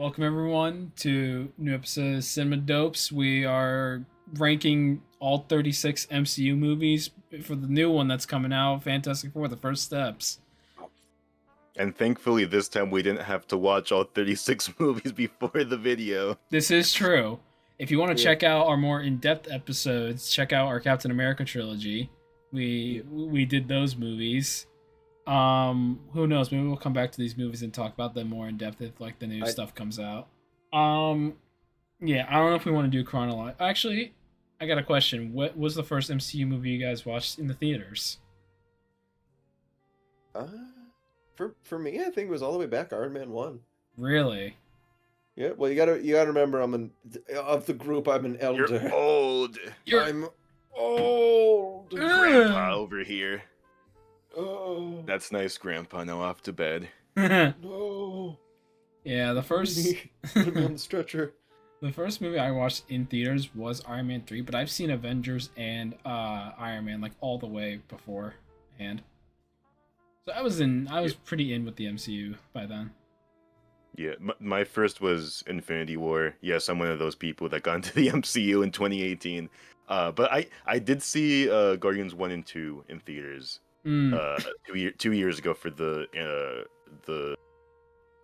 Welcome everyone to new episode of Cinema Dopes. We are ranking all 36 MCU movies for the new one that's coming out, Fantastic Four: The First Steps. And thankfully, this time we didn't have to watch all 36 movies before the video. This is true. If you want to check out our more in-depth episodes, check out our Captain America trilogy. We did those movies. Who knows? Maybe we'll come back to these movies and talk about them more in depth if like the new stuff comes out. Yeah, I don't know if we want to do chronological. Actually, I got a question. What was the first MCU movie you guys watched in the theaters? For me, I think it was all the way back Iron Man 1. Really? Yeah, well, you gotta remember, of the group, I'm an elder. You're old. I'm old. Grandpa over here. Oh, That's nice, Grandpa. Now off to bed. no. Yeah, the first Put me on the stretcher. the first movie I watched in theaters was Iron Man 3, but I've seen Avengers and Iron Man like all the way beforehand. So I was pretty in with the MCU by then. Yeah, my first was Infinity War. Yes, I'm one of those people that got into the MCU in 2018. But I did see Guardians 1 and 2 in theaters. 2 years ago for the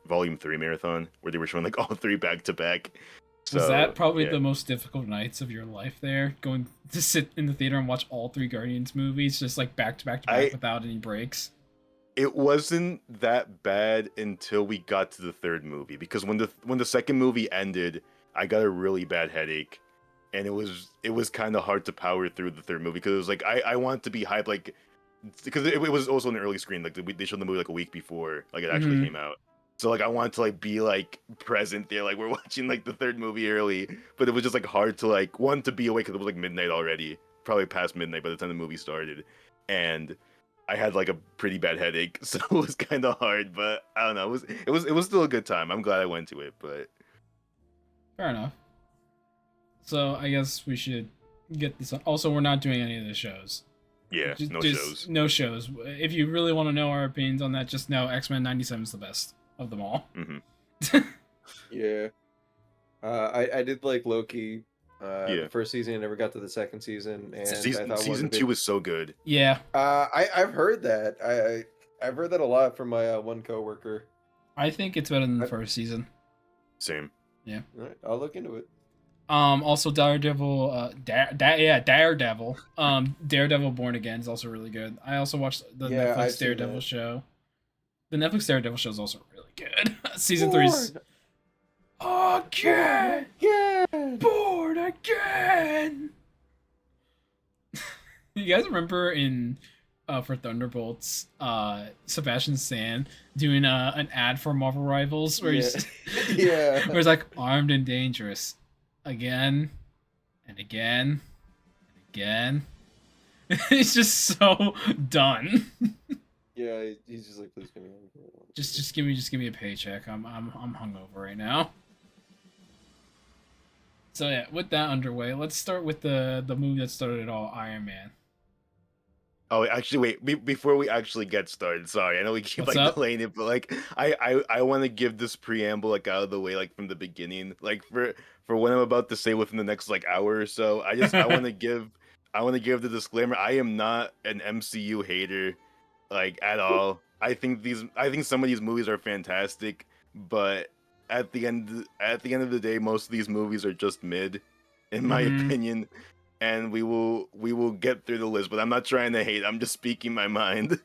Volume 3 marathon where they were showing like all three back to back. Was that probably the most difficult nights of your life there? Going to sit in the theater and watch all three Guardians movies just like back to back to back without any breaks? It wasn't that bad until we got to the third movie, because when the second movie ended, I got a really bad headache, and it was kind of hard to power through the third movie because it was like I want to be hyped, like, because it was also an early screen, like they showed the movie like a week before like it actually came out. So like I wanted to like be like present there, like we're watching like the third movie early, but it was just like hard to like to be awake because it was like midnight already, probably past midnight by the time the movie started, and I had like a pretty bad headache, so it was kind of hard. But I don't know, it was still a good time. I'm glad I went to it, but fair enough. So I guess we should get this on. Also, we're not doing any of the shows. Yeah, no shows. No shows. If you really want to know our opinions on that, just know X-Men 97 is the best of them all. Mm-hmm. Yeah. I did like Loki. The first season, I never got to the second season, and I thought season 2 was so good. Yeah. I've heard that. I've heard that a lot from my one coworker. I think it's better than the first season. Same. Yeah. All right, I'll look into it. Also Daredevil. Daredevil. Daredevil Born Again is also really good. I also watched the Netflix Daredevil show. The Netflix Daredevil show is also really good. Season 3's Born Again. You guys remember in for Thunderbolts, Sebastian Stan doing an ad for Marvel Rivals where he's where he's like armed and dangerous again and again and again. He's just so done. Yeah, he's just like, please give me just give me a paycheck. I'm hungover right now. So yeah, with that underway, let's start with the movie that started it all, Iron Man. Oh, actually, wait. Before we actually get started, sorry, I know we keep delaying it, but like, I want to give this preamble like out of the way, like from the beginning, like for what I'm about to say within the next like hour or so. I want to give the disclaimer. I am not an MCU hater, like at all. I think some of these movies are fantastic, but at the end of the day, most of these movies are just mid, in my opinion. And we will get through the list, but I'm not trying to hate. I'm just speaking my mind.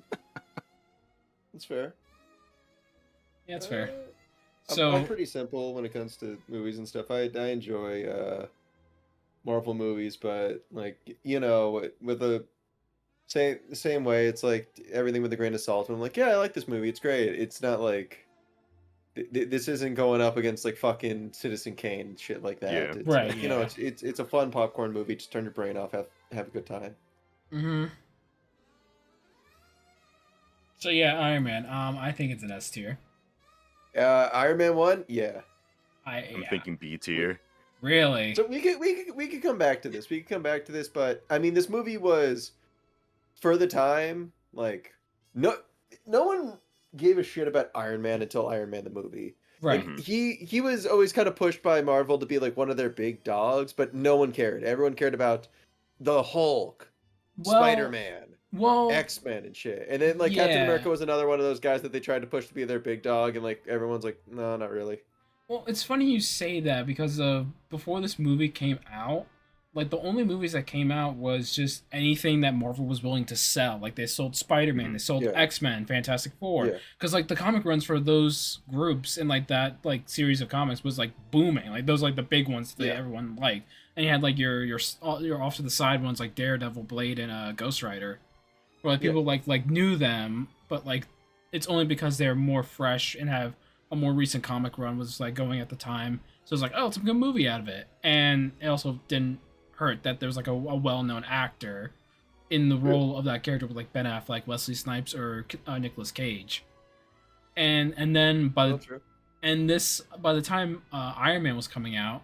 That's fair. Yeah, it's fair. I'm pretty simple when it comes to movies and stuff. I enjoy Marvel movies, but like, you know, with the same way, it's like everything with a grain of salt. And I'm like, yeah, I like this movie. It's great. It's not like this isn't going up against like fucking Citizen Kane and shit like that. Yeah. It's right. Like, you know, it's a fun popcorn movie. Just turn your brain off, have a good time. So yeah, Iron Man. I think it's an S tier. Iron Man 1, yeah. I'm thinking B tier. Really? So we could come back to this. But I mean, this movie was, for the time, like no one gave a shit about Iron Man until Iron Man the movie. Right. Like he was always kind of pushed by Marvel to be like one of their big dogs, but no one cared. Everyone cared about the Hulk, Well, Spider-Man, well, X-Men and shit. And then like Captain yeah. America was another one of those guys that they tried to push to be their big dog, and like everyone's like, no, not really. Well, it's funny you say that because before this movie came out, like the only movies that came out was just anything that Marvel was willing to sell. Like they sold Spider-Man, they sold Yeah. X-Men, Fantastic Four. Yeah. Because like the comic runs for those groups and like that like series of comics was like booming. Like those like the big ones that everyone liked. And you had like your off to the side ones like Daredevil, Blade, and Ghost Rider. Where like people like knew them, but like it's only because they're more fresh and have a more recent comic run was like going at the time. So it's like, oh, it's a good movie out of it. And it also didn't hurt that there was like a well-known actor in the role of that character with like Ben Affleck, Wesley Snipes, or Nicolas Cage. And then by the time Iron Man was coming out,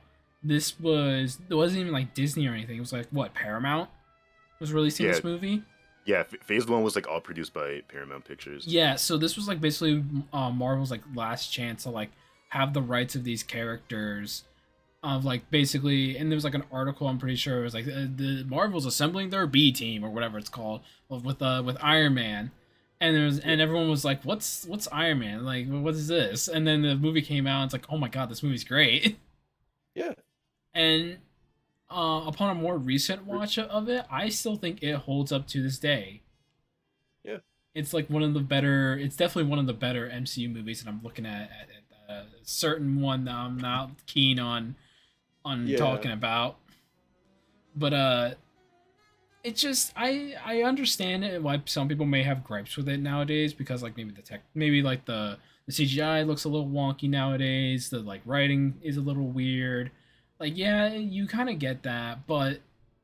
it wasn't even like Disney or anything. It was like what, Paramount was releasing this movie. Yeah, Phase 1 was like all produced by Paramount Pictures. Yeah, so this was like basically Marvel's like last chance to like have the rights of these characters, of like basically. And there was like an article, I'm pretty sure it was like the Marvel's assembling their B team or whatever it's called with Iron Man, and and everyone was like, what's Iron Man, like what is this? And then the movie came out, and it's like, oh my god, this movie's great. Yeah. And upon a more recent watch of it, I still think it holds up to this day. Yeah. It's like one of the better. It's definitely one of the better MCU movies, and I'm looking at a certain one that I'm not keen on talking about. But it just I understand it why some people may have gripes with it nowadays, because like maybe like the CGI looks a little wonky nowadays. The like writing is a little weird. Like, yeah, you kind of get that, but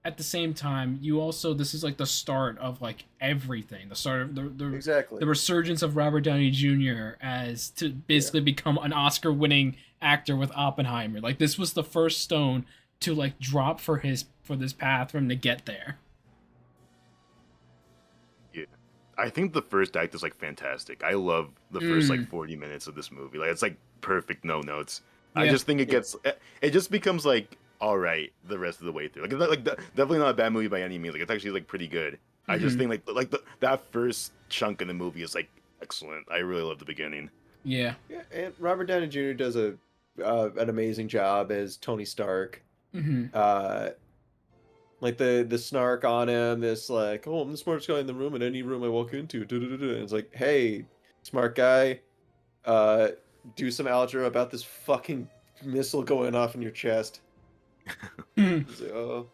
at the same time, this is like the start of like everything. The start of the resurgence of Robert Downey Jr. as to basically become an Oscar-winning actor with Oppenheimer. Like, this was the first stone to like drop for this path for him to get there. Yeah, I think the first act is like fantastic. I love the first like 40 minutes of this movie. Like, it's like perfect, no notes. I just think it just becomes like all right the rest of the way through. Like definitely not a bad movie by any means. Like, it's actually like pretty good. I just think that first chunk in the movie is like excellent. I really love the beginning. Yeah. Yeah, and Robert Downey Jr. does an amazing job as Tony Stark. Like the snark on him, this like, oh, I'm the smartest guy in the room in any room I walk into. And it's like, hey, smart guy, do some algebra about this fucking missile going off in your chest. So,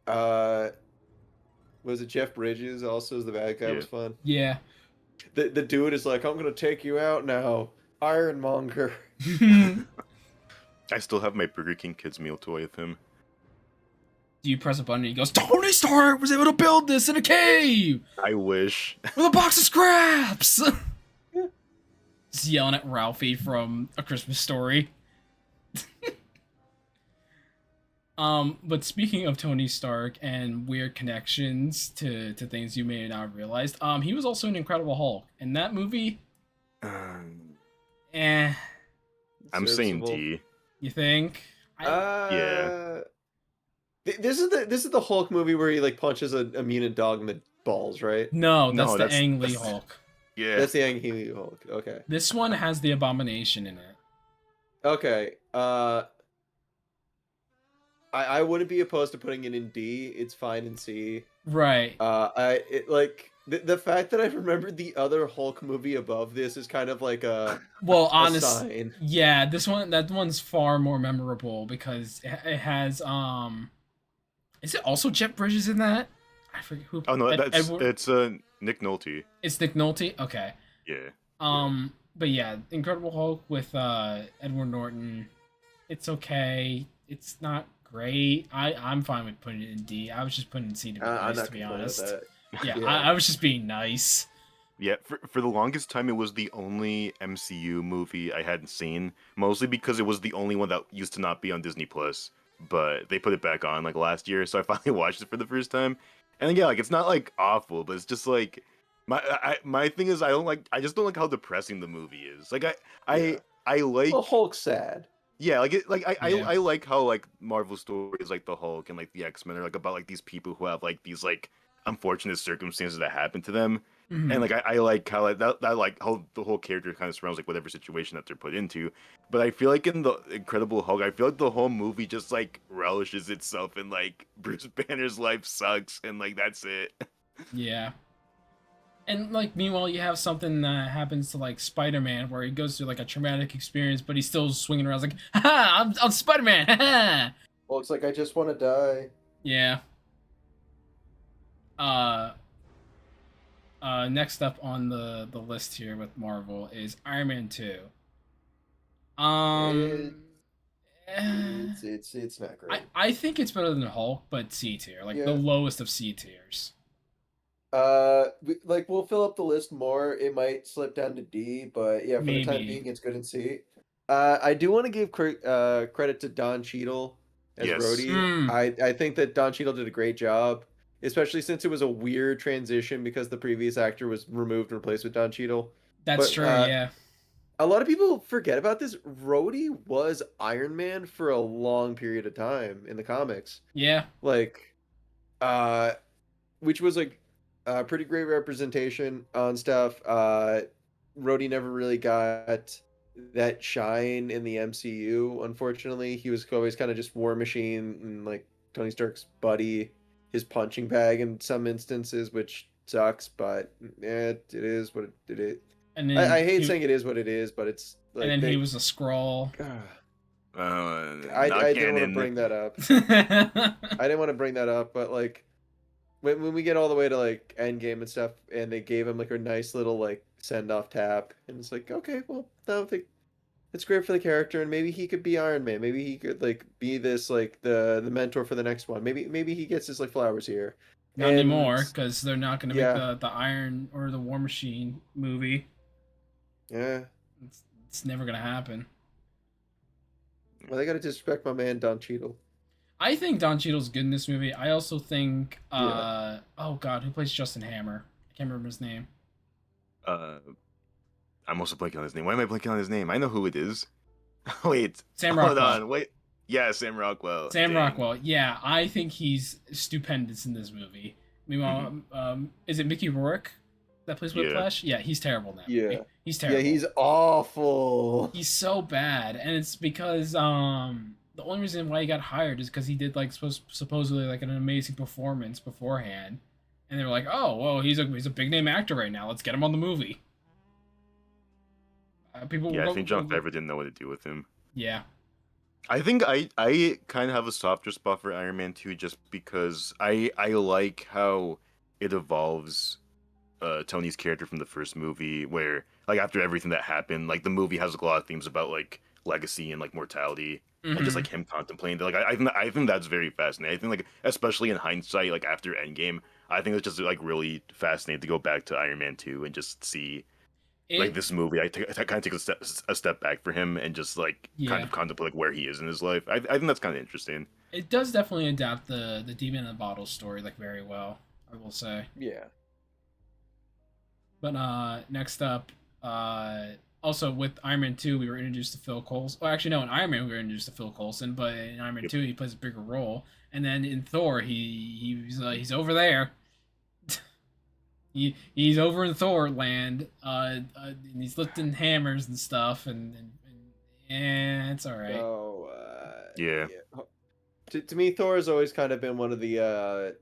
was it Jeff Bridges also as the bad guy? Was fun. Yeah. The dude is like, I'm gonna take you out now, Ironmonger. I still have my Burger King Kids meal toy with him. Do you press a button and he goes, Tony Stark was able to build this in a cave! I wish. With a box of scraps! Just yelling at Ralphie from A Christmas Story. But speaking of Tony Stark and weird connections to things you may not have realized, he was also an Incredible Hulk. And that movie, I'm saying D. You think? Yeah. This is the Hulk movie where he like punches a mutant dog in the balls, right? No, that's Ang Lee Hulk. Yeah, that's the Ang Lee Hulk. Okay. This one has the Abomination in it. Okay. I wouldn't be opposed to putting it in D. It's fine in C. Right. The fact that I remembered the other Hulk movie above this is kind of like a honestly, yeah, that one's far more memorable because it has is it also Jeff Bridges in that? I forget who. Oh no, it's Nick Nolte. It's Nick Nolte. Okay. Yeah. But yeah, Incredible Hulk with Edward Norton. It's okay. It's not great. I'm fine with putting it in D. I was just putting it in C to be nice, to be honest. Yeah, I was just being nice. Yeah, for the longest time, it was the only MCU movie I hadn't seen, mostly because it was the only one that used to not be on Disney Plus. But they put it back on like last year, so I finally watched it for the first time. And yeah, like it's not like awful, but it's just like My thing is I just don't like how depressing the movie is. Like Yeah. I Well, like Hulk's sad. yeah, like it like Yeah. I like how like Marvel stories like the Hulk and like the X-Men are like about like these people who have like these like unfortunate circumstances that happen to them. And Hmm. like I like how like that like how the whole character kind of surrounds like whatever situation that they're put into. But I feel like in the Incredible Hulk, I feel like the whole movie just like relishes itself in like Bruce Banner's life sucks and like that's it. Yeah. And like meanwhile, you have something that happens to like Spider-Man, where he goes through like a traumatic experience, but he's still swinging around like, "Ha! I'm Spider-Man!" Ha! Hulk's like, I just want to die. Yeah. Uh. Next up on the list here with Marvel is Iron Man 2. It, Um. eh, it's not I great. I think it's better than Hulk, but C tier, like the Yeah. lowest of C tiers. Like we'll fill up the list more. It might slip down to D, but yeah, for the time Maybe. being, it's good in C. I do want to give credit to Don Cheadle as Yes. Rhodey. Mm, I think that Don Cheadle did a great job, especially since it was a weird transition because the previous actor was removed and replaced with Don Cheadle. that's But true. Yeah. a lot of people forget about this. Rhodey was Iron Man for a long period of time in the comics. Yeah. Like, uh, which was like a pretty great representation on stuff. Rhodey never really got that shine in the MCU, unfortunately. He was always kind of just War Machine and like Tony Stark's buddy, his punching bag in some instances, which sucks, but it is what it is. And then I hate he saying it is what it is, but it's and like then he they. was a scroll. I Not didn't want to canon. bring that up. I didn't want to bring that up, but like when we get all the way to like Endgame and stuff, and they gave him like a nice little like send off tap, and it's like, okay, well, I don't think it's great for the character, and maybe he could be Iron Man. Maybe he could like be this like the mentor for the next one. Maybe he gets his like flowers here, Not and anymore, because they're not going to make yeah, the Iron or the War Machine movie. yeah. It's never going to happen. Well, they gotta disrespect my man Don Cheadle. I think Don Cheadle's good in this movie. I also think, Yeah. oh god, who plays Justin Hammer? I can't remember his name. Uh, I'm also blanking on his name. Why am I blanking on his name? I know who it is. Wait, Sam hold Rockwell. on. Wait. Yeah, Sam Rockwell. Sam Dang. Rockwell. Yeah, I think he's stupendous in this movie. Hmm. Meanwhile, is it Mickey Rourke that plays Yeah. Whiplash? Yeah, he's terrible in that Yeah. movie. He's Yeah, terrible. he's awful. He's so bad, and it's because the only reason why he got hired is because he did like supposedly like an amazing performance beforehand, and they were like, oh well, he's a big name actor right now. Let's get him on the movie. People Yeah, I will think John Favreau didn't know what to do with him. yeah. I think I kind of have a softer spot for Iron Man 2 just because I like how it evolves Tony's character from the first movie where like after everything that happened, like the movie has like, a lot of themes about like legacy and like mortality and just Hmm. like him contemplating. Like I think that's very fascinating. I think like especially in hindsight, like after Endgame, I think it's just like really fascinating to go back to Iron Man 2 and just see like It this movie. I kind of take a step back for him and just like kind yeah. of contemplate like where he is in his life. I think that's kind of interesting. It does definitely adapt the demon in the bottle story like very well, I will say. Yeah. But next up, also with Iron Man 2, we were introduced to Phil Coulson. Oh, actually, no, in Iron Man we were introduced to Phil Coulson, but in Iron Man Yep. 2 he plays a bigger role. And then in Thor, he's over there. He's over in Thor land, and he's lifting hammers and stuff, and it's all right. So, Yeah. yeah. To me, Thor has always kind of been one of the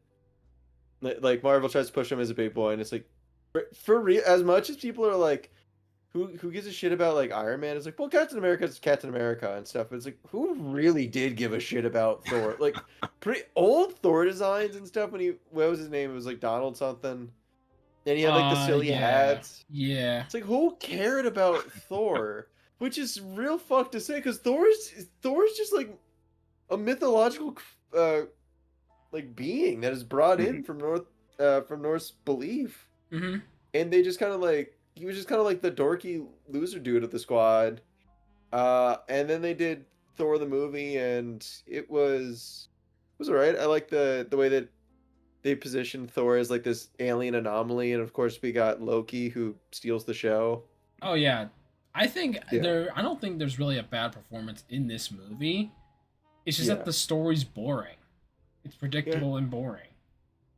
like Marvel tries to push him as a big boy, and it's like for real. As much as people are like, who gives a shit about like Iron Man? It's like, well, Captain America's Captain America and stuff. But it's like, who really did give a shit about Thor? Like, pretty old Thor designs and stuff. When what was his name? It was like Donald something. And he had like the silly Yeah, hats. yeah. It's like, who cared about Thor? Which is real fuck to say, because Thor's just like a mythological like being that is brought in Mhm. from Norse belief. Mm-hmm. And they just kind of like he was just kind of like the dorky loser dude of the squad. And then they did Thor the movie, and it was alright. I like the way that they positioned Thor as like this alien anomaly, and of course we got Loki who steals the show. Oh yeah, I think Yeah, I don't think there's really a bad performance in this movie. It's just that yeah, the story's boring. It's yeah. predictable and boring.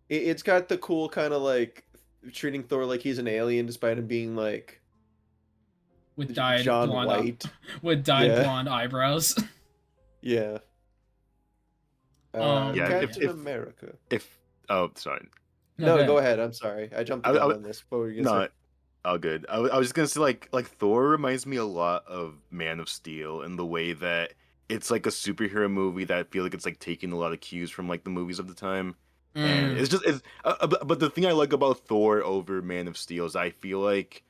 It's got the cool kind of like treating Thor like he's an alien despite him being like With dyed John blonde, White. with dyed Yeah, blonde eyebrows. yeah. Yeah, Um, yeah. Captain America. if oh sorry, No, No, go good. ahead. I'm sorry. I jumped the I, gun I on this. What were you gonna say? no, all good. I was just gonna say like Thor reminds me a lot of Man of Steel in the way that it's like a superhero movie that I feel like it's like taking a lot of cues from like the movies of the time, and Mm, it's but the thing I like about Thor over Man of Steel is I feel like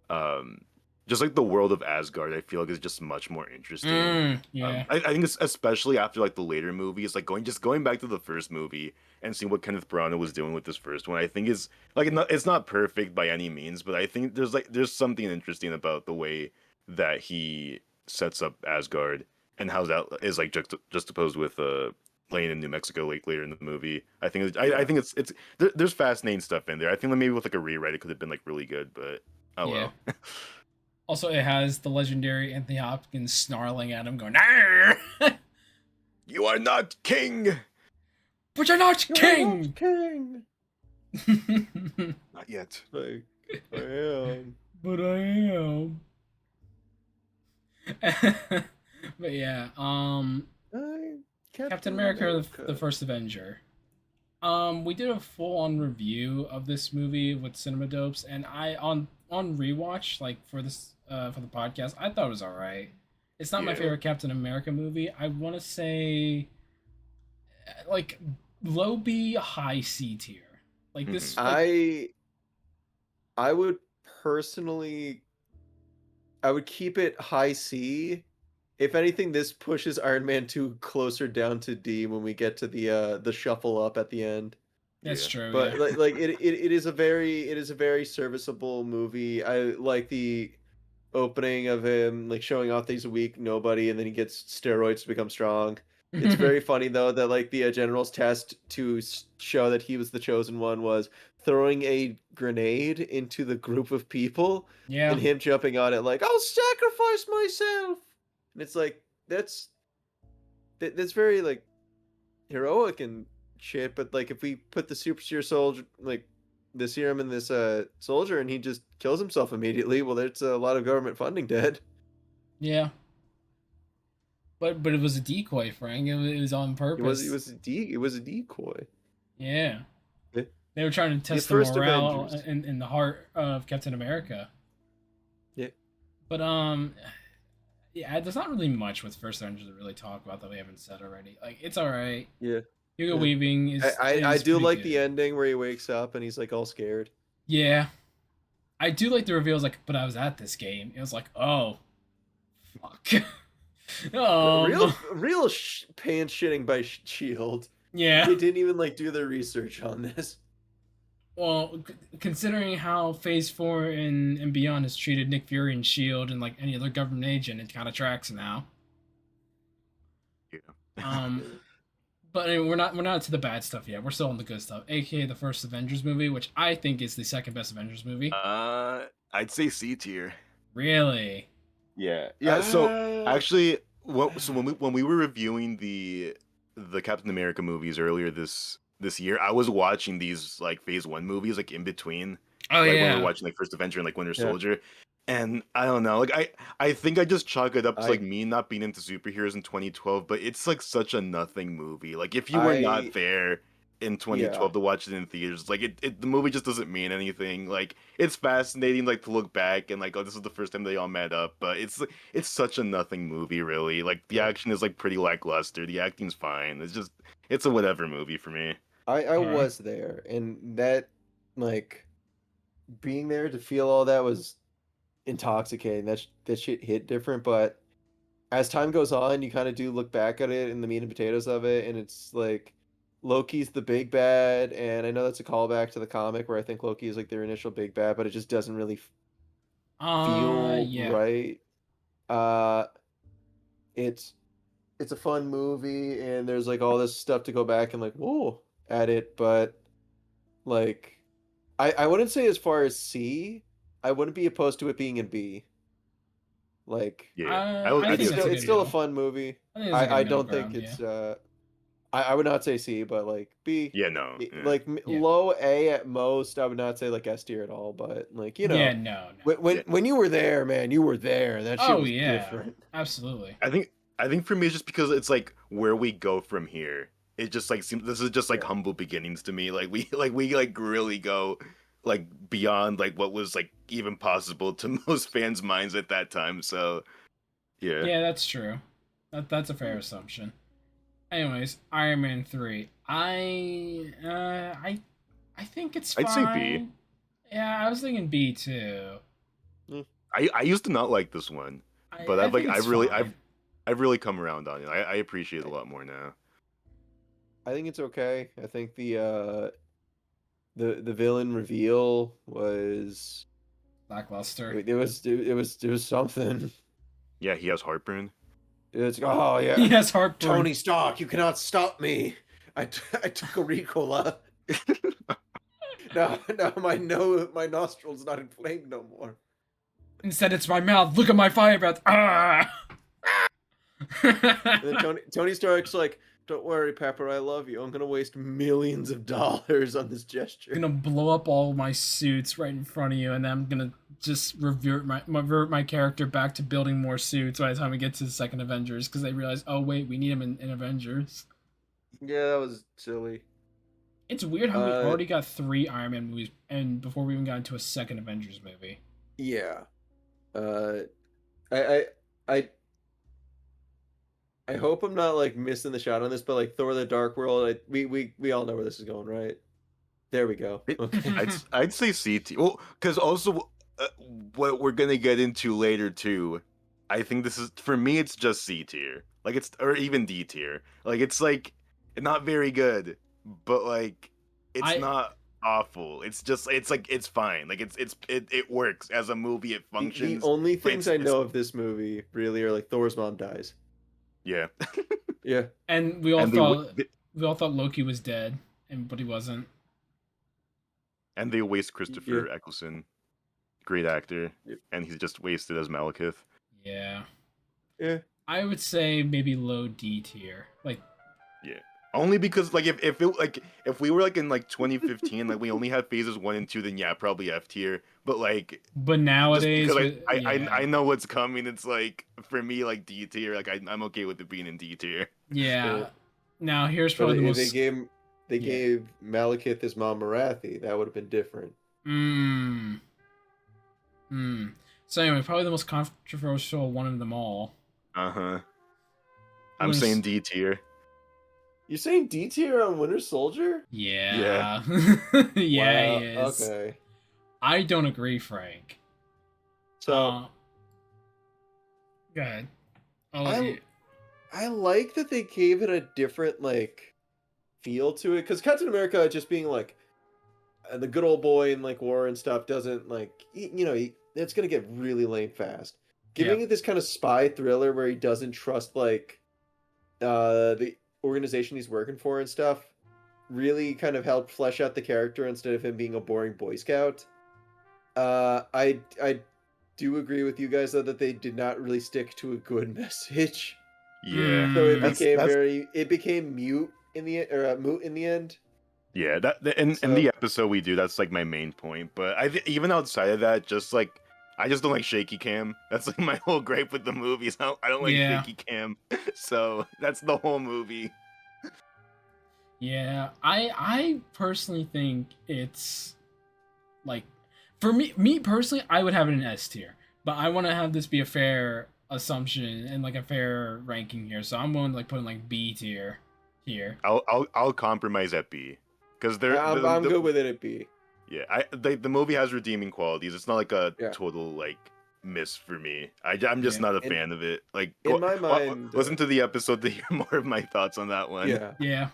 um just like the world of Asgard I feel like is just much more interesting. yeah. I think it's especially after like the later movies, like going back to the first movie and seeing what Kenneth Branagh was doing with this first one, I think is like it's not perfect by any means, but I think there's something interesting about the way that he sets up Asgard and how that is like juxtaposed with playing in New Mexico like later in the movie. I Yeah. think there's fascinating stuff in there. I think that maybe with like a rewrite it could have been like really good, but oh Yeah. well. Also, it has the legendary Anthony Hopkins snarling at him, going, "Arr! You are not king. But you're not You're not king!" king. Not yet. Like I am. But I am. But yeah, I Captain Captain America, the America. First Avenger. We did a full on review of this movie with Cinema Dopes, and I on rewatch like for the podcast, I thought it was all right. It's not my Yeah. favorite Captain America movie. I want to say like low B, high C tier. Like Hmm. this, like I would personally I would keep it high C. If anything, this pushes Iron Man 2 closer down to D when we get to the shuffle up at the end. that's Yeah. true. Yeah. But it is a very serviceable movie. I like the opening of him like showing off that he's a weak nobody and then he gets steroids to become strong. It's very funny though that like the general's test to show that he was the chosen one was throwing a grenade into the group of people Yeah. and him jumping on it like I'll sacrifice myself. And it's like that's very like heroic and shit, but like if we put the super serum soldier like the serum in this soldier and he just kills himself immediately, well there's a lot of government funding dead. Yeah. But it was a decoy, Frank. It was on purpose. It was a decoy. Yeah. The, They were trying to the test the first morale Avengers. in the heart of Captain America. Yeah. But yeah, there's not really much with First Avengers to really talk about that we haven't said already. Like it's all right. Yeah. Hugo Yeah. Weaving I is do pretty like the good. ending where he wakes up and he's like all scared. Yeah, I do like the reveals. Like, but I was at this game. It was like, oh, fuck. um, Pants shitting by Shield. yeah. They didn't even like do their research on this. Well, considering how Phase 4 and Beyond has treated Nick Fury and Shield and like any other government agent, it kind of tracks now. Yeah. Um, but I mean, we're not to the bad stuff yet. We're still on the good stuff, aka the first Avengers movie, which I think is the second best Avengers movie. I'd say C tier. Really? Yeah. Yeah. So Uh, actually, so when we were reviewing the Captain America movies earlier this year, I was watching these like Phase 1 movies like in between, Oh like when we were yeah. watching like First Avenger and like Winter yeah. Soldier, and I don't know, like I think I just chalk it up to like I me not being into superheroes in 2012, but it's like such a nothing movie. Like if you were not I there in yeah. 2012 to watch it in theaters, like the movie just doesn't mean anything. Like it's fascinating like to look back and like, oh, this is the first time they all met up, but it's such a nothing movie really. Like the Yeah. action is like pretty lackluster, the acting's fine, it's a whatever movie for me. I All right. was there and that like being there to feel all that was intoxicating. That shit hit different, but as time goes on, you kind of do look back at it and the meat and potatoes of it, and it's like Loki's the big bad, and I know that's a callback to the comic where I think Loki is like their initial big bad, but it just doesn't really feel Yeah. right. Uh, it's it's a fun movie, and there's like all this stuff to go back and like whoa at it, but Like, I wouldn't say as far as C. I wouldn't be opposed to it being in B. Like, Yeah, I I think do that's a too. it's good still a middle. fun movie. I think it's a good I middle don't think ground. Yeah. it's I would not say C, but like B. Yeah, no. Yeah. Like Yeah. low A at most. I would not say like S tier at all, but like Yeah. No. No. when Yeah. when you were there, man, you were there. That shit Oh was yeah. different. Absolutely. I think for me it's just because it's like where we go from here. It just like seems this is just like Yeah. humble beginnings to me. Like we really go like beyond like what was like even possible to most fans' minds at that time. So yeah, Yeah, that's true. That's a fair assumption. Anyways, Iron Man 3. I think it's I'd say B. fine. Yeah, I was thinking B too. Mm. I used to not like this one, but I I've like think it's fine. I've really come around on it. I appreciate it a lot more now. I think it's okay. I think the villain reveal was Lackluster. it was something. Yeah, he has heartburn. It's oh yeah, He has heartburn. Tony Stark, you cannot stop me. I took a Ricola. Now my nostrils not inflamed no more. Instead, it's my mouth. Look at my fire breath. Ah! And then Tony Stark's like, "Don't worry, Pepper, I love you. I'm gonna waste millions of dollars on this gesture." I'm gonna blow up all my suits right in front of you, and then I'm gonna just revert my character back to building more suits by the time we get to the second Avengers, because they realize, oh wait, we need him in Avengers. Yeah, that was silly. It's weird how we already got 3 Iron Man movies, and before we even got into a second Avengers movie. Yeah. I I I hope I'm not like missing the shot on this, but like Thor: The Dark World, we all know where this is going, right? There we go. Okay. I'd say C tier. Well, because also what we're gonna get into later too. I think this is for me. It's just C tier. Like it's or even D tier. Like it's like not very good, but like it's not awful. It's just it's like it's fine. Like it works as a movie. It The functions. only things I it's- know of this movie really are like Thor's mom dies. Yeah. Yeah. And we all And thought Loki was dead, but he wasn't. And they waste Christopher Eccleston, great actor, and he's just wasted as Malekith. Yeah. Yeah. I would say maybe low D tier. Like, yeah. Only because like if we were like in like 2015, like we only had phases 1 and 2, then yeah, probably F tier. But like but nowadays, just because I know what's coming, it's like for me like D tier. Like I'm okay with it being in D tier. Yeah. Now here's probably the most. They gave Malekith his mom Marathi. That would have been different. So anyway, probably the most controversial one of them all. I'm saying D tier. You're saying D tier on Winter Soldier? Yeah. Yeah. Yeah, wow. he is. Okay. I don't agree, Frank. So go ahead. I like that they gave it a different like feel to it, because Captain America just being like the good old boy in like war and stuff doesn't like it's gonna get really lame fast. Giving it this kind of spy thriller where he doesn't trust like the organization he's working for and stuff really kind of helped flesh out the character instead of him being a boring Boy Scout. I do agree with you guys though that they did not really stick to a good message. Yeah. So it became mute in the moot in the end. Yeah, in the episode we do, that's like my main point. But even outside of that, just like I just don't like shaky cam. That's like my whole gripe with the movies. I don't like shaky cam. So that's the whole movie. Yeah, I personally think it's like for me personally, I would have it in S tier, but I want to have this be a fair assumption and like a fair ranking here. So I'm willing to like put in like B tier here. I'll compromise at B because I'm good with it at B. Yeah, the movie has redeeming qualities. It's not like a total like miss for me. I'm just not a fan of it. Like in my mind, listen to the episode to hear more of my thoughts on that one. Yeah.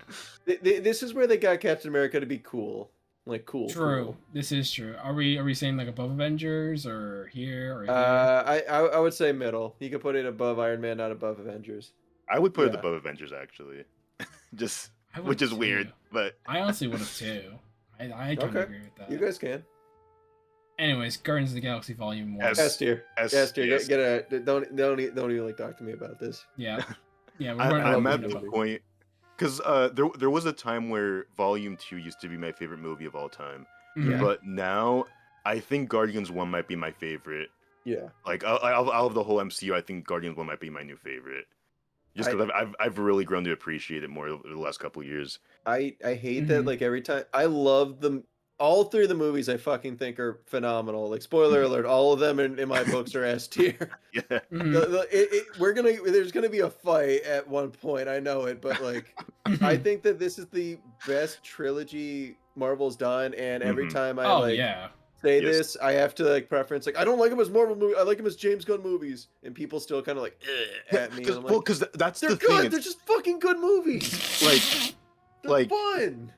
This is where they got Captain America to be cool, like cool. True, cool. This is true. Are we saying like above Avengers or here or here? I would say middle. You could put it above Iron Man, not above Avengers. I would put it above Avengers actually, which is too. weird, but I honestly would have too. I totally agree with that. You guys can. Anyways, Guardians of the Galaxy Volume 1. S tier. S tier. Yes. Get it. Don't even like talk to me about this. Yeah. Yeah, I'm at this the movie. point because there was a time where Volume 2 used to be my favorite movie of all time, Mhm. but now I think Guardians 1 might be my favorite. Yeah. Like out of the whole MCU, I think Guardians 1 might be my new favorite. Just because I've really grown to appreciate it more over the last couple of years. I hate that, like, every time. I love them. All three of the movies I fucking think are phenomenal. Like, spoiler alert, all of them in my books are S tier. Yeah. There's gonna be a fight at one point. I know it, but like, I think that this is the best trilogy Marvel's done, and every time I say this, I have to like preference like I don't like him as Marvel movie. I like him as James Gunn movies, and people still kind of like at me. Because that's they're the good. thing. They're just fucking good movies. They're fun.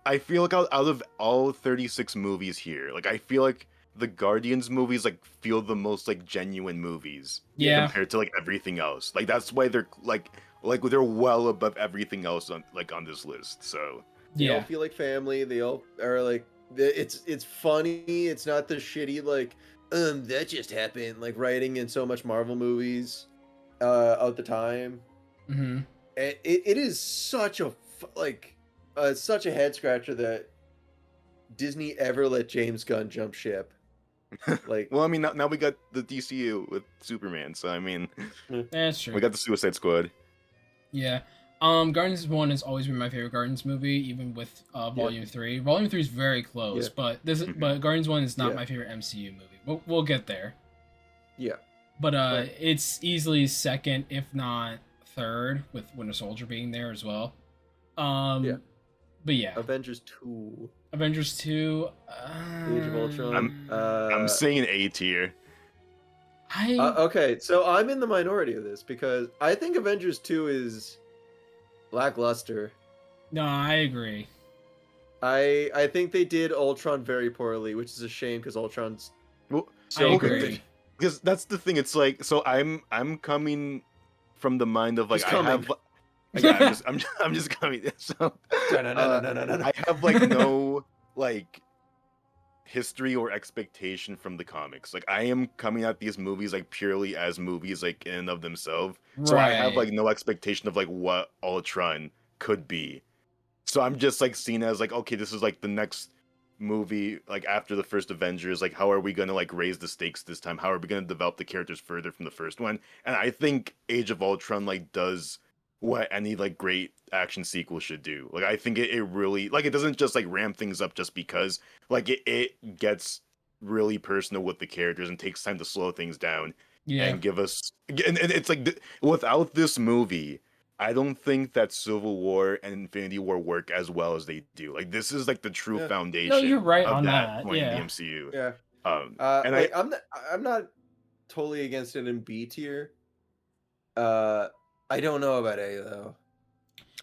I feel like out of all 36 movies here, like I feel like the Guardians movies like feel the most like genuine movies compared to like everything else. Like that's why they're like they're well above everything else on this list. So they all feel like family. They all are like it's funny. It's not the shitty like that just happened like writing in so much Marvel movies at the time. Mm-hmm. And it is such a such a head scratcher that Disney ever let James Gunn jump ship. Like, well, I mean, now we got the DCU with Superman, so I mean, that's true. We got the Suicide Squad. Yeah, Guardians 1 has always been my favorite Guardians movie, even with Volume 3. Volume 3 is very close, but but Guardians 1 is not my favorite MCU movie. We'll get there. Yeah, but it's easily second, if not third, with Winter Soldier being there as well. But yeah, Avengers 2. Avengers 2. Age of Ultron. I'm saying A tier. Okay, so I'm in the minority of this because I think Avengers 2 is lackluster. No, I agree. I think they did Ultron very poorly, which is a shame because Ultron's I agree. Because that's the thing. It's like, so I'm coming from the mind of like I'm just coming. So I have like no like history or expectation from the comics. Like I am coming at these movies like purely as movies like in and of themselves. So I have like no expectation of like what Ultron could be. So I'm just like seen as like, okay, this is like the next movie like after the first Avengers. Like how are we gonna like raise the stakes this time? How are we gonna develop the characters further from the first one? And I think Age of Ultron like does what any like great action sequel should do. Like I think it really like it doesn't just like ramp things up just because like it gets really personal with the characters and takes time to slow things down and give us and it's like without this movie I don't think that Civil War and Infinity War work as well as they do. Like this is like the true foundation. No, you're right of on that that. point in the MCU. Yeah. And like, I'm not totally against it in B tier. I don't know about A though.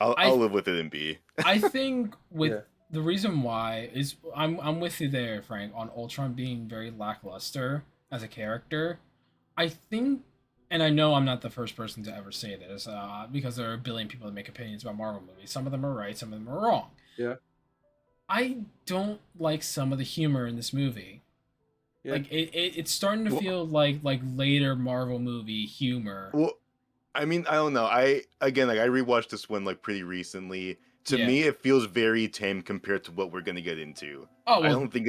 I'll live with it in B. I think with the reason why is I'm with you there, Frank, on Ultron being very lackluster as a character. I think, and I know I'm not the first person to ever say this, because there are a billion people that make opinions about Marvel movies. Some of them are right, some of them are wrong. Yeah. I don't like some of the humor in this movie. Yeah. Like it's starting to feel like later Marvel movie humor. Well, I mean, I don't know. I rewatched this one like pretty recently. To me, it feels very tame compared to what we're gonna get into. Oh, well, I don't think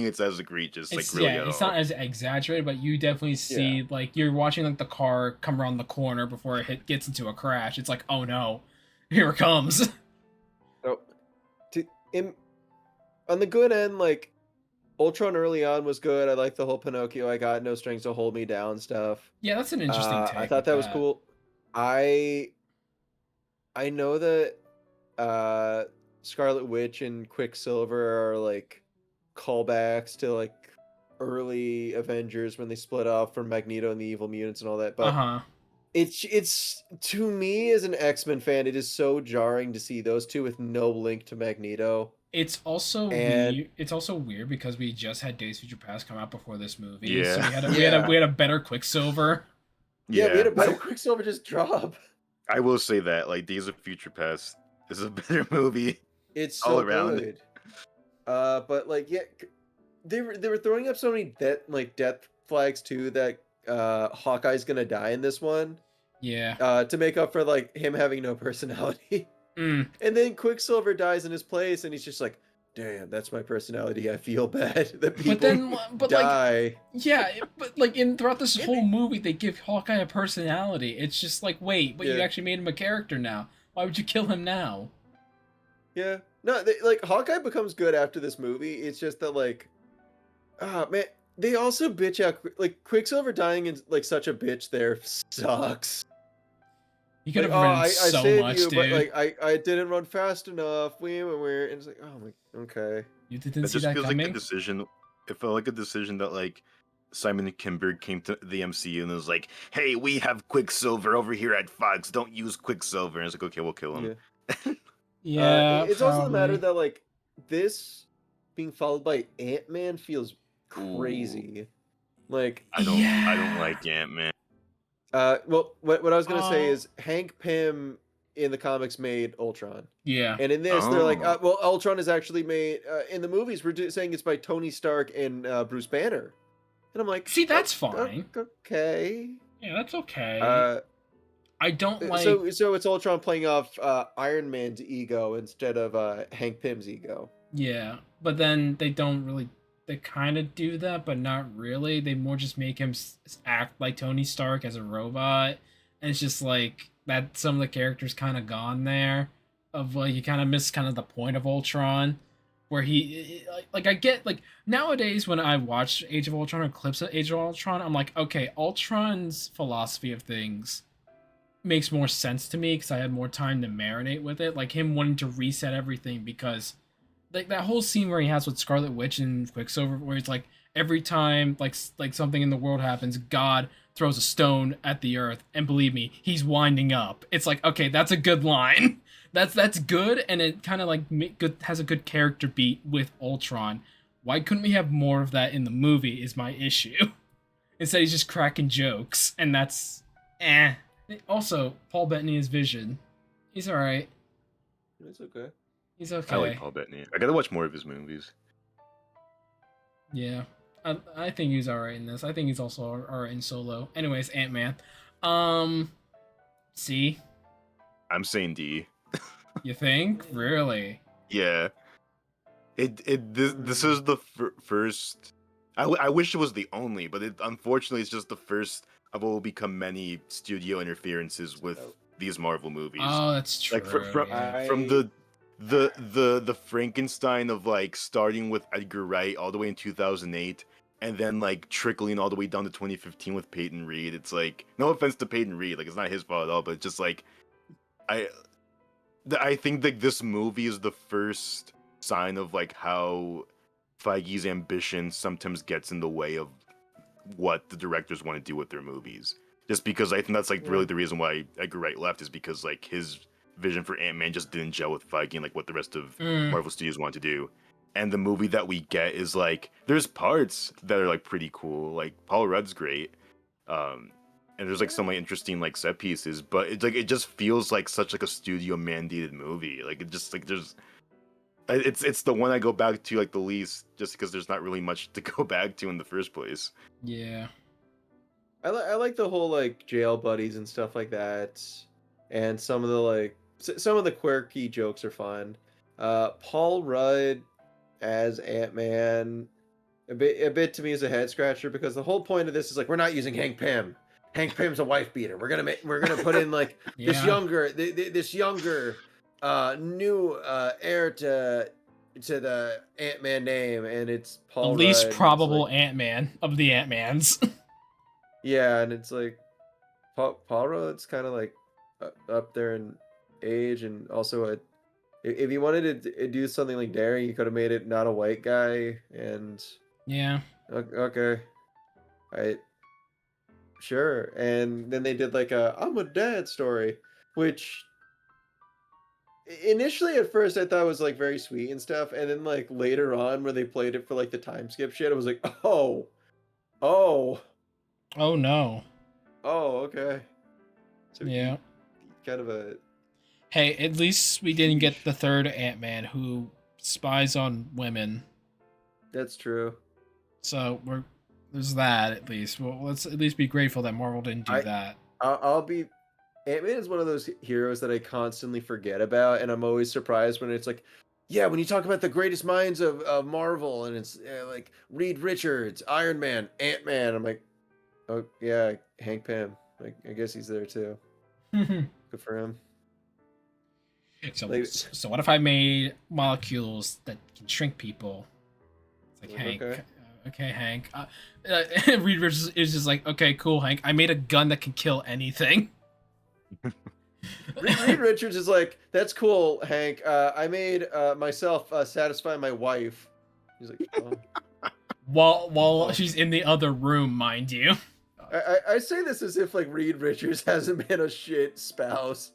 it's as egregious. Like really, it's not as exaggerated, but you definitely see like you're watching like the car come around the corner before it gets into a crash. It's like, oh no, here it comes. So, on the good end, like Ultron early on was good. I like the whole Pinocchio I got no strings to hold me down stuff. Yeah, that's an interesting take. I thought that was cool. I know that Scarlet Witch and Quicksilver are like callbacks to like early Avengers when they split off from Magneto and the Evil Mutants and all that, but it's to me as an X-Men fan, it is so jarring to see those two with no link to Magneto. It's also weird. It's also weird because we just had Days of Future Past come out before this movie. Yeah. So we had a better Quicksilver. Yeah, we had a better Quicksilver just drop. I will say that like Days of Future Past is a better movie. It's so good. But like, yeah, they were throwing up so many death flags too that Hawkeye's gonna die in this one. Yeah. To make up for like him having no personality. Mm. And then Quicksilver dies in his place, and he's just like, "Damn, that's my personality. I feel bad that people die." But like throughout this whole movie, they give Hawkeye a personality. It's just like, wait, but you actually made him a character now. Why would you kill him now? Yeah, no, like Hawkeye becomes good after this movie. It's just that like, man, they also bitch out like Quicksilver dying is like such a bitch. There sucks. You could like, have written I so saved much, you, dude. but like I didn't run fast enough. And it's like, oh my, okay. You didn't It see just that feels coming. like a decision. It felt like a decision that like Simon Kinberg came to the MCU and was like, "Hey, we have Quicksilver over here at Fox. Don't use Quicksilver." And it's like, "Okay, we'll kill him." Yeah, it's probably. also the matter that like this being followed by Ant-Man feels crazy. Ooh. Like I don't like Ant-Man. Well, what I was gonna say is Hank Pym in the comics made Ultron. Yeah. And in this, they're like, well, Ultron is actually made in the movies. We're saying it's by Tony Stark and Bruce Banner. And I'm like, see, that's fine. Okay. Yeah, that's okay. I don't like. So it's Ultron playing off Iron Man's ego instead of Hank Pym's ego. Yeah, but then they don't really. They kind of do that, but not really. They more just make him act like Tony Stark as a robot, and it's just like that. Some of the characters kind of gone there. Of like you kind of miss kind of the point of Ultron, where he like I get like nowadays when I watch Age of Ultron or clips of Age of Ultron, I'm like, okay, Ultron's philosophy of things makes more sense to me because I had more time to marinate with it. Like him wanting to reset everything because like that whole scene where he has with Scarlet Witch and Quicksilver, where it's like every time like something in the world happens, God throws a stone at the earth, and believe me, he's winding up. It's like, okay, that's a good line. That's good, and it kind of like has a good character beat with Ultron. Why couldn't we have more of that in the movie? Is my issue. Instead, he's just cracking jokes, and that's Also, Paul Bettany is Vision. He's all right. It's okay. He's okay. I like Paul Bettany. I gotta watch more of his movies. Yeah, I think he's all right in this. I think he's also all right in Solo. Anyways, Ant-Man. C. I'm saying D. You think? Really? Yeah. This is the first. I wish it was the only, but unfortunately it's just the first of what will become many studio interferences with these Marvel movies. Oh, that's true. Like from the Frankenstein of like starting with Edgar Wright all the way in 2008, and then like trickling all the way down to 2015 with Peyton Reed. It's like, no offense to Peyton Reed, like it's not his fault at all, but it's just like I think that this movie is the first sign of like how Feige's ambition sometimes gets in the way of what the directors want to do with their movies. Just because I think that's like really the reason why Edgar Wright left, is because like his vision for Ant-Man just didn't gel with Feige and like what the rest of Marvel Studios want to do. And the movie that we get is like, there's parts that are like pretty cool. Like Paul Rudd's great. And there's like some like interesting like set pieces, but it's like it just feels like such like a studio mandated movie. Like it just like it's the one I go back to like the least, just because there's not really much to go back to in the first place. Yeah. I like the whole like jail buddies and stuff like that, and some of the quirky jokes are fun. Paul Rudd as Ant-Man, a bit to me is a head scratcher, because the whole point of this is like, we're not using Hank Pym. Hank Pym's a wife beater. We're gonna put in like this younger new heir to the Ant-Man name, and it's Paul The least Rudd, probable like, Ant-Man of the Ant-Mans. yeah, and it's like Paul Rudd's kind of like up there in age, and also if you wanted to do something like daring, you could have made it not a white guy, and yeah. Okay, sure. And then they did like a I'm a dad story, which initially at first I thought was like very sweet and stuff, and then like later on where they played it for like the time skip shit, I was like, oh no. Oh, okay. So yeah. Kind of a... Hey, at least we didn't get the third Ant-Man, who spies on women. That's true. So there's that at least. Well, let's at least be grateful that Marvel didn't do that. I'll be. Ant-Man is one of those heroes that I constantly forget about, and I'm always surprised when it's like, yeah, when you talk about the greatest minds of Marvel, and it's like Reed Richards, Iron Man, Ant-Man. I'm like, oh yeah, Hank Pym. Like, I guess he's there too. Good for him. So, so what if I made molecules that can shrink people? It's like, Hank. Okay, Hank. Reed Richards is just like, okay, cool, Hank. I made a gun that can kill anything. Reed Richards is like, that's cool, Hank. I made myself satisfy my wife. He's like, oh. While she's in the other room, mind you. I say this as if like Reed Richards hasn't been a shit spouse.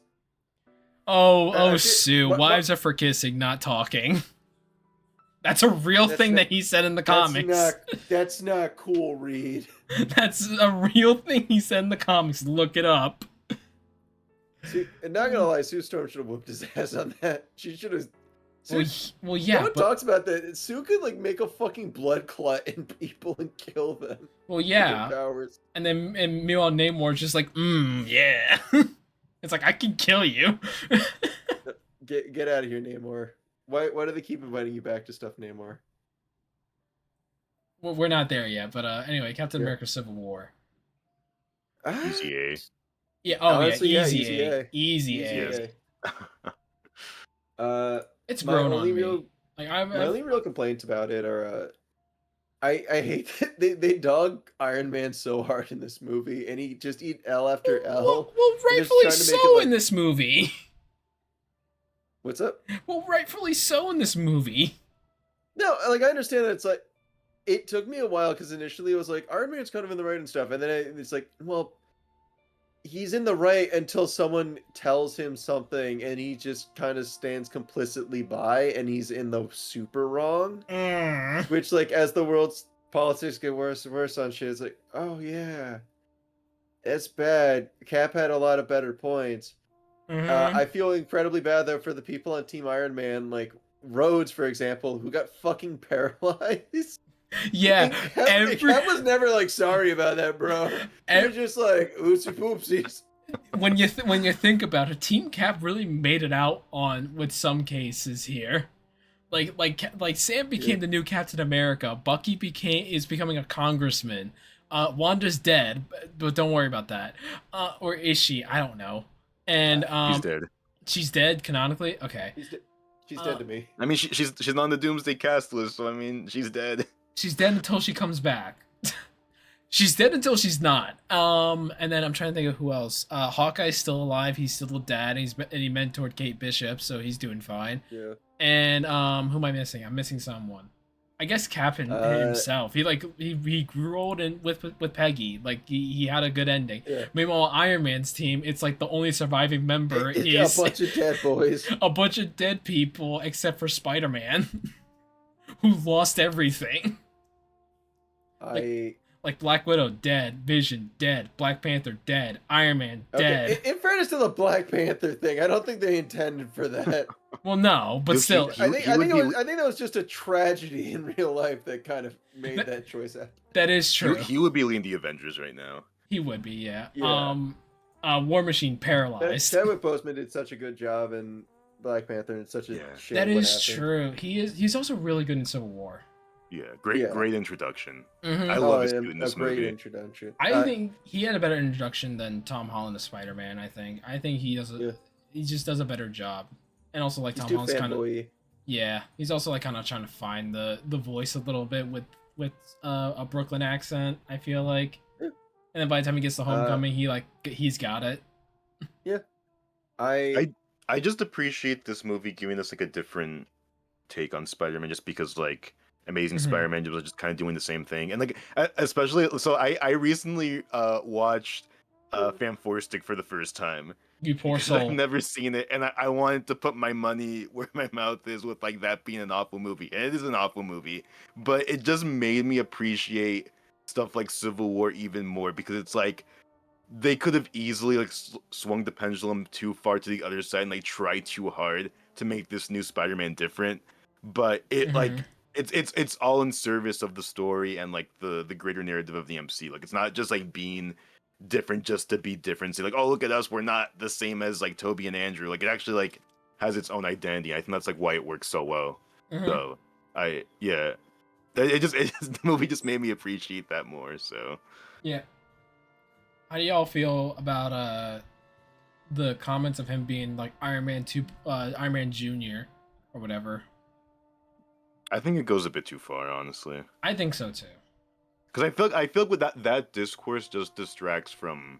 Sue. Wives are for kissing, not talking. That's a real thing that he said in the comics. That's not cool, Reed. That's a real thing he said in the comics. Look it up. See, and not gonna lie, Sue Storm should have whooped his ass on that. She should have. Well, yeah. No one talks about that. Sue could like make a fucking blood clot in people and kill them. Well, yeah. And meanwhile, Namor's just like, yeah. It's like, I can kill you. Get out of here, Namor. Why do they keep inviting you back to stuff, Namor? Well, we're not there yet, but anyway, Captain America: Civil War. Easy A. Yeah. Honestly, Easy A. Easy A. It's grown on me. My only real complaints about it are, I hate that they dog Iron Man so hard in this movie, and he just eat L after L. Well, rightfully so in this movie. What's up? Well, rightfully so in this movie. No, like I understand that it's like, it took me a while because initially it was like Iron Man's kind of in the right and stuff, and then it's like, well, he's in the right until someone tells him something, and he just kind of stands complicitly by, and he's in the super wrong. Which, like, as the world's politics get worse and worse on shit, it's like, oh yeah, that's bad. Cap had a lot of better points. I feel incredibly bad though for the people on Team Iron Man, like Rhodes, for example, who got fucking paralyzed. Yeah, Cap was never like sorry about that, bro. He was just like oopsie poopsies. When you think about it, Team Cap really made it out on with some cases here. Like Sam became the new Captain America. Bucky is becoming a congressman. Wanda's dead, but don't worry about that. Or is she? I don't know. And she's dead. She's dead canonically. Okay. She's dead to me. I mean, she's not on the Doomsday cast list, so I mean, she's dead. She's dead until she comes back. She's dead until she's not. And then I'm trying to think of who else. Hawkeye's still alive. He's still a dad. And he mentored Kate Bishop, so he's doing fine. Yeah. And who am I missing? I'm missing someone. I guess Cap himself. He grew old with Peggy. Like he had a good ending. Yeah. Meanwhile, Iron Man's team, it's like the only surviving member is a bunch of dead boys. A bunch of dead people, except for Spider-Man, who lost everything. Like Black Widow dead, Vision dead, Black Panther dead, Iron Man dead. Okay. In fairness to the Black Panther thing, I don't think they intended for that. Well, no, but still, I think that was just a tragedy in real life that kind of made that choice happen. That is true. He would be leading the Avengers right now. He would be, yeah. War Machine paralyzed. Chadwick Boseman did such a good job in Black Panther, and such a shame. That is true. He's also really good in Civil War. Yeah, great introduction. I love his dude in this movie. Great introduction. I think he had a better introduction than Tom Holland as Spider-Man. I think he does he just does a better job. And also like Tom Holland's kind of he's also like kind of trying to find the voice a little bit with a Brooklyn accent, I feel like. And then by the time he gets to Homecoming, he's got it. Yeah. I just appreciate this movie giving us like a different take on Spider-Man, just because like Amazing Spider-Man was just kind of doing the same thing. And like especially so I recently watched Fantastic for the first time. You poor soul. I've never seen it, and I wanted to put my money where my mouth is with like that being an awful movie. And it is an awful movie, but it just made me appreciate stuff like Civil War even more, because it's like they could have easily like swung the pendulum too far to the other side and like tried too hard to make this new Spider-Man different. but it Mm-hmm. like it's all in service of the story and like the greater narrative of the MC. Like it's not just like being different just to be different. So like, oh, look at us, we're not the same as like Toby and Andrew. Like it actually like has its own identity. I think that's like why it works so well. Mm-hmm. So the movie just made me appreciate that more. So Yeah. How do y'all feel about the comments of him being like Iron Man 2, Iron Man Junior, or whatever? I think it goes a bit too far, honestly. I think so too. Because I feel like with that discourse just distracts from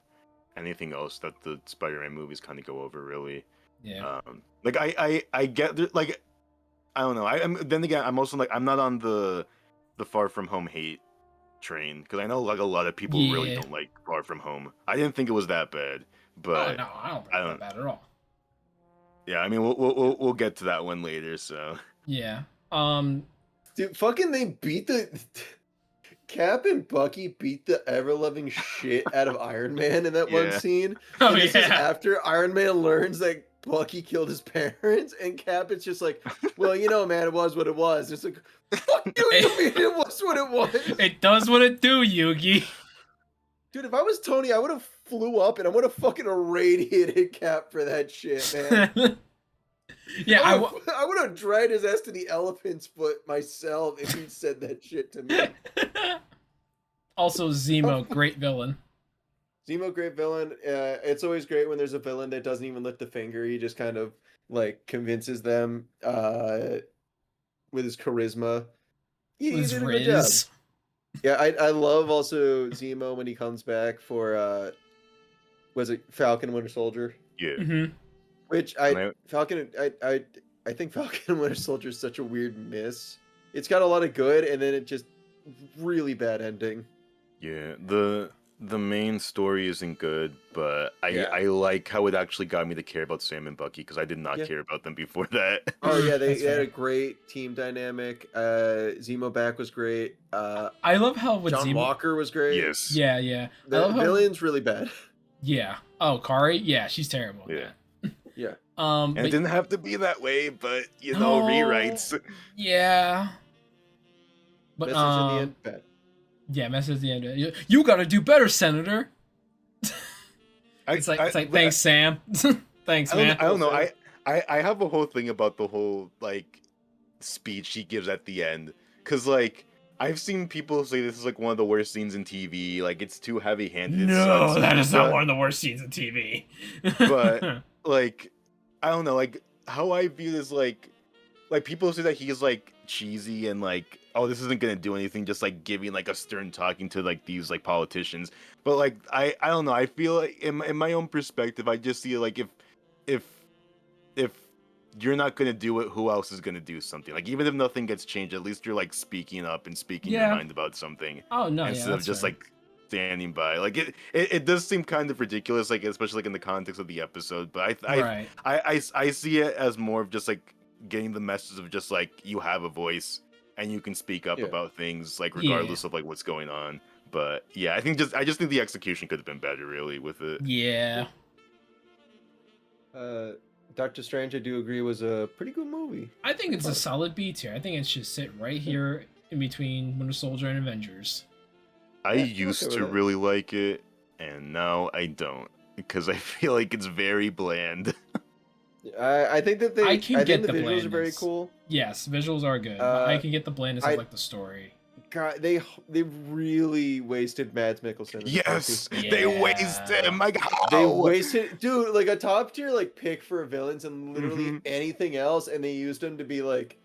anything else that the Spider-Man movies kind of go over, really. Yeah. Like I get like I don't know. I'm then again I'm also like I'm not on the Far From Home hate train because I know like a lot of people really don't like Far From Home. I didn't think it was that bad, but no, I don't think it's that bad at all. Yeah, I mean we'll get to that one later. So yeah. Dude, fucking they beat the Cap and Bucky beat the ever-loving shit out of Iron Man in that one scene. Oh, and this is after Iron Man learns that Bucky killed his parents, and Cap is just like, well, you know, man, it was what it was. It's like, fuck you, you mean it was what it was? It does what it do, Yugi. Dude, if I was Tony, I would have flew up and I would have fucking irradiated Cap for that shit, man. Yeah, I would have dragged his ass to the elephant's foot myself if he said that shit to me. Also, Zemo, great villain. Zemo, great villain. It's always great when there's a villain that doesn't even lift a finger. He just kind of like convinces them with his charisma. He did a good job. Yeah, I love also Zemo when he comes back for was it Falcon Winter Soldier? Yeah. Mm-hmm. Which Falcon I think Falcon Winter Soldier is such a weird miss. It's got a lot of good and then it just really bad ending. Yeah, the main story isn't good, but I like how it actually got me to care about Sam and Bucky because I did not care about them before that. Oh yeah, they had a great team dynamic. Zemo back was great. I love how with John Walker was great. Yes. Yeah. The villain's really bad. Yeah. Oh, Kari? Yeah, she's terrible. Yeah. Yeah. And it didn't have to be that way, but you know, rewrites. Yeah. But message in the end, bad. Yeah, message at the end. You gotta do better, Senator. It's like thanks, Sam. Thanks, man. I don't know. I have a whole thing about the whole like speech he gives at the end, because like I've seen people say this is like one of the worst scenes in TV. Like it's too heavy-handed. No, that is not one of the worst scenes in TV. But like I don't know, like how I view this, like people say that he's like cheesy and like, oh, this isn't gonna do anything, just like giving like a stern talking to like these like politicians. But like I don't know, I feel like in my own perspective, I just see like if you're not gonna do it, who else is gonna do something? Like even if nothing gets changed, at least you're like speaking up and speaking your mind about something. Oh no, instead of just like standing by. Like it does seem kind of ridiculous, like especially like in the context of the episode. But I see it as more of just like getting the message of just like you have a voice and you can speak up about things like regardless of like what's going on. But yeah, I just think the execution could have been better really with it. Yeah. Doctor Strange, I do agree, was a pretty good movie. I think it's a solid B tier. I think it should sit right here in between Winter Soldier and Avengers. I used to really like it, and now I don't, because I feel like it's very bland. I think that the visuals blandness. Are very cool. Yes, visuals are good. I can get the blandness of like the story. God, they really wasted Mads Mikkelsen. Yes, they wasted him. My God, they wasted, dude, like a top tier like pick for villains and literally anything else, and they used him to be like,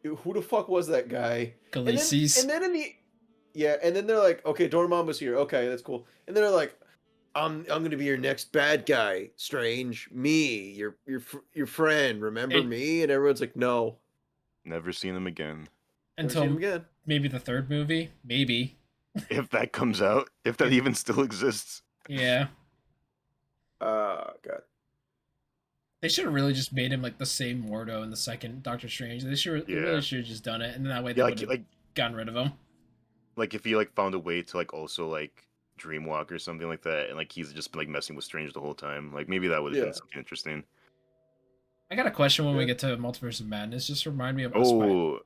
who the fuck was that guy? Khaleesi's. And then and then they're like, okay, Dormammu's here. Okay, that's cool. And then they're like, I'm gonna be your next bad guy, Strange. Me, your friend. Remember me? And everyone's like, no. Never seen him again. Until maybe the third movie, maybe. If that comes out, if that even still exists. Yeah. God. They should have really just made him like the same Mordo in the second Doctor Strange. They really should have just done it, and then that way they would have gotten rid of him. Like if he like found a way to like also like dreamwalk or something like that, and like he's just been like messing with Strange the whole time. Like maybe that would have been something interesting. I got a question when we Yeah. get to Multiverse of Madness. Just remind me of Oh,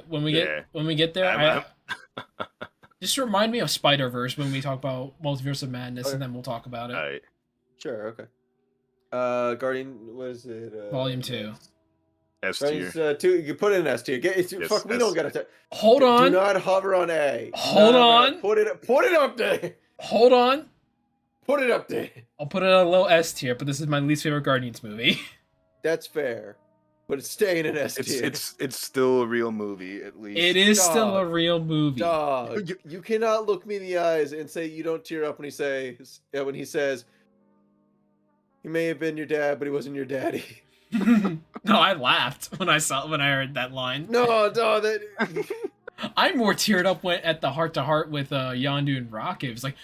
when we yeah. get there. I'm- Just remind me of Spider Verse when we talk about Multiverse of Madness, Okay. and then we'll talk about it. Alright. Sure. Okay. Guardian. What is it? Volume 2. Next? S Guardians tier. 2. You can put it in S tier. Yes, Fuck. We S. don't gotta. Hold Do on. not hover on A. Hold on. Put it up there. Hold on. Put it up there. I'll put it at a low S tier, but this is my least favorite Guardians movie. That's fair, but it's staying in S tier. It's still a real movie at least. It is still a Dog. real movie. Dog, you cannot look me in the eyes and say you don't tear up when he says he may have been your dad, but he wasn't your daddy. No, I laughed when I heard that line. No, that. I more teared up at the heart to heart with Yondu and Rocket. It was like,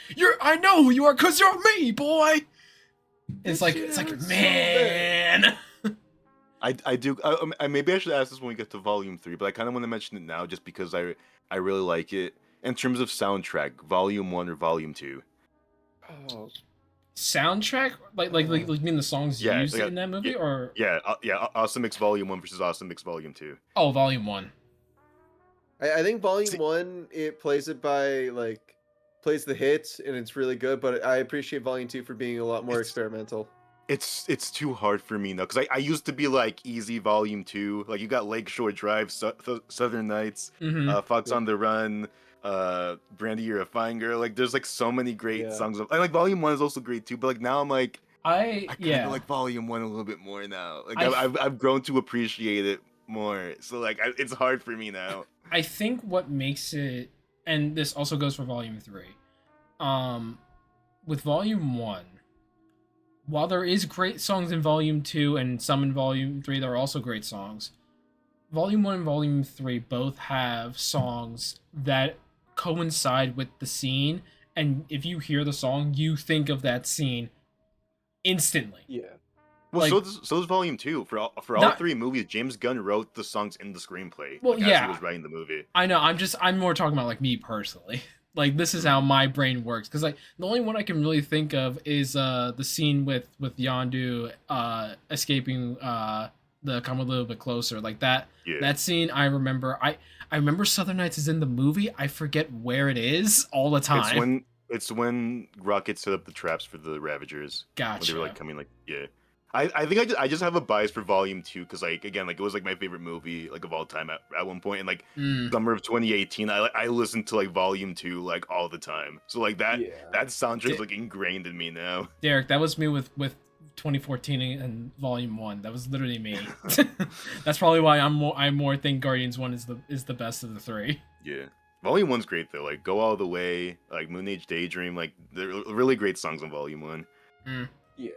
I know who you are because you're me, boy. It's like, man. I do. Maybe I should ask this when we get to Volume 3, but I kind of want to mention it now just because I really like it. In terms of soundtrack, Volume 1 or Volume 2? Oh. Soundtrack? Like you mean the songs used in that movie? Or Awesome Mix Volume 1 versus Awesome Mix Volume 2. Oh, Volume 1. I think Volume 1, it plays it by, plays the hits, and it's really good, but I appreciate Volume 2 for being a lot more experimental. It's too hard for me now, because I used to be like easy Volume 2. Like, you got Lakeshore Drive, Southern Nights, Fox on the Run, Brandy, You're a Fine Girl. Like, there's like so many great songs. And like Volume 1 is also great too, but like now I'm like, I kind of like Volume 1 a little bit more now. Like, I've grown to appreciate it more. So like it's hard for me now. I think what makes it, and this also goes for Volume 3, with Volume 1, while there is great songs in Volume 2 and some in Volume 3, there are also great songs. Volume 1 and Volume 3 both have songs that coincide with the scene, and if you hear the song, you think of that scene instantly. Yeah. Well, like, so does Volume 2. For all three movies, James Gunn wrote the songs in the screenplay. Well, as he was writing the movie. I know. I'm more talking about like me personally. Like, this is how my brain works, because like the only one I can really think of is the scene with Yondu escaping the Come a Little Bit Closer. Like that scene, I remember. I remember Southern Nights is in the movie. I forget where it is all the time. It's when Rocket set up the traps for the Ravagers. Gotcha. When they were like coming, like I think I just have a bias for Volume 2 because like again like it was like my favorite movie like of all time at one point, and like summer of 2018 I listened to like Volume 2 like all the time, so like that soundtrack is like ingrained in me now. Derek, that was me with 2014 and Volume 1. That was literally me. That's probably why I more think Guardians 1 is the best of the three. Yeah. Volume 1's great though, like Go All the Way, like Moon Age Daydream, like they're really great songs on Volume 1. Yeah.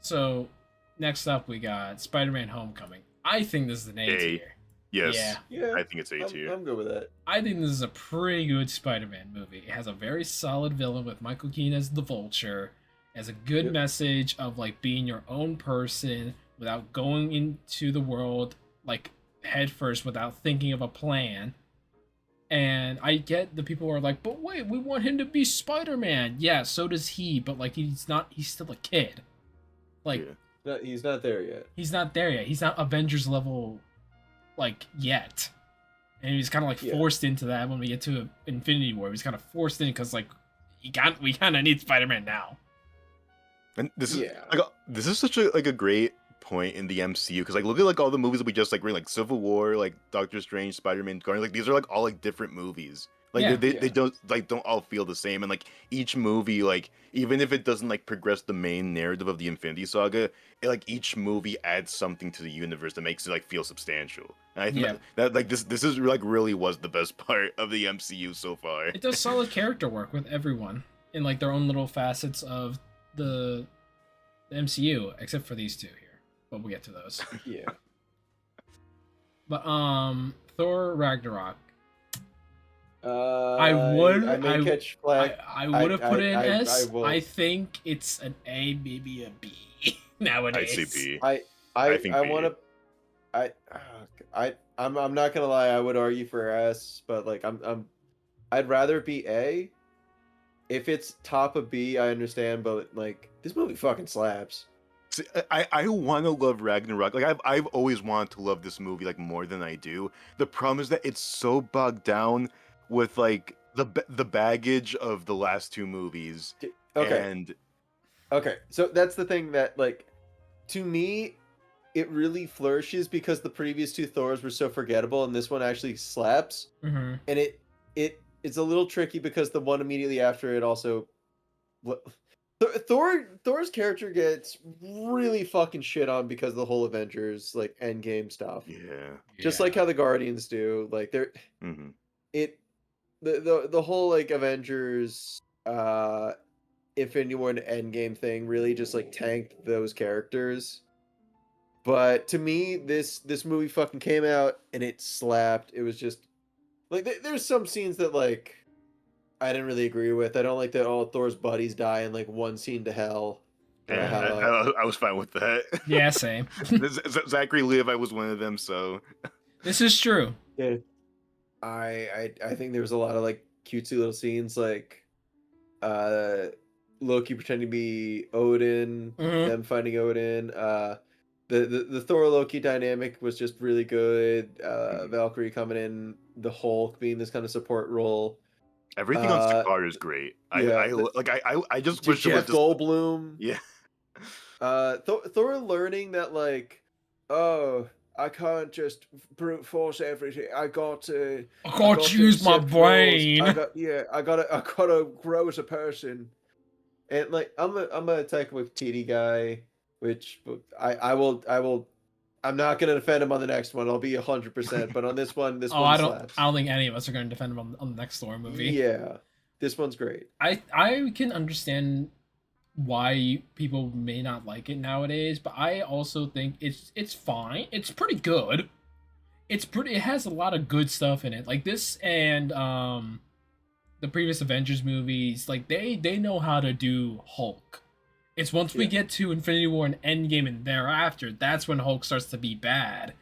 So, next up we got Spider-Man Homecoming. I think this is an A tier. Yes. Yeah. I think it's A tier. I'm good with that. I think this is a pretty good Spider-Man movie. It has a very solid villain with Michael Keaton as the Vulture. It has a good message of like being your own person without going into the world like head first without thinking of a plan. And I get the people who are like, but wait, we want him to be Spider-Man. Yeah, so does he, but like he's still a kid. Like he's not there yet. He's not there yet. He's not Avengers level like yet. And he's kind of like forced into that when we get to Infinity War. He's kind of forced in because like we kind of need Spider-Man now. And this is such a great point in the MCU because like look at like all the movies that we just like read, like Civil War, like Doctor Strange, Spider-Man, Guardians, like these are like all like different movies. Like they don't all feel the same, and like each movie, like even if it doesn't like progress the main narrative of the Infinity Saga, like each movie adds something to the universe that makes it like feel substantial. And I think that like this is like really was the best part of the MCU so far. It does solid character work with everyone in like their own little facets of the MCU, except for these two here. But we'll get to those. Yeah. But Thor Ragnarok. I would have put it in S. I think it's an A, maybe a B nowadays. I say B. I think I'm not gonna lie. I would argue for S, but like I'd rather be A. If it's top of B, I understand, but like this movie fucking slaps. See, I want to love Ragnarok. Like I've always wanted to love this movie like more than I do. The problem is that it's so bogged down with like the baggage of the last two movies. Okay. And Okay. So that's the thing that like to me it really flourishes because the previous two Thors were so forgettable and this one actually slaps. Mm-hmm. And it's a little tricky because the one immediately after it also Thor's character gets really fucking shit on because of the whole Avengers like Endgame stuff. yeah. Just like how the Guardians do. Like they're Hmm. it the whole like Avengers Infinity War and Endgame thing really just like tanked those characters. But to me, this movie fucking came out and it slapped. It was just like there's some scenes that like I didn't really agree with. I don't like that all Thor's buddies die in like one scene to hell. Yeah, I was fine with that. Yeah, same. Zachary Levi was one of them, so This is true. Yeah, I think there was a lot of like cutesy little scenes like uh Loki pretending to be Odin, Mm-hmm. them fighting Odin. The Thor Loki dynamic was just really good. Valkyrie coming in, the Hulk being this kind of support role. everything on Sakaar is great. Yeah, I just wish it was Jeff just Goldblum. yeah. Thor learning that like, oh, I can't just brute force everything. I got to use my accept brain. roles. I gotta grow as a person. And like, I'm a Taika Waititi guy, which I'm not gonna defend him on the next one. I'll be 100%. But on this one, I slaps. don't think any of us are going to defend him on the next Thor movie. Yeah, this one's great. I can understand why people may not like it nowadays, but I also think it's fine. It's pretty good. It has a lot of good stuff in it. Like this and the previous Avengers movies, like they know how to do Hulk. It's once we get to Infinity War and Endgame and thereafter, that's when Hulk starts to be bad.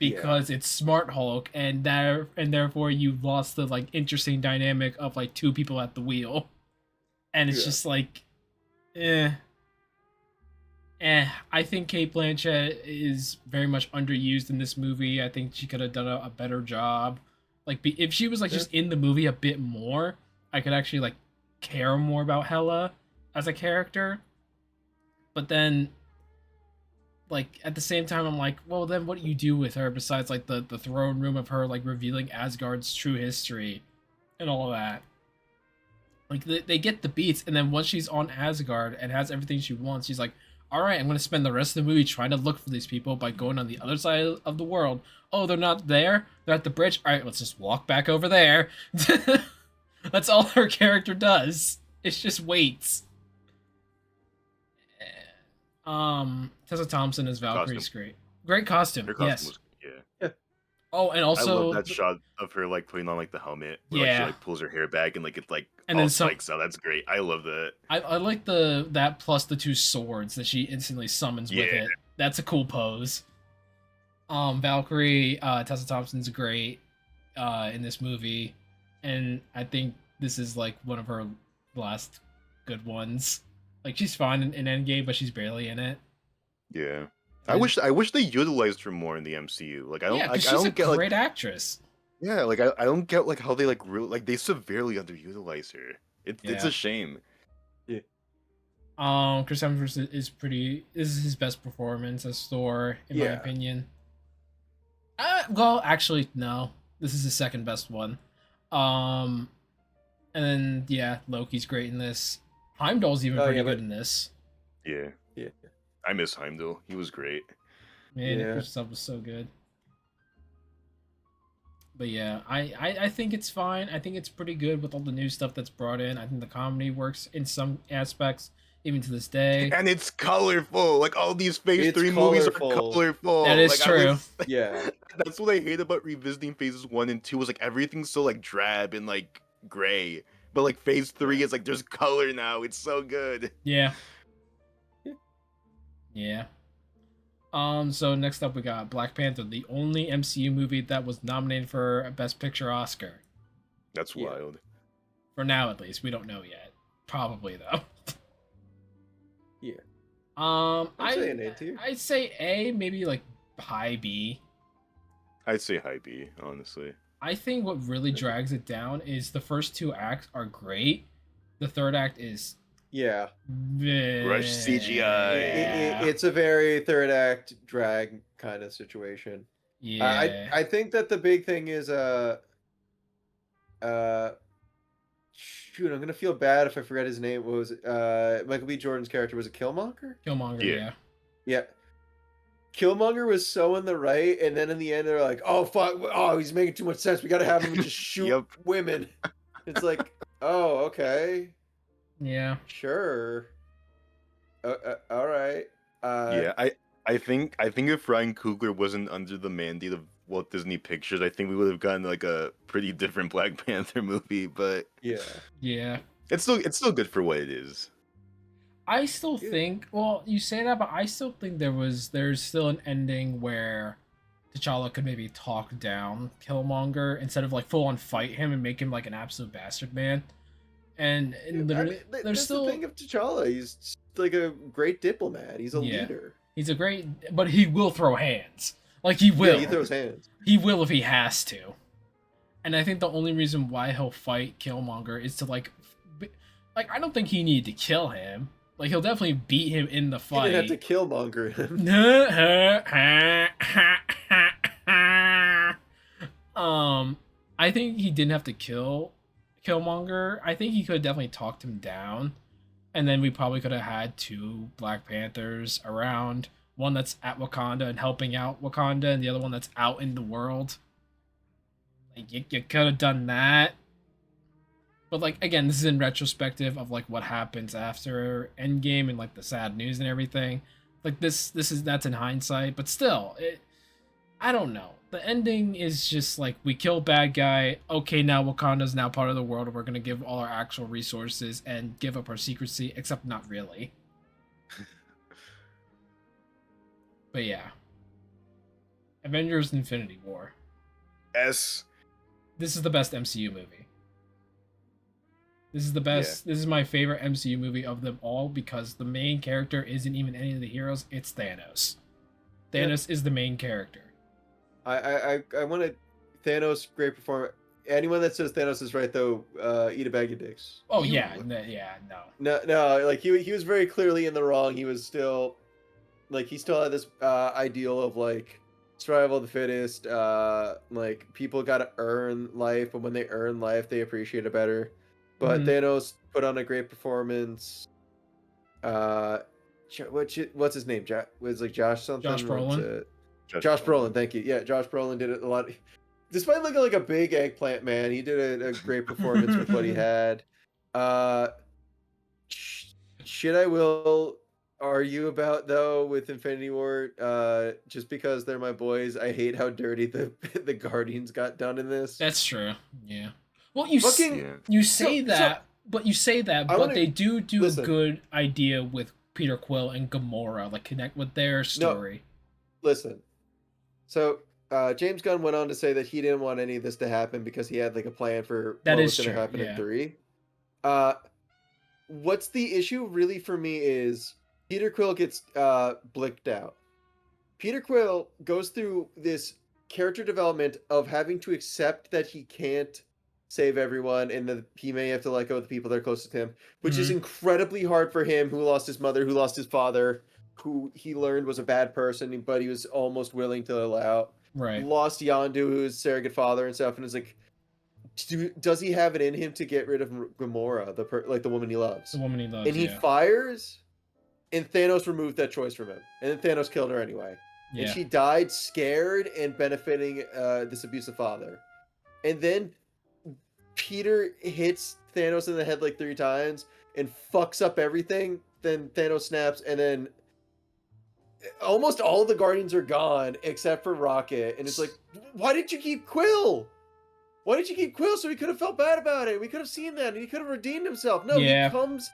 Because it's smart Hulk and therefore you've lost the like interesting dynamic of like two people at the wheel. And it's just like I think Cate Blanchett is very much underused in this movie. I think she could have done a better job. Like, if she was like just in the movie a bit more, I could actually like care more about Hela as a character. But then, like at the same time, I'm like, well, then what do you do with her besides like the throne room of her like revealing Asgard's true history and all of that? Like they get the beats, and then once she's on Asgard and has everything she wants, she's like, all right, I'm going to spend the rest of the movie trying to look for these people by going on the other side of the world. Oh, they're not there? They're at the bridge? All right, let's just walk back over there. That's all her character does. It's just waits. Tessa Thompson as Valkyrie's great. Great costume. Her costume yes. was Oh, and also I love that shot of her like putting on like the helmet where like, she like pulls her hair back and like it like and all spikes out. That's great. I love that. I like that plus the two swords that she instantly summons with it. That's a cool pose. Valkyrie, Tessa Thompson's great in this movie, and I think this is like one of her last good ones. Like she's fine in Endgame, but she's barely in it. Yeah. I wish they utilized her more in the MCU. Like I don't she's a great actress. Yeah, like I don't get like how they like really like they severely underutilize her. It's a shame. Yeah. Chris Hemsworth is his best performance as Thor in my opinion. Well, actually no. This is his second best one. And then Loki's great in this. Heimdall's even pretty good in this. Yeah. Yeah. I miss Heimdall. He was great. Man, Chris Hemsworth was so good. But yeah, I think it's fine. I think it's pretty good with all the new stuff that's brought in. I think the comedy works in some aspects, even to this day. And it's colorful. Like all these Phase 3 movies are colorful. That is true. That's what I hate about revisiting Phases 1 and 2 was like everything's so like drab and like gray. But like Phase 3 is like there's color now. It's so good. Yeah. Yeah. So next up we got Black Panther, the only MCU movie that was nominated for a Best Picture Oscar. That's wild. For now, at least. We don't know yet. Probably, though. I'd say an A tier. I'd say A, maybe like high B. I'd say high B, honestly. I think what really drags it down is the first 2 acts are great. The third act is Rush CGI. It's a very third act drag kind of situation. Yeah. I think that the big thing is shoot, I'm gonna feel bad if I forget his name. What was it? Michael B. Jordan's character, was it Killmonger? Killmonger, yeah. Killmonger was so in the right, and then in the end they're like, "Oh fuck! Oh, he's making too much sense. We got to have him just shoot women." It's like, oh, okay, yeah, sure, all right. Yeah, I think if Ryan Coogler wasn't under the mandate of Walt Disney Pictures, I think we would have gotten like a pretty different Black Panther movie. But yeah, it's still good for what it is. I still think, well, you say that, but I still think there's still an ending where T'Challa could maybe talk down Killmonger instead of like full on fight him and make him like an absolute bastard man. And literally, there's still the thing of T'Challa. He's like a great diplomat. He's a leader. He's a great, but he will throw hands. Like he will. Yeah, he throws hands. He will if he has to. And I think the only reason why he'll fight Killmonger is to like I don't think he needed to kill him. Like he'll definitely beat him in the fight. He didn't have to Killmonger him. I think he didn't have to kill Killmonger. I think he could have definitely talked him down, and then we probably could have had 2 Black Panthers around. One that's at Wakanda and helping out Wakanda, and the other one that's out in the world. Like you could have done that. But like again, this is in retrospective of like what happens after Endgame and like the sad news and everything. Like that's in hindsight, but still, I don't know. The ending is just like we kill bad guy. Okay, now Wakanda's now part of the world, and we're gonna give all our actual resources and give up our secrecy, except not really. But yeah, Avengers: Infinity War. S. This is the best MCU movie. This is the best. Yeah. This is my favorite MCU movie of them all because the main character isn't even any of the heroes. It's Thanos. Thanos is the main character. I want to Thanos, great performance. Anyone that says Thanos is right though, eat a bag of dicks. Oh yeah, no. Like he was very clearly in the wrong. He was still, like he still had this ideal of like survival of the fittest. Like people got to earn life, but when they earn life, they appreciate it better. But Thanos put on a great performance. What's his name? Was like Josh something? Josh Brolin. Josh Brolin, thank you. Yeah, Josh Brolin did it a lot. Despite looking like a big eggplant man, he did a great performance with what he had. Shit I will argue about though with Infinity War, just because they're my boys. I hate how dirty the Guardians got done in this. That's true. Yeah. Well, you say that, but they do a good idea with Peter Quill and Gamora, like connect with their story. No, listen. So James Gunn went on to say that he didn't want any of this to happen because he had like a plan for what was going to happen in 3. What's the issue really for me is Peter Quill gets blicked out. Peter Quill goes through this character development of having to accept that he can't save everyone and that he may have to let go of the people that are closest to him, which is incredibly hard for him, who lost his mother, who lost his father, who he learned was a bad person, but he was almost willing to allow. Right. Lost Yondu, who's surrogate father and stuff, and it's like, does he have it in him to get rid of Gamora, the woman he loves? The woman he loves, and he fires, and Thanos removed that choice from him, and then Thanos killed her anyway. Yeah. And she died scared and benefiting this abusive father. And then Peter hits Thanos in the head like 3 times and fucks up everything. Then Thanos snaps, and then almost all of the Guardians are gone except for Rocket. And it's like, why did you keep Quill? Why did you keep Quill? So he could have felt bad about it. We could have seen that, and he could have redeemed himself. No, he comes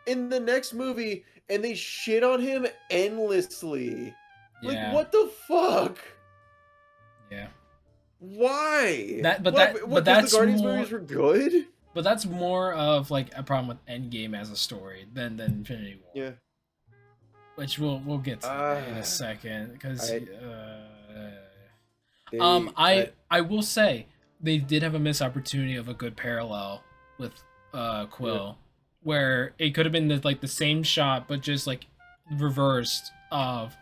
in the next movie, and they shit on him endlessly. Like, what the fuck? Yeah. Why? That's the Guardians movies were good. But that's more of like a problem with Endgame as a story than Infinity War. Yeah. which we'll get to in a second because I will say they did have a missed opportunity of a good parallel with Quill, where it could have been the same shot but just like reversed of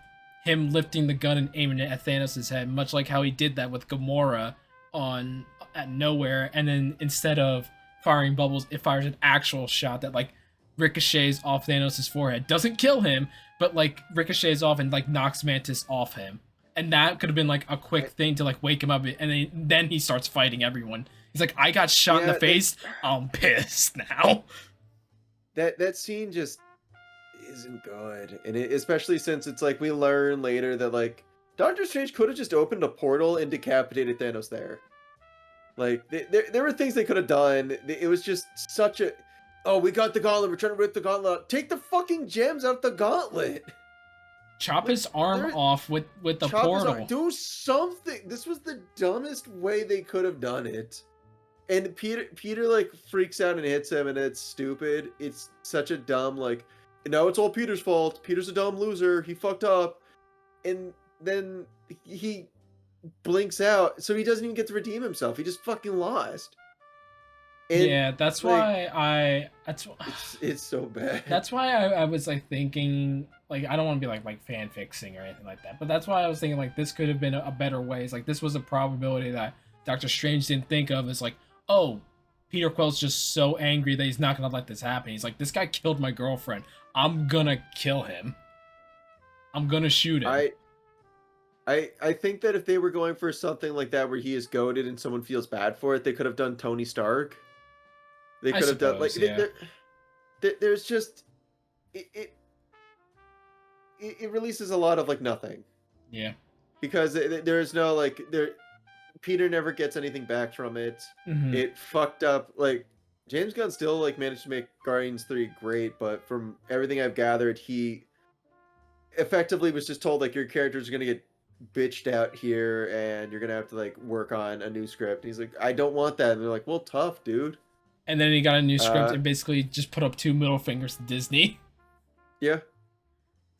him lifting the gun and aiming it at Thanos' head, much like how he did that with Gamora on at Nowhere, and then instead of firing bubbles, it fires an actual shot that like ricochets off Thanos' forehead, doesn't kill him, but like ricochets off and like knocks Mantis off him. And that could have been like a quick thing to like wake him up, and then he starts fighting everyone. He's like, I got shot in the face. I'm pissed now. That scene just isn't good, and especially since it's like we learn later that like Doctor Strange could have just opened a portal and decapitated Thanos there. Like there were things they could have done. It was just such a, oh, we got the gauntlet. We're trying to rip the gauntlet out. Take the fucking gems out the gauntlet. Chop his arm off with the portal. Do something. This was the dumbest way they could have done it. And Peter like freaks out and hits him, and it's stupid. It's such a dumb like, now it's all Peter's fault. Peter's a dumb loser. He fucked up. And then he blinks out, so he doesn't even get to redeem himself. He just fucking lost. And, yeah, that's like, why it's so bad. That's why I was like thinking, like, I don't want to be like fan fixing or anything like that, but that's why I was thinking like this could have been a better way. It's like this was a probability that Doctor Strange didn't think of. It's like, oh, Peter Quill's just so angry that he's not gonna let this happen. He's like, this guy killed my girlfriend. I'm gonna kill him. I'm gonna shoot him. I think that if they were going for something like that where he is goated and someone feels bad for it, they could have done Tony Stark. They could have done like there's just it releases a lot of like nothing. Yeah. Because there's no like Peter never gets anything back from it. Mm-hmm. It fucked up. Like James Gunn still like managed to make Guardians 3 great, but from everything I've gathered, he effectively was just told like your characters are gonna get bitched out here and you're gonna have to like work on a new script. And he's like, I don't want that. And they're like, well, tough, dude. And then he got a new script and basically just put up 2 middle fingers to Disney. Yeah.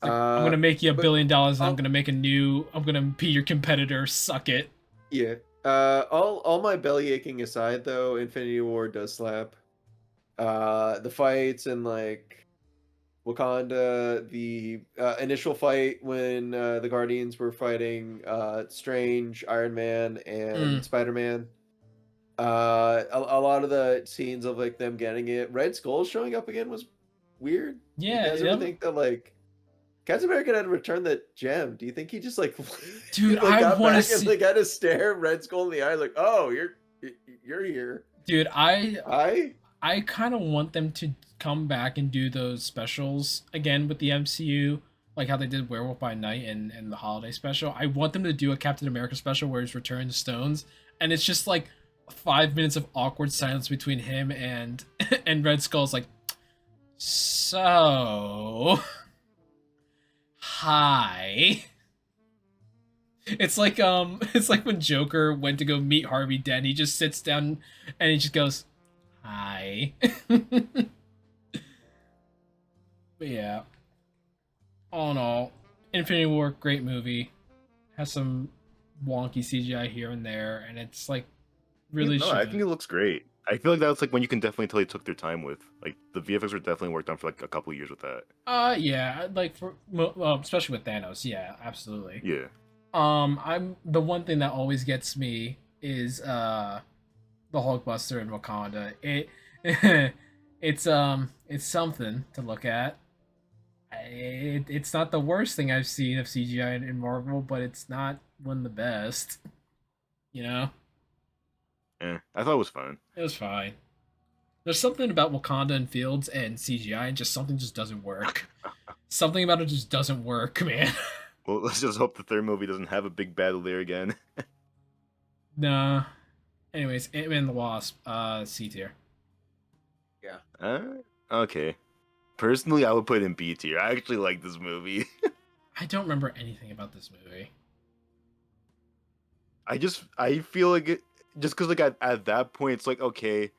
Like, I'm gonna make you $1 billion. And I'm gonna be your competitor. Suck it. Yeah. All my belly aching aside, though, Infinity War does slap. The fights and like Wakanda, the initial fight when the Guardians were fighting Strange, Iron Man, and Spider-Man. A lot of the scenes of like them getting it, Red Skull showing up again was weird. Yeah, you guys ever think that like Captain America had to return the gem? Do you think he just like, dude, like, I want to see. And, like, had to stare Red Skull in the eye, like, oh, you're here, dude. I kind of want them to come back and do those specials again with the MCU, like how they did Werewolf by Night and the holiday special. I want them to do a Captain America special where he's returning the stones, and it's just like 5 minutes of awkward silence between him and Red Skull's like, so hi. It's like when Joker went to go meet Harvey Dent. He just sits down and he just goes, hi. But yeah, all in all, Infinity War, great movie. Has some wonky CGI here and there, and it's like really. No, I think it looks great. I feel like that's like when you can definitely tell they took their time with. Like the VFX were definitely worked on for like a couple of years with that. Yeah, like for especially with Thanos. Yeah, absolutely. Yeah. I'm the one thing that always gets me is the Hulkbuster in Wakanda. It's something to look at. It's not the worst thing I've seen of CGI in Marvel, but it's not one of the best. You know? I thought it was fun. It was fine. There's something about Wakanda and Fields and CGI, and just something just doesn't work. Something about it just doesn't work, man. Well, let's just hope the third movie doesn't have a big battle there again. Nah. Anyways, Ant-Man and the Wasp, C tier. Yeah. Okay. Personally, I would put it in B tier. I actually like this movie. I don't remember anything about this movie. I feel like it, just because like at that point it's like, okay,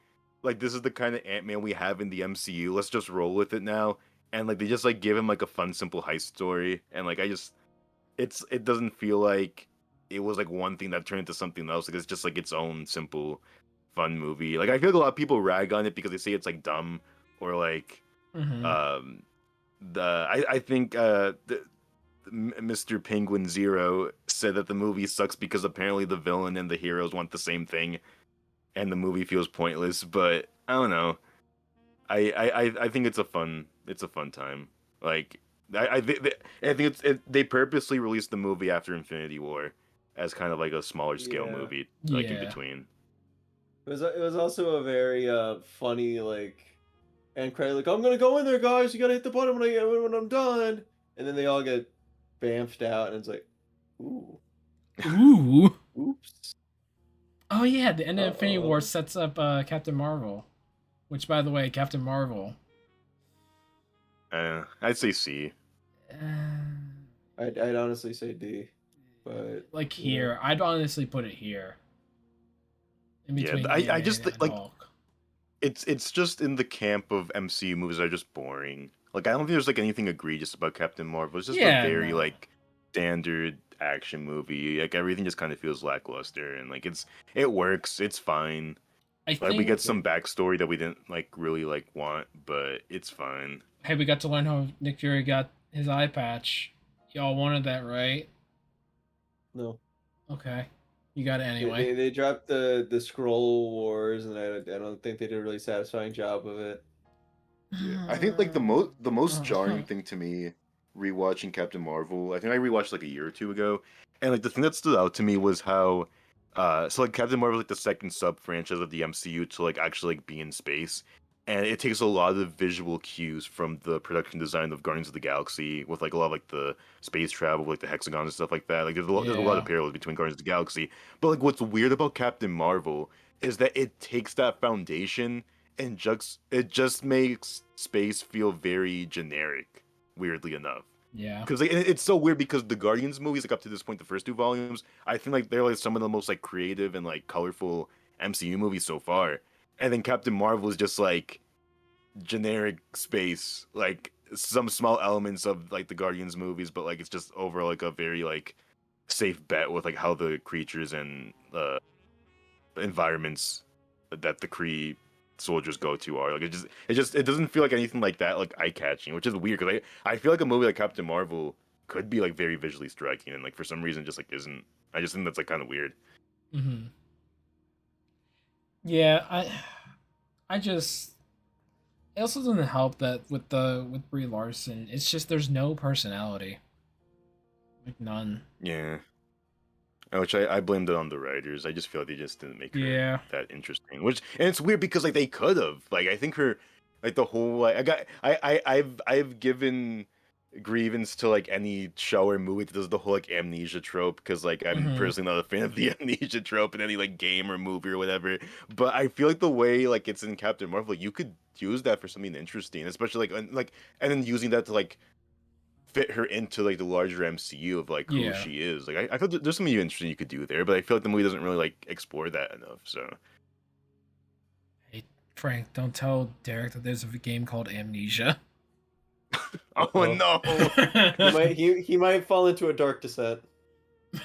like this is the kind of Ant-Man we have in the MCU. Let's just roll with it now. and like they just like give him like a fun, simple heist story, and like it doesn't feel like it was like one thing that turned into something else. Like it's just like its own simple, fun movie. Like I feel like a lot of people rag on it because they say it's like dumb or like Mm-hmm. um I think Mr. Penguin Zero said that the movie sucks because apparently the villain and the heroes want the same thing, and the movie feels pointless. But I don't know. I think it's a fun time. Like I think they purposely released the movie after Infinity War as kind of like a smaller scale Yeah. movie, like in Yeah. between. It was also a very funny like end credit like I'm gonna go in there guys, you gotta hit the button when I'm done, and then they all get bamfed out and it's like ooh Ooh. oops Oh yeah, the end of Infinity War uh-oh. sets up Captain Marvel. Which, by the way, Captain Marvel. I'd say C. Uh, I'd honestly say D, but like yeah. here, I'd honestly put it here, in Yeah, between I Ant-Man just and like Hulk. it's just in the camp of MCU movies that are just boring. Like I don't think there's like anything egregious about Captain Marvel. It's just a Yeah, very no. like standard action movie. Like everything just kind of feels lackluster and like it works. It's fine. I Like we think, get some backstory that we didn't like really like want, but it's fine. hey, we got to learn how Nick Fury got his eye patch. Y'all wanted that, right? No, Okay. You got it they, anyway. they, they dropped the scroll wars and I don't think they did a really satisfying job of it. Yeah, I think like the most jarring thing to me rewatching Captain Marvel, I think I rewatched like a year or two ago, and like the thing that stood out to me was how so like Captain Marvel is like the second sub franchise of the MCU to like actually like be in space. And it takes a lot of visual cues from the production design of Guardians of the Galaxy with like a lot of like the space travel, like the hexagons and stuff like that. Like there's a lot of Yeah. parallels between Guardians of the Galaxy. But like what's weird about Captain Marvel is that it takes that foundation and it just makes space feel very generic, weirdly enough. Yeah. Because like, it's so weird because the Guardians movies, like up to this point, the first two volumes, I think like they're like some of the most like creative and like colorful MCU movies so far. And then Captain Marvel is just like generic space, like some small elements of like the Guardians movies, but like it's just over like a very like safe bet with like how the creatures and environments that the Kree soldiers go to are. Like it doesn't feel like anything like that like eye catching, which is weird because I feel like a movie like Captain Marvel could be like very visually striking and like for some reason just like isn't. I just think that's like kind of weird. Mm-hmm. Yeah, I just it also doesn't help that with Brie Larson, it's just there's no personality. Like none. Yeah. Which I blamed it on the writers. I just feel like they just didn't make her Yeah. that interesting. Which and it's weird because like they could have. Like I think her like the whole like I've given grievance to like any show or movie that does the whole like amnesia trope because like I'm Mm-hmm. personally not a fan of the amnesia trope in any like game or movie or whatever. But I feel like the way like it's in Captain Marvel, like, you could use that for something interesting, especially and then using that to like fit her into like the larger MCU of like who Yeah. she is. Like I thought there's something interesting you could do there, but I feel like the movie doesn't really like explore that enough. So Hey, Frank, don't tell Derek that there's a game called Amnesia. oh Uh-oh. no, He might fall into a dark descent.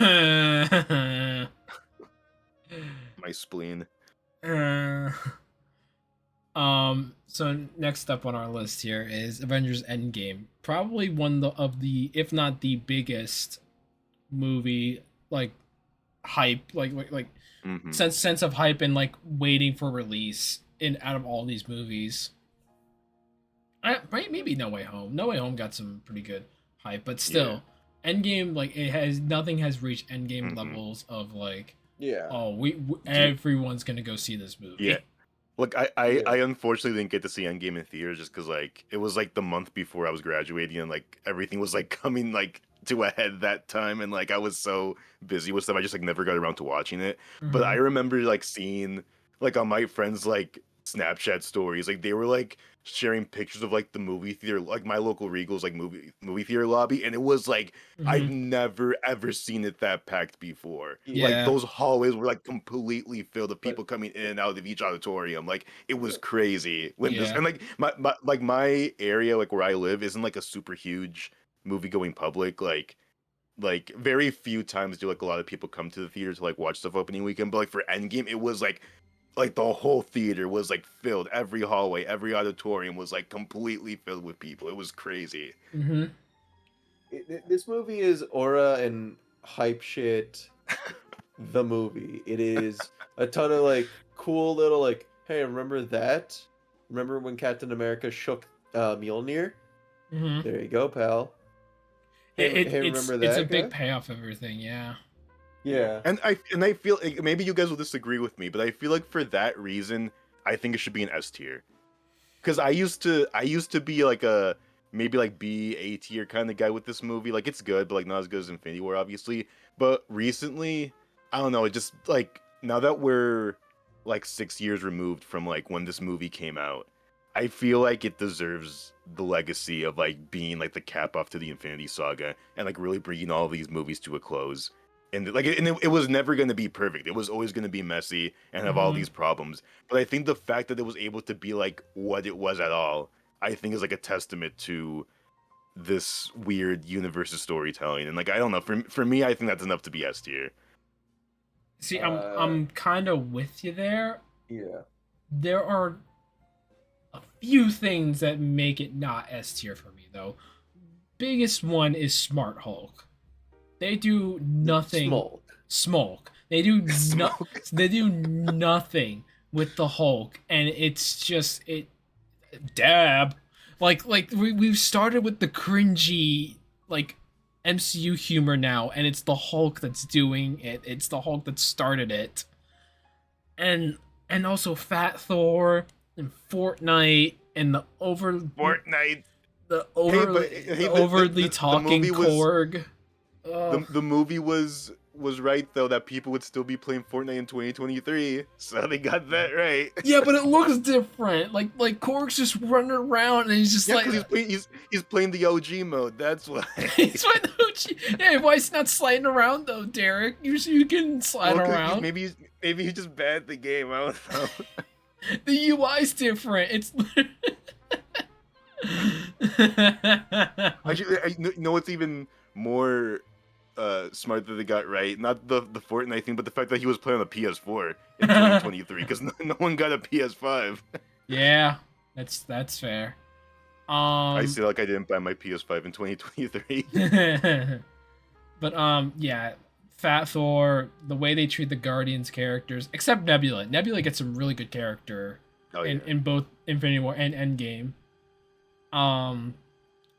my spleen. So next up on our list here is Avengers Endgame. Probably one of the, if not the biggest movie like hype, like Hmm. sense of hype and like waiting for release in out of all these movies. Maybe No Way Home. No Way Home got some pretty good hype, but Yeah. still, Endgame like it has nothing has reached Endgame Hmm. levels of like, Yeah. oh, Dude. everyone's gonna go see this Yeah. movie. Look, I Yeah. unfortunately didn't get to see Endgame in theaters just because like it was like the month before I was graduating and like everything was like coming like to a head that time and like I was so busy with stuff I just like never got around to watching it. But I Hmm. remember like seeing like on my friends like Snapchat stories like they were like sharing pictures of like the movie theater, like my local Regal's like movie theater lobby, and it was like I've never ever seen it that packed before. Like Yeah. those hallways were like completely filled with But people coming in and out of each auditorium. Like it was crazy when this Yeah. and like my area, like where I live, isn't like a super huge movie going public. Like very few times do like a lot of people come to the theater to like watch stuff opening weekend, but like for Endgame, it was like the whole theater was like filled. Every hallway, every auditorium was like completely filled with people. It was crazy. Mm-hmm. this movie is aura and hype shit. The movie. It is a ton of like cool little like, hey, remember that? Remember when Captain America shook Mjolnir? Mm-hmm. There you go, pal. Hey, hey, remember It's a that big guy? payoff of everything. Yeah. Yeah. And I feel like, maybe you guys will disagree with me, but I feel like for that reason, I think it should be an S tier. Because I used to be like a maybe like B A tier kind of guy with this movie. Like it's good, but like not as good as Infinity War, obviously. But recently, I don't know. It just like now that we're like 6 years removed from like when this movie came out, I feel like it deserves the legacy of like being like the cap off to the Infinity Saga and like really bringing all these movies to a close. And like it was never going to be perfect. It was always going to be messy and have all Mm-hmm. these problems. But I think the fact that it was able to be like what it was at all, I think is like a testament to this weird universe of storytelling. And like I don't know, for me, I think that's enough to be S tier. See, Uh, I'm kind of with you there. yeah. There are a few things that make it not S tier for me though. Biggest one is Smart Hulk. They do nothing. Smolk. Smolk. They do Smoke. They do nothing with the Hulk, and it's just it. Dab. Like we've started with the cringy like MCU humor now, and it's the Hulk that's doing it. It's the Hulk that started it, and also Fat Thor and Fortnite and Fortnite. the Hey, but overly hey, the overly the talking movie was Korg. Ugh. the movie was right though that people would still be playing Fortnite in 2023, so they got that right. Yeah, but it looks different. Like Korg's just running around and he's just Yeah, like because he's playing the OG mode. That's why. he's like, yeah, why is he not sliding around though, Derek? You can slide Well, because around. maybe he's just bad at the game. I don't know. The UI's different. It's Actually, you know what's even more smart that they got right? Not the Fortnite thing, but the fact that he was playing on the PS4 in 2023, because no one got a PS5. Yeah, that's fair. I Um feel like I didn't buy my PS5 in 2023. but yeah, Fat Thor, the way they treat the Guardians characters, except Nebula. Nebula gets some really good character Oh yeah. in both Infinity War and Endgame. Um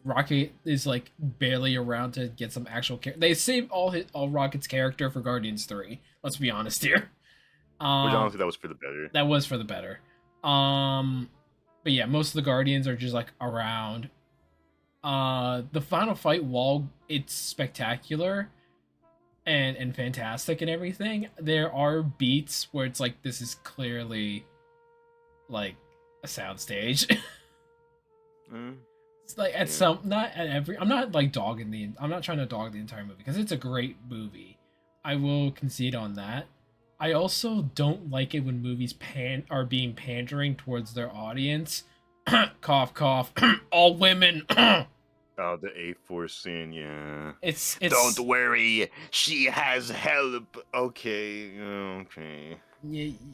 Rocket is like barely around to get some actual character. They saved all Rocket's character for Guardians 3. Let's be honest here. Which Um honestly, that was for the better. that was for the better. Um but yeah, most of the Guardians are just like around. The final fight, while it's spectacular and fantastic and everything, there are beats where it's like this is clearly like a soundstage. Mm, It's like at yeah. some, not at every, I'm not like dogging I'm not trying to dog the entire movie because it's a great movie. I will concede on that. I also don't like it when movies are being pandering towards their audience. Cough cough. All women. Oh, the A4 scene, yeah. it's Don't worry, she has help. Okay.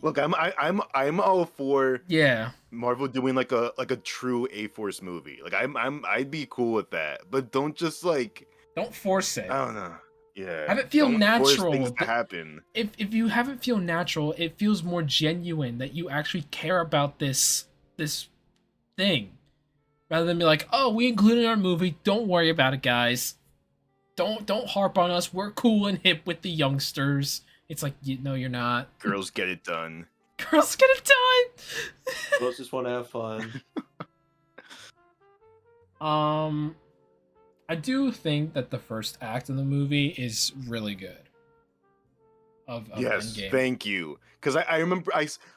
Look, I'm all for yeah. Marvel doing like a true A-Force movie. Like I'd be cool with that. But don't just like, Don't force it. I don't know. Yeah. Have it feel Don't force things natural. to happen. If you have it feel natural, it feels more genuine that you actually care about this thing, rather than be like, oh, we included in our movie. Don't worry about it, guys. Don't harp on us. We're cool and hip with the youngsters. It's like, no, you're not. Girls get it done. Girls get it done. Girls just want to have fun. I do think that the first act of the movie is really good. of Yes, Endgame. thank you. Because I remember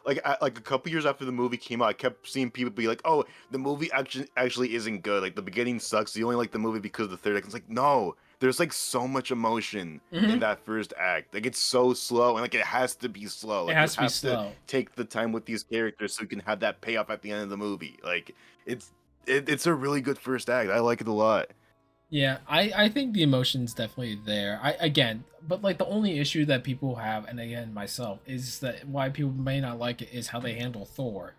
like a couple years after the movie came out, I kept seeing people be like, "Oh, the movie actually isn't good. Like the beginning sucks. You only like the movie because of the third act." It's like, no, there's like so much emotion in Hmm. that first act. Like it's so slow, and like it has to be slow. It Like you has to be have to slow. take the time with these characters so you can have that payoff at the end of the movie. Like it's it's a really good first act. I like it a lot. Yeah, I think the emotion's definitely there. I again, but like the only issue that people have, and again myself, is that why people may not like it is how they handle Thor.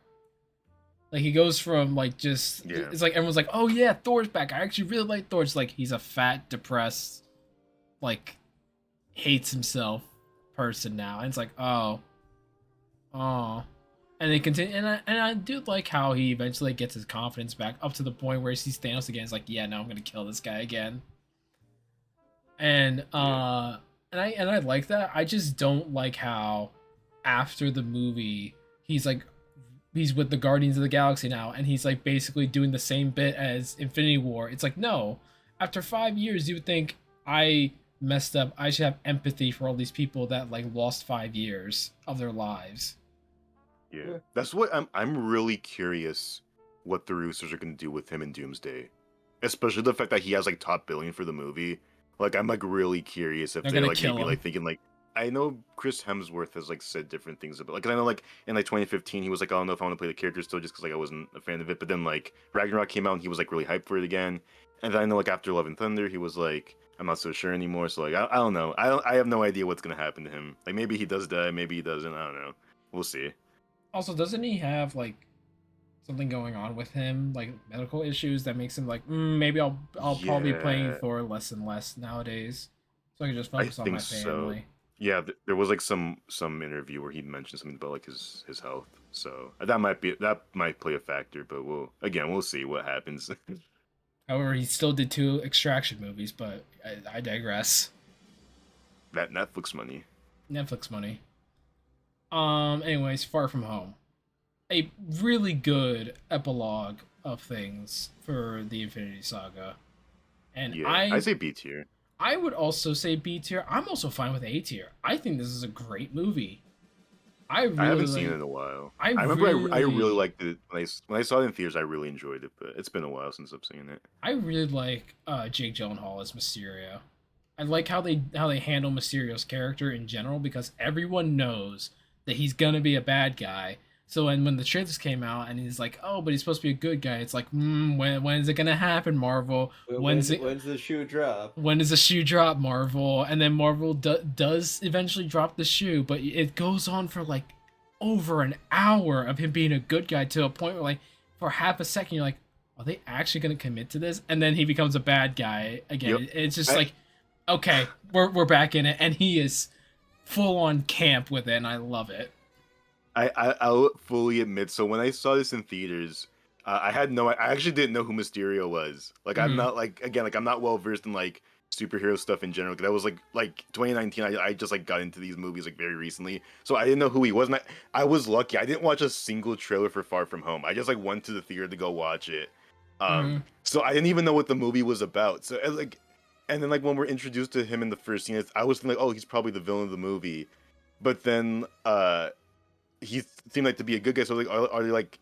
Like he goes from like just Yeah. it's like everyone's like, oh yeah, Thor's back. I actually really like Thor. It's like he's a fat, depressed, like hates himself person now. And it's like, oh. And they continue, and I do like how he eventually gets his confidence back up to the point where he sees Thanos again. It's like, yeah, no, I'm gonna kill this guy again. And Yeah. I like that. I just don't like how after the movie he's with the Guardians of the Galaxy now, and he's like basically doing the same bit as Infinity War. It's like, no, after 5 years, you would think I messed up. I should have empathy for all these people that like lost 5 years of their lives. Yeah. That's what I'm really curious what the Roosters are gonna do with him in Doomsday. Especially the fact that he has like top billing for the movie. Like I'm like really curious if They're they're gonna like kill maybe him. like thinking like I know Chris Hemsworth has like said different things about like I know like in like 2015 he was like I don't know if I want to play the character still just because like I wasn't a fan of it, but then like Ragnarok came out and he was like really hyped for it again. And then I know like after Love and Thunder he was like I'm not so sure anymore. So like I don't know. I have no idea what's gonna happen to him. Like maybe he does die, maybe he doesn't. I don't know. We'll see. Also, doesn't he have like something going on with him, like medical issues that makes him like, maybe I'll probably be playing Yeah. Thor less and less nowadays, so I can just I focus on think my so. family. Yeah, there was like some interview where he mentioned something about like his health. So that might play a factor, but we'll see what happens. However, he still did two Extraction movies, but I digress. That Netflix money. Netflix money. Anyways, Far From Home, a really good epilogue of things for the Infinity Saga, and Yeah, I say B tier. I would also say B tier. I'm also fine with A tier. I think this is a great movie. I I really haven't seen it like. in a while. I I remember I really really, liked it when I saw it in theaters. I really enjoyed it, but it's been a while since I've seen it. I really like Jake Gyllenhaal as Mysterio. I like how they handle Mysterio's character in general because everyone knows that he's gonna be a bad guy. So when the trailers came out and he's like, oh, but he's supposed to be a good guy, it's like, when's it gonna happen, Marvel? When's the shoe drop? When does the shoe drop, Marvel? And then Marvel does eventually drop the shoe, but it goes on for like over an hour of him being a good guy to a point where like for half a second you're like, are they actually gonna commit to this? And then he becomes a bad guy Yep. again. It's just I, like, okay, we're back in it, and he is full on camp with it, and I love it. I'll fully admit. So when I saw this in theaters, I actually didn't know who Mysterio was. Like I'm Mhm. not like again like I'm not well versed in like superhero stuff in general. Cause that was like 2019. I just like got into these movies like very recently, so I didn't know who he was. And I was lucky. I didn't watch a single trailer for Far From Home. I just like went to the theater to go watch it. Mhm. So I didn't even know what the movie was about. So like, and then like when we're introduced to him in the first scene, I was thinking like, oh, he's probably the villain of the movie. But then he seemed like to be a good guy. So like, are they like,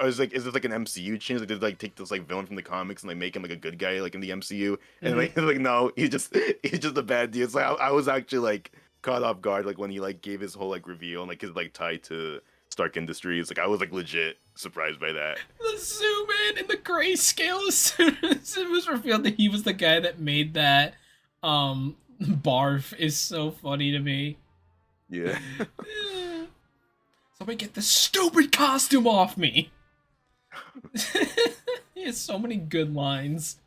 is this like an MCU change? Like, did like take this like villain from the comics and like make him like a good guy like in the MCU? And Mhm. like no, he's just a bad dude. It's like I was actually like caught off guard like when he like gave his whole like reveal and like his like tie to Stark Industries. Like I was like legit surprised by that. The zoom in and the grayscale as soon as it was revealed that he was the guy that made that barf is so funny to me. Yeah. Somebody get this stupid costume off me. He has so many good lines.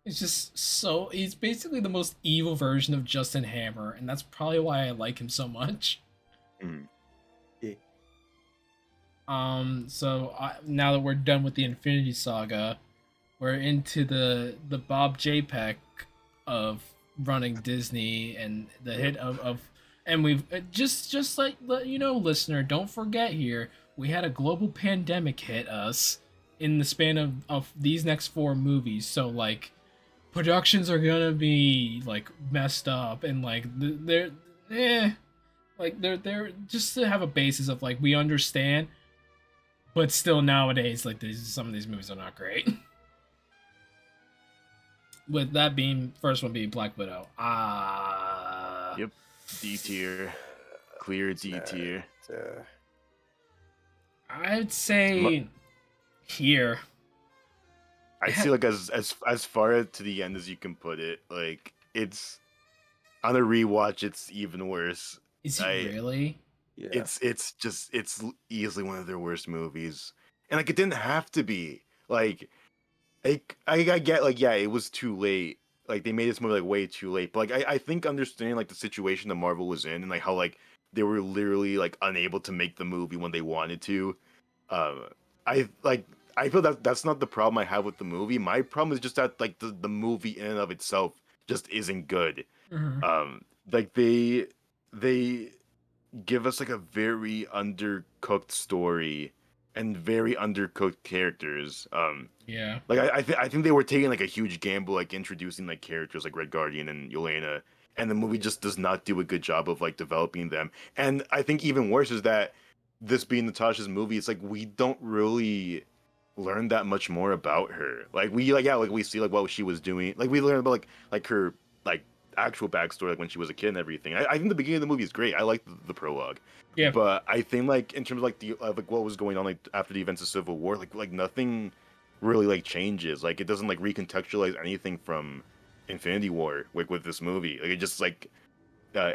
It's just so he's basically the most evil version of Justin Hammer, and that's probably why I like him so much. Mm. Now that we're done with the Infinity Saga, we're into the Bob JPEG of running Disney and the hit of and we've just like listener, don't forget here we had a global pandemic hit us in the span of these next four movies, so like productions are gonna be like messed up and like they're eh. Like they're just to have a basis of like we understand, but still nowadays like some of these movies are not great. With that being first one being Black Widow. Yep, D tier, clear D tier. I'd say here. I see like as far to the end as you can put it. Like it's on a rewatch, it's even worse. Is it really? Yeah. It's easily one of their worst movies, and like it didn't have to be. Like I get like yeah, it was too late. Like they made this movie like way too late. But like I think understanding like the situation that Marvel was in and like how like they were literally like unable to make the movie when they wanted to. Um, I feel that that's not the problem I have with the movie. My problem is just that like the movie in and of itself just isn't good. Mm-hmm. Like they give us like a very undercooked story and very undercooked characters. Yeah. Like I think they were taking like a huge gamble, like introducing like characters like Red Guardian and Yelena, and the movie just does not do a good job of like developing them. And I think even worse is that this being Natasha's movie, it's like we don't really learn that much more about her. Like we like yeah, like we see like what she was doing. Like we learn about like her like actual backstory, like when she was a kid and everything. I think the beginning of the movie is great. I like the prologue. Yeah. But I think like in terms of like the like what was going on like after the events of Civil War, like nothing really like changes. Like it doesn't like recontextualize anything from Infinity War like with this movie. Like it just like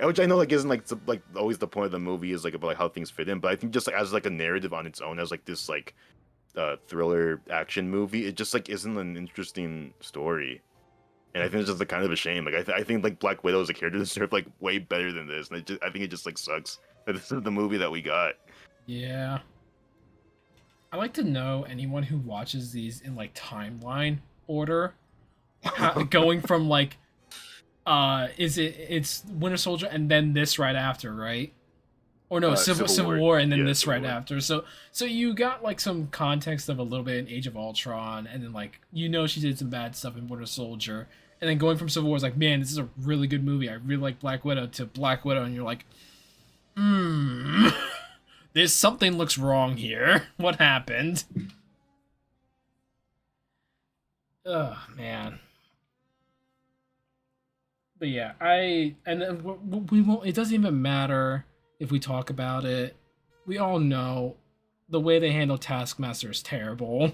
which I know like isn't like always the point of the movie is like about like how things fit in, but I think just like as like a narrative on its own, as like this like thriller action movie, it just like isn't an interesting story. And I think it's just like kind of a shame. Like I think like Black Widow as a character deserved like way better than this, and I think it just like sucks that this is the movie that we got. Yeah. I like to know anyone who watches these in like timeline order, going from like, it's Winter Soldier and then this right after, right? Or no, Civil War and then this right after. So you got like some context of a little bit in Age of Ultron, and then like she did some bad stuff in Winter Soldier, and then going from Civil War is like, man, this is a really good movie. I really like Black Widow to Black Widow, and you're like, there's something looks wrong here. What happened? Oh man. But yeah, we won't. It doesn't even matter if we talk about it. We all know the way they handle Taskmaster is terrible.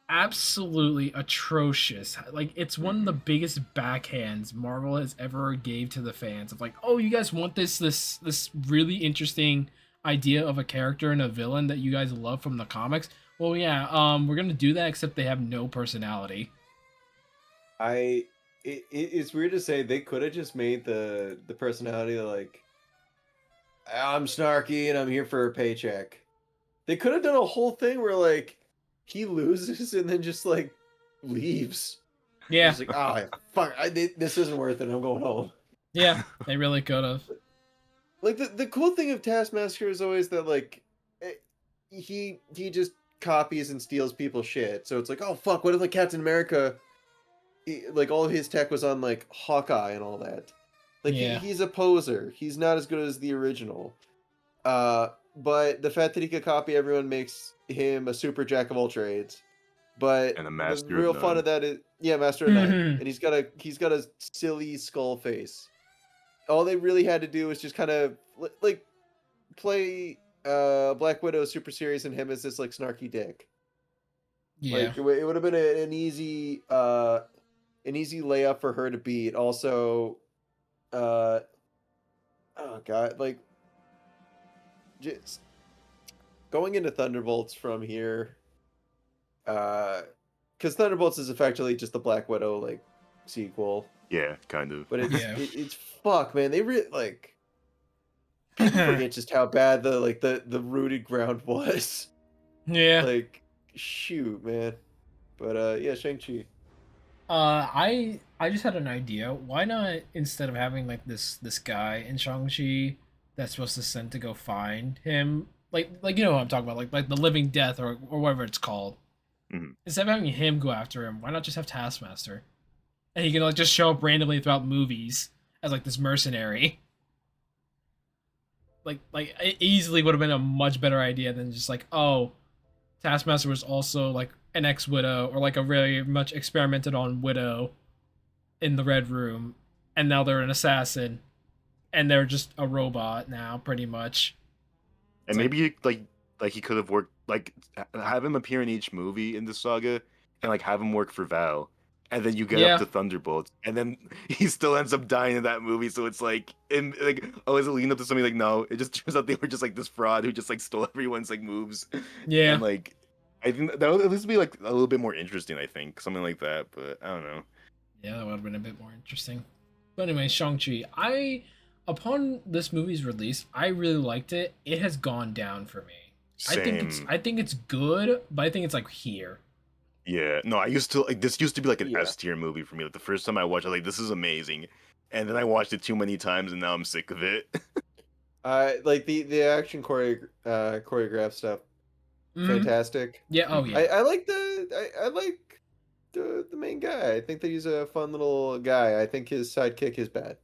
Absolutely atrocious. Like it's one of the biggest backhands Marvel has ever gave to the fans of like, oh, you guys want this really interesting idea of a character and a villain that you guys love from the comics? Well, yeah, we're gonna do that, except they have no personality. It's weird to say they could have just made the personality like I'm snarky and I'm here for a paycheck. They could have done a whole thing where like he loses and then just like leaves. Yeah. Just like, oh fuck, this isn't worth it. I'm going home. Yeah, they really could have. Like the cool thing of Taskmaster is always that like he just copies and steals people's shit. So it's like, oh fuck, what if like Captain America, like all of his tech was on like Hawkeye and all that. Like yeah. he's a poser. He's not as good as the original. But the fact that he could copy everyone makes him a super jack of all trades. But and a master the real of fun of that is master of none. And he's got a silly skull face. All they really had to do was just kind of like play Black Widow super serious and him as this like snarky dick. Yeah. Like it would have been an easy layup for her to beat. Also, oh god, like just going into Thunderbolts from here, because Thunderbolts is effectively just the Black Widow like sequel. Yeah, kind of. But it's fuck, man. They really like people forget just how bad the rooted ground was. Yeah. Like shoot, man. But yeah, Shang-Chi. I just had an idea. Why not, instead of having like this guy in Shang-Chi that's supposed to send to go find him, like you know what I'm talking about, like the Living Death or whatever it's called. Mm-hmm. Instead of having him go after him, why not just have and he can like just show up randomly throughout movies as like this mercenary. like it easily would have been a much better idea than just like, oh, Taskmaster was also like an ex-widow or like a very much experimented on widow in the Red Room, and now they're an assassin, and they're just a robot now, pretty much. And It's like, maybe like he could have worked like have him appear in each movie in the saga, and like have him work for Val, and then you get up yeah, to Thunderbolts, and then he still ends up dying in that movie. So it's like in like oh, is it leading up to something like no? It just turns out they were just like this fraud who just like stole everyone's like moves, yeah, and like I think that would at least be like a little bit more interesting. I think something like that, but I don't know. yeah, that would have been a bit more interesting. But anyway, Shang-Chi. Upon this movie's release, I really liked it. It has gone down for me. Same. I think it's good, but I think it's like here. Yeah, no, I used to like this used to be like an Yeah. S tier movie for me. Like the first time I watched it, like this is amazing, and then I watched it too many times, and now I'm sick of it. Like the action choreograph stuff, Mm-hmm. fantastic. Yeah. Oh Mhm. yeah. I like I like the main guy. I think that he's a fun little guy. I think his sidekick is bad.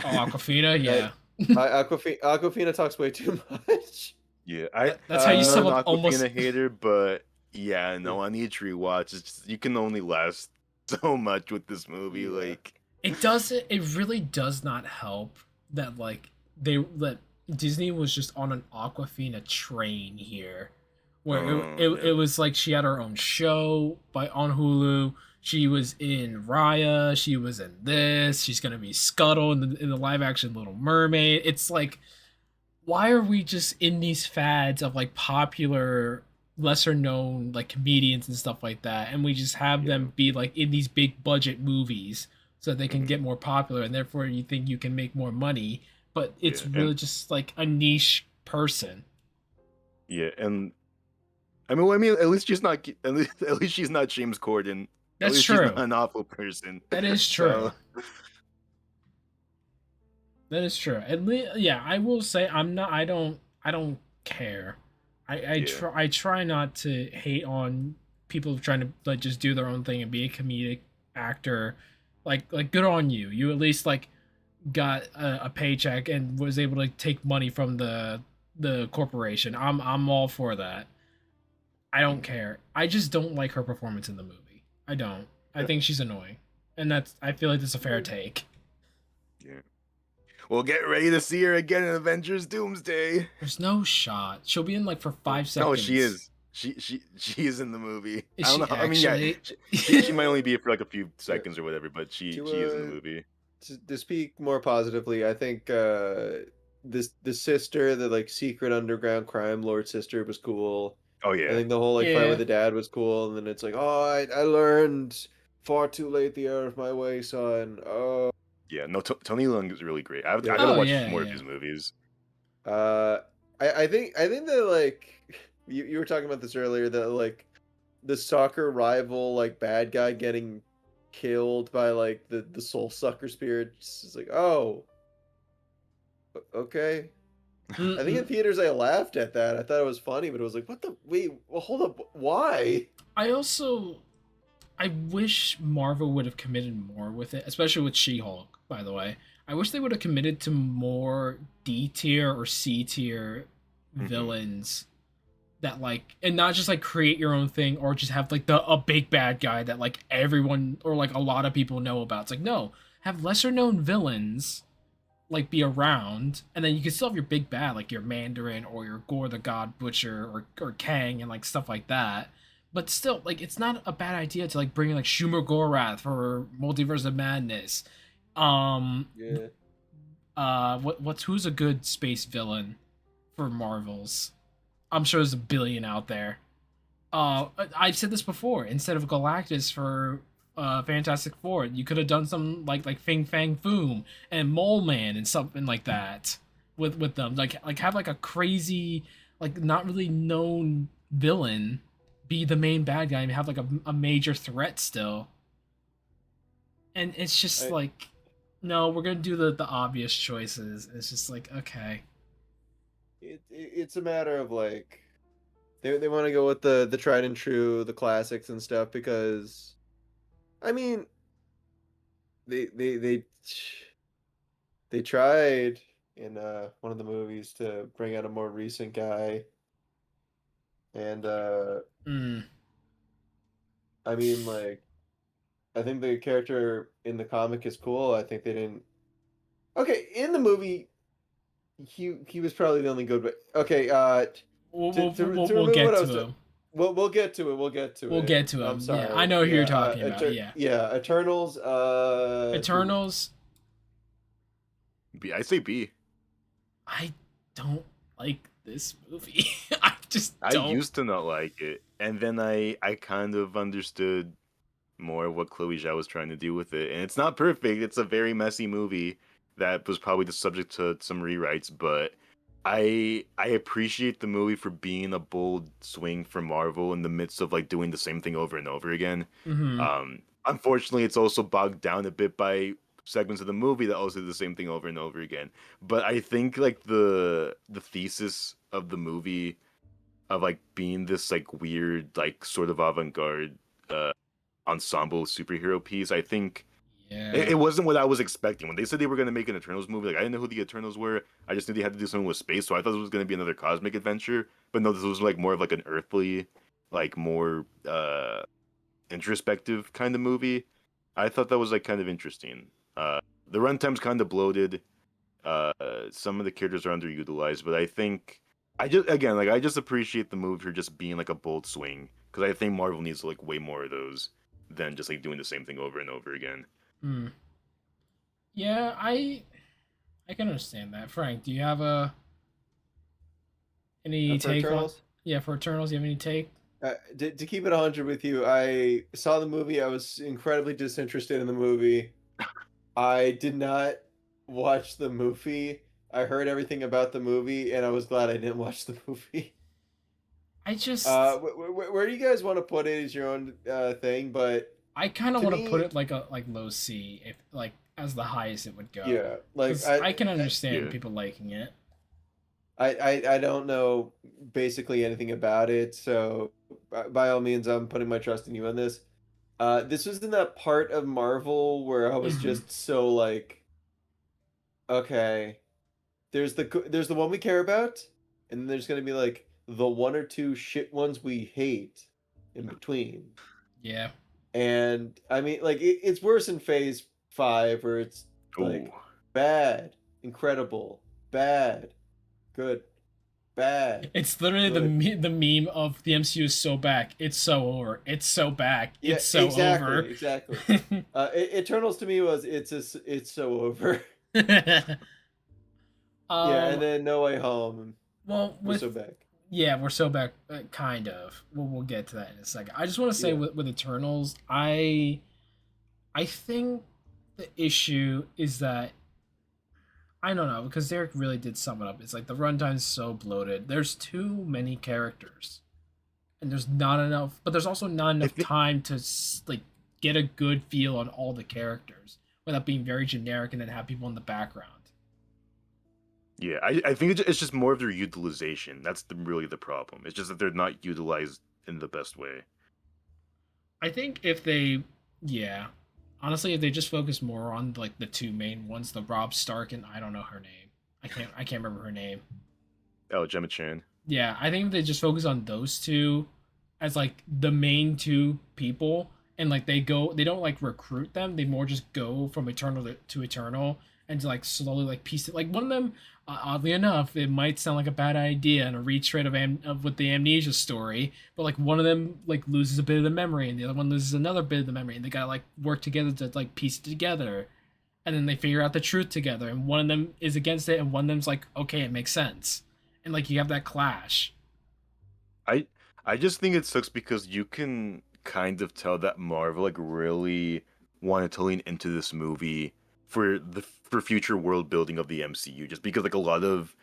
Oh, Aquafina. I, Yeah. Aquafina talks way too much. Yeah, That's how you I'm not sum Uh, an up almost. Aquafina hater, but yeah, no, on each rewatch, it's just, you can only last so much with this movie. yeah. Like, It doesn't. It really does not help that like that Disney was just on an Aquafina train here, where it yeah, was like she had her own show by on Hulu. She was in Raya. She was in this. She's gonna be Scuttle in the live action Little Mermaid. It's like, why are we just in these fads of like popular lesser known like comedians and stuff like that, and we just have yeah, them be like in these big budget movies so that they can mhm, get more popular, and therefore you think you can make more money, but it's yeah, and really just like a niche person. yeah, and I mean, at least she's not, at least she's not James Corden. At That's least she's not true. an awful person. That is true. So That is true. Yeah, I will say I don't care. yeah, I try not to hate on people trying to like just do their own thing and be a comedic actor. Like good on you. You at least like got a paycheck and was able to take money from the corporation. I'm all for that. I don't mhm, care. I just don't like her performance in the movie. I don't. I yeah, think she's annoying. And that's I feel like that's a fair take. yeah. We'll get ready to see her again in Avengers Doomsday. There's no shot. She'll be in like for five No, she seconds. is. She is in the movie. Is I don't know she how. I mean, yeah, actually? she might only be for like a few Yeah. seconds or whatever, but To she is in the movie. to speak more positively, I think the sister, the like secret underground crime lord sister was cool. Oh I yeah, think the whole like fight with Yeah. the dad was cool, and then it's like, oh, I learned far too late the error of my way, son. Oh, yeah. No, Tony Leung is really great. I yeah. gotta Oh watch yeah, more of yeah. his movies. Uh, I think that like you were talking about this earlier, that like the soccer rival like bad guy getting killed by like the soul sucker spirits is like, oh, okay. I think in Mm-mm. theaters I laughed at that. I thought it was funny, but it was like, what the wait? Well, hold up, why? I also I wish Marvel would have committed more with it, especially with She-Hulk. By the way, I wish they would have committed to more D tier or C tier Hmm. villains that like, and not just like create your own thing or just have like the a big bad guy that like everyone or like a lot of people know about. It's like, no, have lesser known villains like be around, and then you can still have your big bad like your Mandarin or your Gore the God Butcher or Kang and like stuff like that. But still, like it's not a bad idea to like bring in like Schumer Gorath for Multiverse of Madness. Um, Yeah. what's who's a good space villain for Marvels? I'm sure there's a billion out there. I've said this before. Instead of Galactus for Fantastic Four, you could have done some like Fing Fang Foom and Mole Man and something like that with them. Like have like a crazy like not really known villain be the main bad guy and have like a major threat still. And it's just I like, no, we're gonna do the obvious choices. It's just like, okay. it's a matter of like they want to go with the tried and true, the classics and stuff, because I mean they they they they tried. in one of the movies to bring out a more recent guy. And Mm. I mean, like, I think the character in the comic is cool. I think they didn't. Okay, in the movie, he was probably the only good. But okay, to We'll remove what get I to was doing, him. we'll get to it. We'll get to We'll it. get to I'm him. Yeah, I sorry. know who you're Yeah, talking about. Yeah, yeah, Eternals. B. Eternals. B. I say B. I don't like this movie. I just I don't. used to not like it, and then I kind of understood more of what Chloe Zhao was trying to do with it. And it's not perfect. It's a very messy movie that was probably the subject to some rewrites, but I appreciate the movie for being a bold swing for Marvel in the midst of like doing the same thing over and over again. Mm-hmm. Unfortunately, it's also bogged down a bit by segments of the movie that also do the same thing over and over again. But I think like the thesis of the movie of like being this like weird like sort of avant-garde uh ensemble superhero piece. I think Yeah. it wasn't what I was expecting when they said they were going to make an Eternals movie. Like I didn't know who the Eternals were. I just knew they had to do something with space, so I thought it was going to be another cosmic adventure. But no, this was like more of like an earthly, like more introspective kind of movie. I thought that was like kind of interesting. The runtime's kind of bloated. Uh, some of the characters are underutilized, but I think I just again like I just appreciate the movie for just being like a bold swing because I think Marvel needs like way more of those than just like doing the same thing over and over again. Mm. Yeah, I can understand that. Frank, do you have any For take on? Eternals. Yeah, for Eternals, you have any take? To keep it 100 with you, I saw the movie. I was incredibly disinterested in the movie. I did not watch the movie. I heard everything about the movie, and I was glad I didn't watch the movie. I just Where do you guys want to put it is your own thing, but I kind of to want to put me, it like a like low C, if like as the highest it would go, yeah, like because I can understand Yeah, people liking it. I don't know basically anything about it, so by all means, I'm putting my trust in you on this. This was in that part of Marvel where I was Mm-hmm. just so like, okay, there's the one we care about, and then there's gonna be like the one or two shit ones we hate in between. Yeah. And I mean, like it's worse in Phase 5 where it's ooh, like bad, incredible, bad, good, bad, It's literally good. the meme of the MCU is so back, it's so over, it's so back, Yeah, it's so exactly, over. exactly. Eternals to me was it's so over. Yeah, and um, then No Way Home, well, we're so with back. yeah, we're so back, kind of. We'll get to that in a second. I just want to say Yeah. with Eternals, I think the issue is that I don't know because Derek really did sum it up. It's like the runtime's so bloated. There's too many characters, and there's not enough. But there's also not I enough think time to like get a good feel on all the characters without being very generic and then have people in the background. yeah, I think it's just more of their utilization. That's really the problem. It's just that they're not utilized in the best way. I think if they, yeah, honestly, if they just focus more on like the two main ones, the Rob Stark and I don't know her name. I can't remember her name. Oh, Gemma Chan. Yeah, I think if they just focus on those two as like the main two people and like they don't like recruit them, they more just go from eternal to eternal and to like slowly like piece it like one of them oddly enough it might sound like a bad idea and a retread of with the amnesia story, but like one of them like loses a bit of the memory and the other one loses another bit of the memory and they gotta like work together to like piece it together, and then they figure out the truth together and one of them is against it and one of them's like okay it makes sense, and like you have that clash. I I just think it sucks because you can kind of tell that Marvel like really wanted to lean into this movie for future world building of the MCU just because like a lot of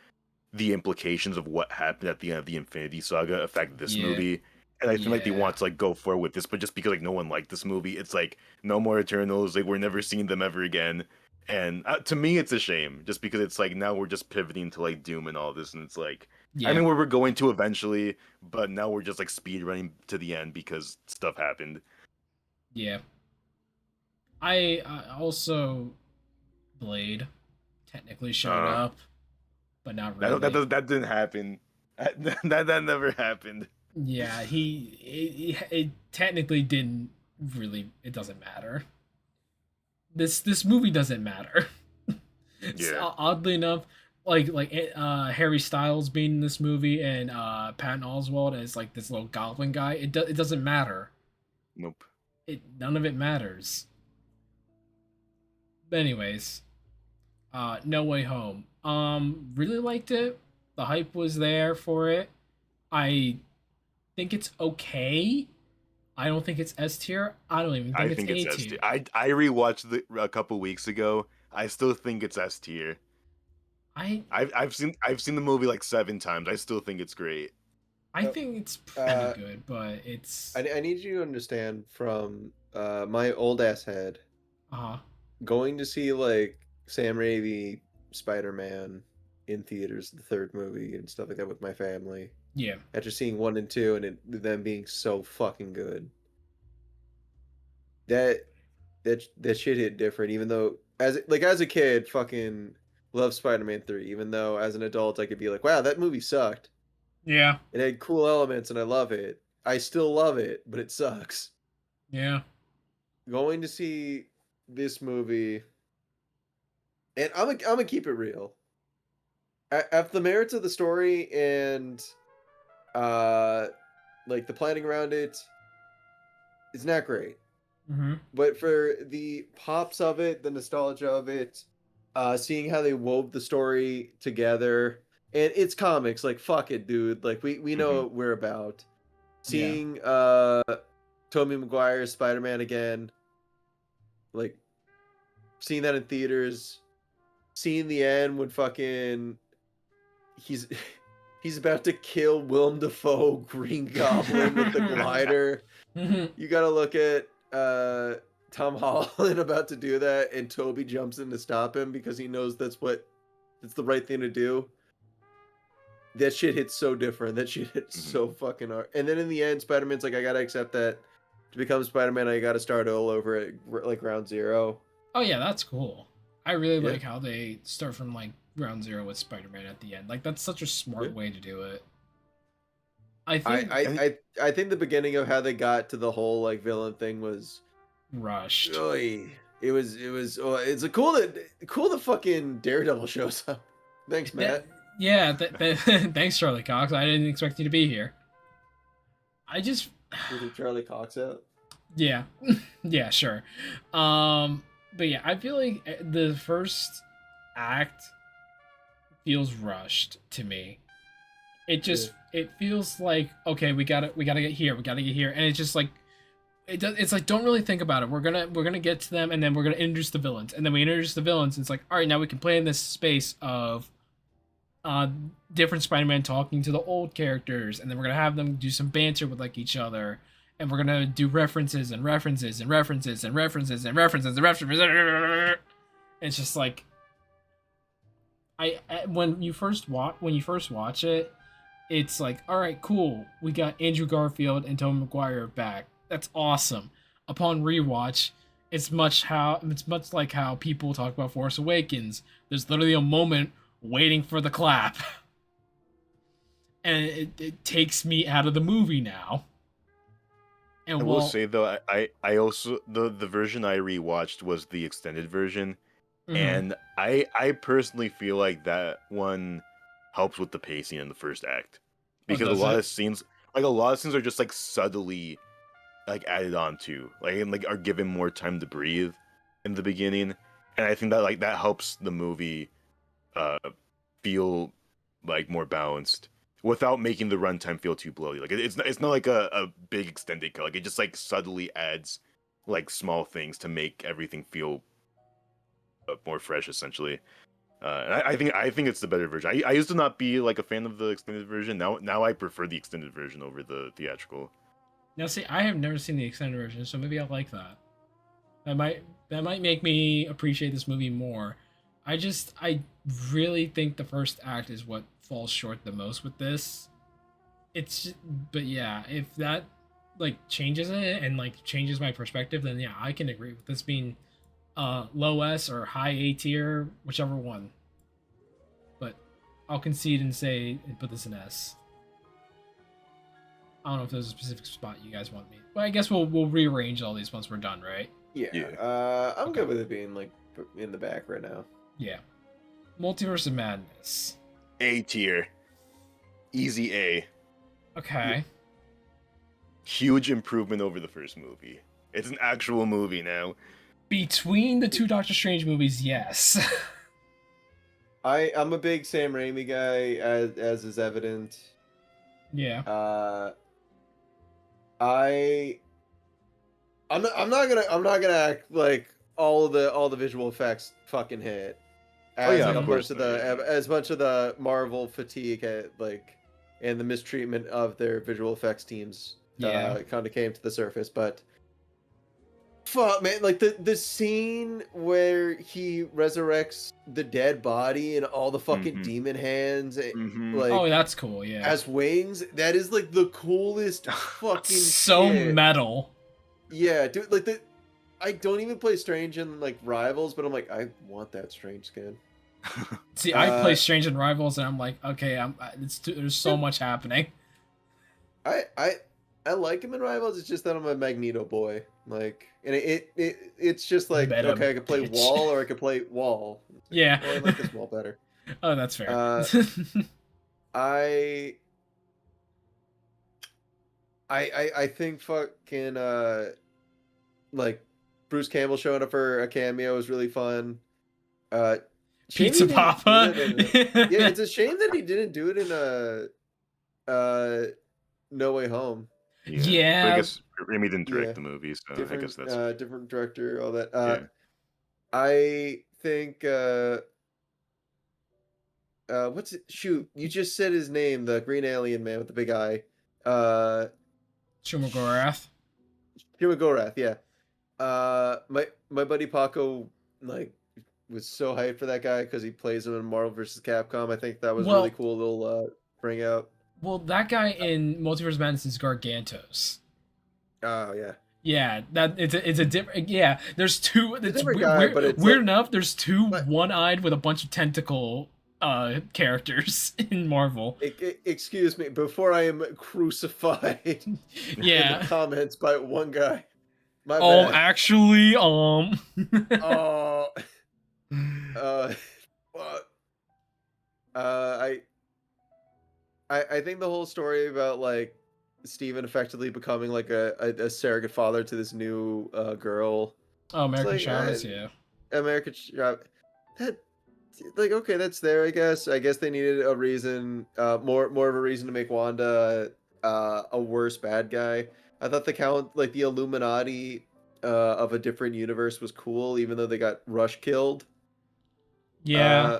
the implications of what happened at the end of the Infinity Saga affect this Yeah. movie. And I feel like they Yeah. want to like go forward with this, but just because like no one liked this movie, it's like no more Eternals. Like we're never seeing them ever again. And to me, it's a shame, just because it's like now we're just pivoting to like Doom and all this, and it's like I Yeah. mean where we're going to eventually, but now we're just like speed running to the end because stuff happened. Yeah. I also Blade technically showed Uh, up. but not That really. that didn't happen. That never happened. Yeah, it technically didn't really. It doesn't matter. This movie doesn't matter. Yeah. Oddly enough, Harry Styles being in this movie and Patton Oswalt as like this little goblin guy, it doesn't matter. Nope. None of it matters. But anyways, No Way Home. Really liked it. The hype was there for it. I think it's okay. I don't think it's S tier. I don't even think I it's think A it's S tier. tier. I rewatched it a couple weeks ago. I still think it's S tier. I I've seen the movie like 7 times. I still think it's great. I think it's pretty good, but it's I need you to understand from my old ass head uh going to see like Sam Raimi Spider-Man in theaters, the third movie and stuff like that with my family. yeah. After seeing 1 and 2 and them being so fucking good, that that shit hit different. Even though as a kid, fucking love Spider-Man 3. Even though as an adult, I could be like, wow, that movie sucked. Yeah. It had cool elements and I love it. I still love it, but it sucks. Yeah. Going to see this movie, and I'm gonna keep it real. At the merits of the story and uh like the planning around it, it's not great. Mm-hmm. But for the pops of it, the nostalgia of it, seeing how they wove the story together, and it's comics, like fuck it, dude. Like we know Hmm. what we're about. Yeah. Seeing Tobey Maguire's Spider-Man again, like seeing that in theaters, seeing the end when fucking he's he's about to kill Willem Dafoe Green Goblin with the glider. You gotta look at Tom Holland about to do that, and Toby jumps in to stop him because he knows that's the right thing to do. That shit hits so different. That shit hits so fucking hard. And then in the end, Spider-Man's like, I gotta accept that to become Spider-Man, I gotta start all over at like ground zero. Oh yeah, that's cool. I really Yeah. like how they start from like ground zero with Spider-Man at the end. Like that's such a smart Yeah. way to do it. I think I think the beginning of how they got to the whole like villain thing was rushed. oy. It's a cool that fucking Daredevil shows up. Thanks, Matt. Yeah, thanks Charlie Cox. I didn't expect you to be here. I just You threw Charlie Cox out. yeah. Yeah, sure. But yeah, I feel like the first act feels rushed to me. It feels like okay, we gotta get here, and it's just like it's like don't really think about it. We're gonna get to them, and then we're gonna introduce the villains, and then we introduce the villains. And it's like all right, now we can play in this space of different Spider-Man talking to the old characters, and then we're gonna have them do some banter with like each other, and we're gonna do references and references and references and references and references and references. It's just like when you first watch it, it's like all right, cool. We got Andrew Garfield and Tobey Maguire back. That's awesome. Upon rewatch, it's much like how people talk about Force Awakens. There's literally a moment waiting for the clap. And it takes me out of the movie now. And I will say though, I also the version I rewatched was the extended version, and I personally feel like that one helps with the pacing in the first act because a lot of scenes are just like subtly like added on to and like are given more time to breathe in the beginning, and I think that like that helps the movie feel like more balanced without making the runtime feel too bloated. Like it's not like a big extended cut. Like it just like subtly adds like small things to make everything feel more fresh, essentially. And I think it's the better version. I used to not be like a fan of the extended version. Now I prefer the extended version over the theatrical. Now see, I have never seen the extended version, so maybe I like that. That might make me appreciate this movie more. I really think the first act is what falls short the most with this. But yeah, if that like changes it and like changes my perspective, then yeah, I can agree with this being low S or high A tier, whichever one. But I'll concede and say and put this in S. I don't know if there's a specific spot you guys want me. But I guess we'll rearrange all these once we're done, right? Yeah. I'm good with it being like in the back right now. Yeah. Multiverse of Madness. A tier. Easy A. Okay. Huge improvement over the first movie. It's an actual movie now. Between the two Doctor Strange movies, yes. I'm a big Sam Raimi guy, as is evident. Yeah. I'm not gonna act like all the visual effects fucking hit. Of course. As much of the Marvel fatigue and the mistreatment of their visual effects teams kind of came to the surface, but fuck, man, like the scene where he resurrects the dead body and all the fucking demon hands, oh, that's cool. Yeah, as wings. That is like the coolest fucking so shit. metal. Yeah, dude. Like I don't even play Strange in like Rivals, but I'm like, I want that Strange skin. See, I play Strange in Rivals, and I'm like, okay, there's so much happening. I like him in Rivals. It's just that I'm a Magneto boy. Like, and it's just like, Meta okay, I could play bitch. Wall or I could play Wall. Yeah, well, I like this Wall better. Oh, that's fair. I think fucking like Bruce Campbell showing up for a cameo was really fun. Pizza Papa. Yeah, it's a shame that he didn't do it in No Way Home. Yeah. But I guess Raimi didn't direct the movie, so I guess that's different director, all that. I think what's it? Shoot, you just said his name, the green alien man with the big eye. Shumagorath. Shumagorath, yeah. My buddy Paco was so hyped for that guy because he plays him in Marvel vs. Capcom. I think that was really cool little bring out. Well, that guy in Multiverse of Madness is Gargantos. Oh yeah. Yeah, that it's a different. Yeah, there's two. It's weird enough. There's two one-eyed with a bunch of tentacle characters in Marvel. Excuse me, before I am crucified. In the comments by one guy. My bad. Actually, I think the whole story about like Steven effectively becoming like a surrogate father to this new girl. Oh, American Chavez, yeah. American Chavez. That, like, okay, that's there, I guess. I guess they needed a reason, more of a reason to make Wanda a worse bad guy. I thought the Illuminati of a different universe was cool, even though they got rush killed. Yeah.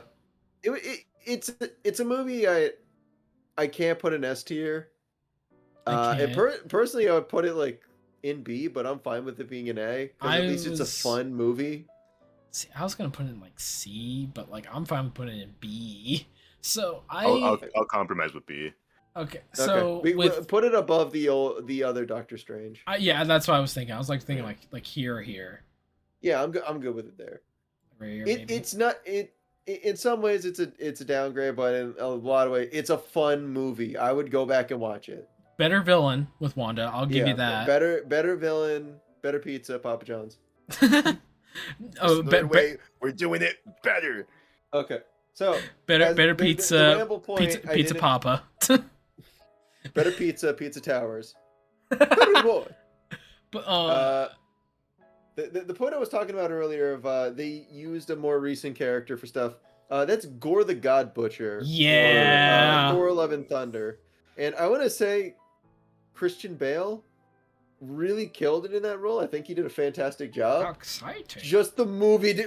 It's a movie I can't put an S tier. Personally, I would put it like in B, but I'm fine with it being an A because at least it's a fun movie. See, I was gonna put it in like C, but like I'm fine with putting it in B. So I'll compromise with B. Okay, so we put it above the other Doctor Strange. Yeah, that's what I was thinking. I was like thinking like here or here. Yeah, I'm good with it there. Right here, it's not it. In some ways, it's a downgrade, but in a lot of ways, it's a fun movie. I would go back and watch it. Better villain with Wanda. I'll give you that. Better villain. Better pizza. Papa John's. We're doing it better. Okay, so better pizza. Pizza Papa. Better pizza. Pizza Towers. Better boy. But the point I was talking about earlier of they used a more recent character for stuff. That's Gore the God Butcher. Yeah. Thor: Love and Thunder, and I want to say Christian Bale really killed it in that role. I think he did a fantastic job. How exciting! Just the movie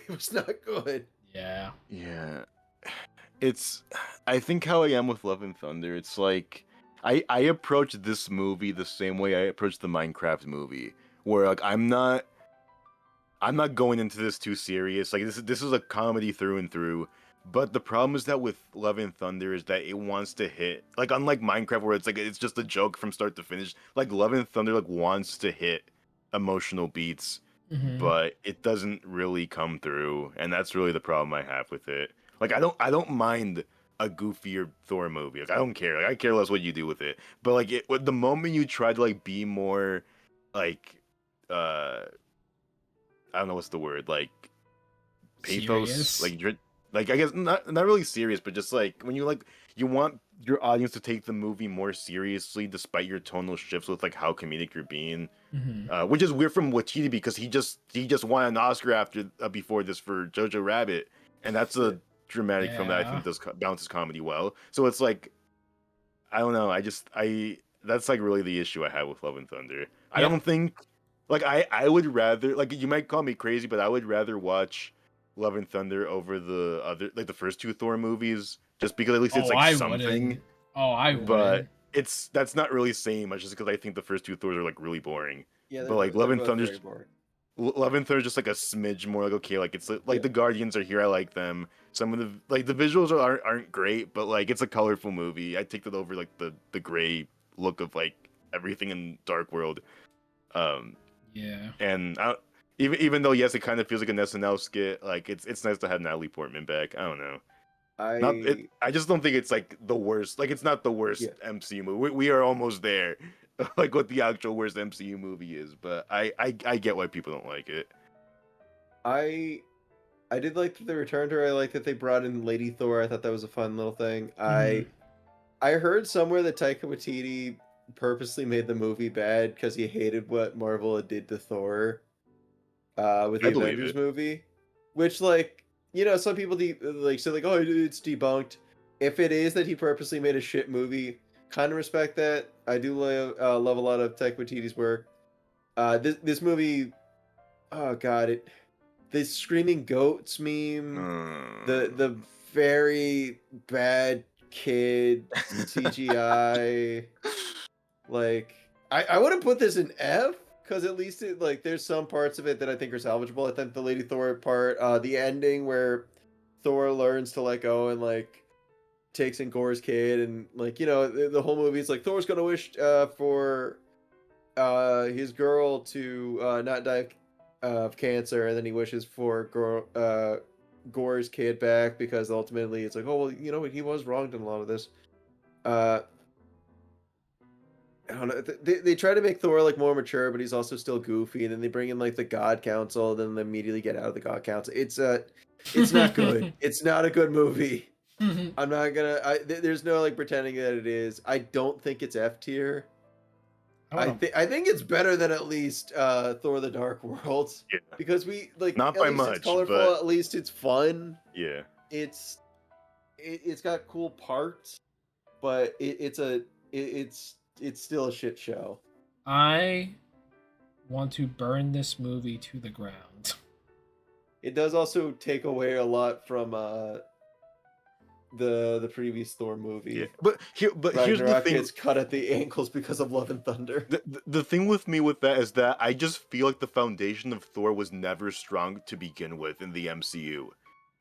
was not good. Yeah. Yeah. I think how I am with Love and Thunder. It's like I approach this movie the same way I approach the Minecraft movie, where like I'm not going into this too serious. Like this is a comedy through and through. But the problem is that with Love and Thunder is that it wants to hit. Like unlike Minecraft where it's just a joke from start to finish. Like Love and Thunder like wants to hit emotional beats, but it doesn't really come through, and that's really the problem I have with it. Like I don't mind a goofier Thor movie. Like I don't care. Like I care less what you do with it. But like the moment you try to like be more like uh I don't know what's the word, like pathos, Serious. like I guess not really serious, but just like when you want your audience to take the movie more seriously despite your tonal shifts with like how comedic you're being. Mm-hmm. Which is weird from Waititi because he just won an Oscar after before this for Jojo Rabbit, and that's a dramatic film that I Yeah. think does balances comedy well. So it's like I don't know. I that's like really the issue I have with Love and Thunder. I Yep. don't think like I would rather, like, you might call me crazy, but I would rather watch Love and Thunder over the other, like, the first two Thor movies, just because at least it's Oh, like I something. wouldn't. Oh, I But wouldn't. that's not really saying much, just because I think the first two Thors are like really boring. Yeah, But like Love they're and both Thunder, very boring. Love and Thunder is just like a smidge more like, okay, like it's like Yeah. the Guardians are here, I like them. Some of the like the visuals aren't great, but like it's a colorful movie. I take that over like the gray look of like everything in Dark World. Um, Yeah. and even though yes, it kind of feels like an SNL skit. Like it's nice to have Natalie Portman back. I don't know. Not it. I I just don't think it's like the worst. Like it's not the worst yeah. MCU movie. We are almost there, like what the actual worst MCU movie is. But I get why people don't like it. I I did like that they returned her. I like that they brought in Lady Thor. I thought that was a fun little thing. Mm-hmm. I heard somewhere that Taika Waititi purposely made the movie bad because he hated what Marvel had did to Thor with I the believe Avengers it. movie, which, like, you know, some people like say like, oh, it's debunked. If it is that he purposely made a shit movie, kind of respect that. I do love a lot of Taika Waititi's work. This movie, oh god, the screaming goats meme, the Mm. very bad kid CGI. Like, I wouldn't put this in F because at least it, like, there's some parts of it that I think are salvageable. I think the Lady Thor part, the ending where Thor learns to let go and like takes in Gore's kid, and like, you know, the whole movie is like Thor's gonna wish for his girl to not die of cancer, and then he wishes for Gore's kid back because ultimately it's like, oh well, you know, he was wronged in a lot of this. Uh, I don't know. They try to make Thor like more mature, but he's also still goofy. And then they bring in like the God Council, then they immediately get out of the God Council. It's not good. It's not a good movie. I'm not gonna. There's no like pretending that it is. I don't think it's F tier. I want to. I think it's better than at least Thor: The Dark World, Yeah, because we like not at by least it's much, colorful. but At least it's fun. yeah. It's it's got cool parts, but it's still a shit show. I want to burn this movie to the ground. It does also take away a lot from the previous Thor Yeah, movie. but here's the Ragnarok thing. gets cut at the ankles because of Love and Thunder. The thing with me with that is that I just feel like the foundation of Thor was never strong to begin with in the MCU.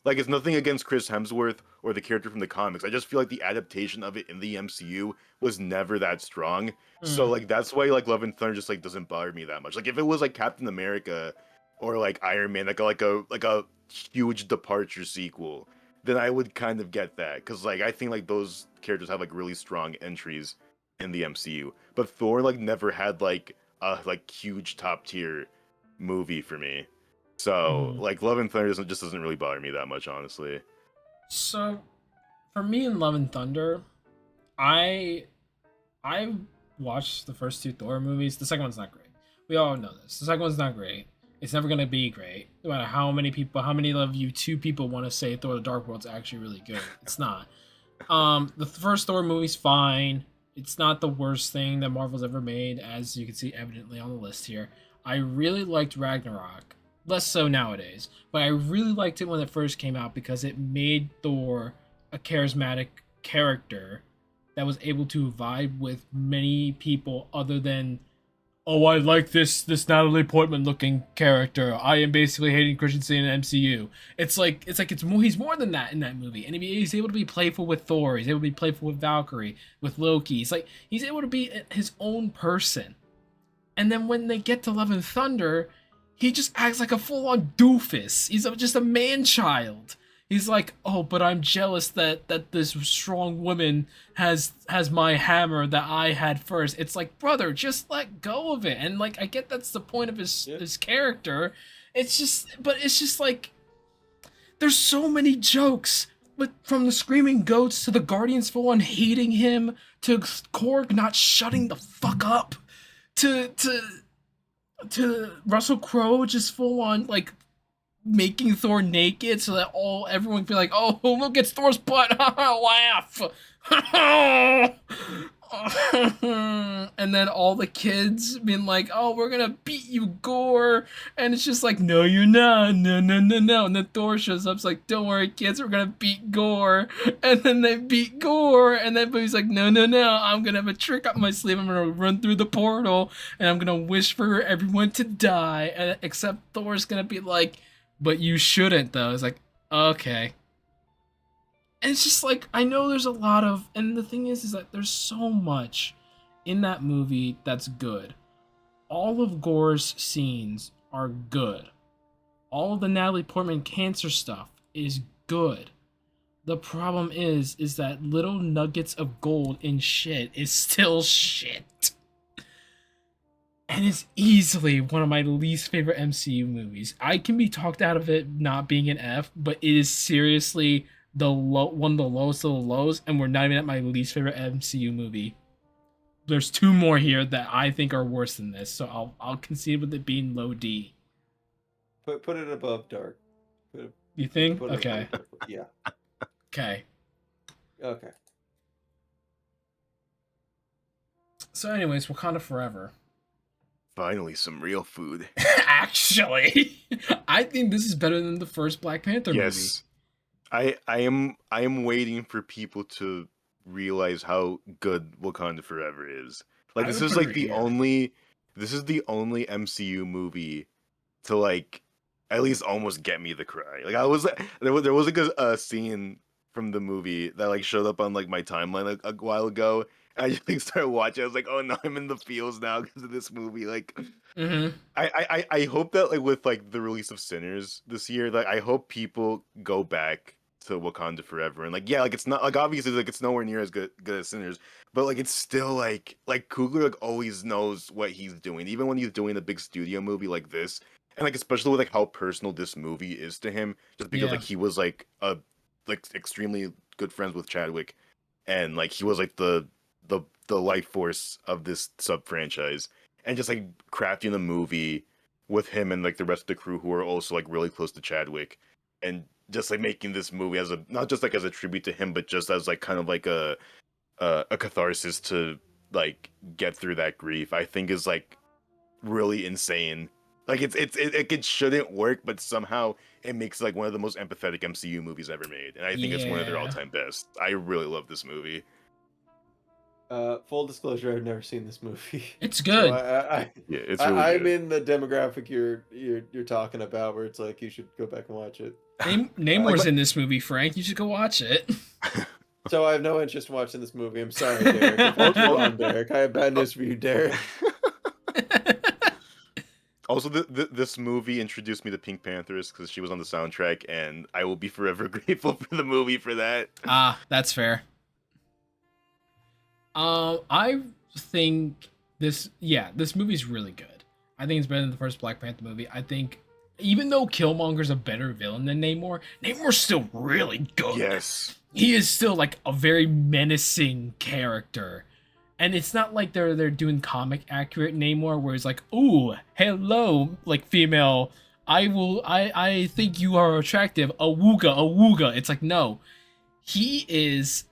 Like, it's nothing against Chris Hemsworth or the character from the comics. I just feel like the adaptation of it in the MCU was never that strong. So Mm. like that's why like Love and Thunder just like doesn't bother me that much. Like if it was like Captain America or like Iron Man, like a huge departure sequel, then I would kind of get that, because like I think like those characters have like really strong entries in the MCU. But Thor like never had like a like huge top tier movie for me. So Mm. like Love and Thunder doesn't really bother me that much, honestly. So, for me in Love and Thunder, I I watched the first two Thor movies. The second one's not great. We all know this. The second one's not great. It's never gonna be great. No matter how many of you two people want to say Thor: The Dark World's actually really good. It's not. The first Thor movie's fine. It's not the worst thing that Marvel's ever made, as you can see evidently on the list here. I really liked Ragnarok. Less so nowadays, but I really liked it when it first came out because it made Thor a charismatic character that was able to vibe with many people other than, oh, I like this Natalie Portman looking character. I am basically hating Christensen in MCU. It's more, he's more than that in that movie, and he's able to be playful with Thor. He's able to be playful with Valkyrie, with Loki. He's able to be his own person. And then when they get to Love and Thunder, he just acts like a full-on doofus. He's just a man-child. he's like, oh, but I'm jealous that this strong woman has my hammer that I had first. It's like, brother, just let go of it. And like, I get that's the point of his character. It's just like, there's so many jokes, but from the screaming goats to the Guardians full on hating him, to Korg not shutting the fuck up, to Russell Crowe just full on like making Thor naked so that everyone can be like, oh, look, it's Thor's butt, laugh. And then all the kids being like, oh, we're gonna beat you, Gore. And it's just like, no, you're not. No. And then Thor shows up, it's like, don't worry, kids, we're gonna beat Gore. And then they beat Gore. And then he's like, no, I'm gonna have a trick up my sleeve. I'm gonna run through the portal and I'm gonna wish for everyone to die. And except Thor's gonna be like, but you shouldn't, though. It's like, okay. And it's just like, I know there's a lot of, and the thing is that there's so much in that movie that's good. All of Gore's scenes are good. All of the Natalie Portman cancer stuff is good. The problem is that little nuggets of gold in shit is still shit. And it's easily one of my least favorite MCU movies. I can be talked out of it not being an F, but it is seriously one of the lowest of the lows, and we're not even at my least favorite MCU movie. There's two more here that I think are worse than this, so I'll concede with it being low D. Put it above Dark. You think? Okay. Yeah. Okay. Okay. So, anyways, Wakanda Forever. Finally, some real food. Actually, I think this is better than the first Black Panther movie. Yes. I am waiting for people to realize how good Wakanda Forever is. Like, this is like the only MCU movie to like at least almost get me to cry. Like, there was like a scene from the movie that like showed up on like my timeline a while ago. And I just like started watching. I was like, oh no, I'm in the feels now because of this movie. Like, I hope that like with like the release of Sinners this year, like I hope people go back to Wakanda Forever and like, yeah, like it's not like obviously like it's nowhere near as good as Sinners, but like it's still like Coogler like always knows what he's doing, even when he's doing a big studio movie like this, and like especially with like how personal this movie is to him, just because like he was like extremely good friends with Chadwick, and like he was like the life force of this sub franchise, and just like crafting a movie with him and like the rest of the crew who are also like really close to Chadwick, and just like making this movie as a not just like as a tribute to him, but just as like kind of like a catharsis to like get through that grief, I think is like really insane. Like it shouldn't work, but somehow it makes like one of the most empathetic MCU movies ever made, and I think it's one of their all-time best. I really love this movie. Full disclosure, I've never seen this movie. It's good. So it's really I'm good. in the demographic you're talking about, where it's like you should go back and watch it. Namor's in this movie, Frank. You should go watch it. So I have no interest in watching this movie. I'm sorry, Derek. Hold on, Derek. I have bad news for you, Derek. Also, this movie introduced me to Pink Panthers because she was on the soundtrack, and I will be forever grateful for the movie for that. Ah, that's fair. I think this movie's really good. I think it's better than the first Black Panther movie. I think even though Killmonger's a better villain than Namor's still really good. Yes. He is still like a very menacing character. And it's not like they're doing comic accurate Namor where it's like, ooh, hello, like female, I think you are attractive, awooga. It's like, no. He's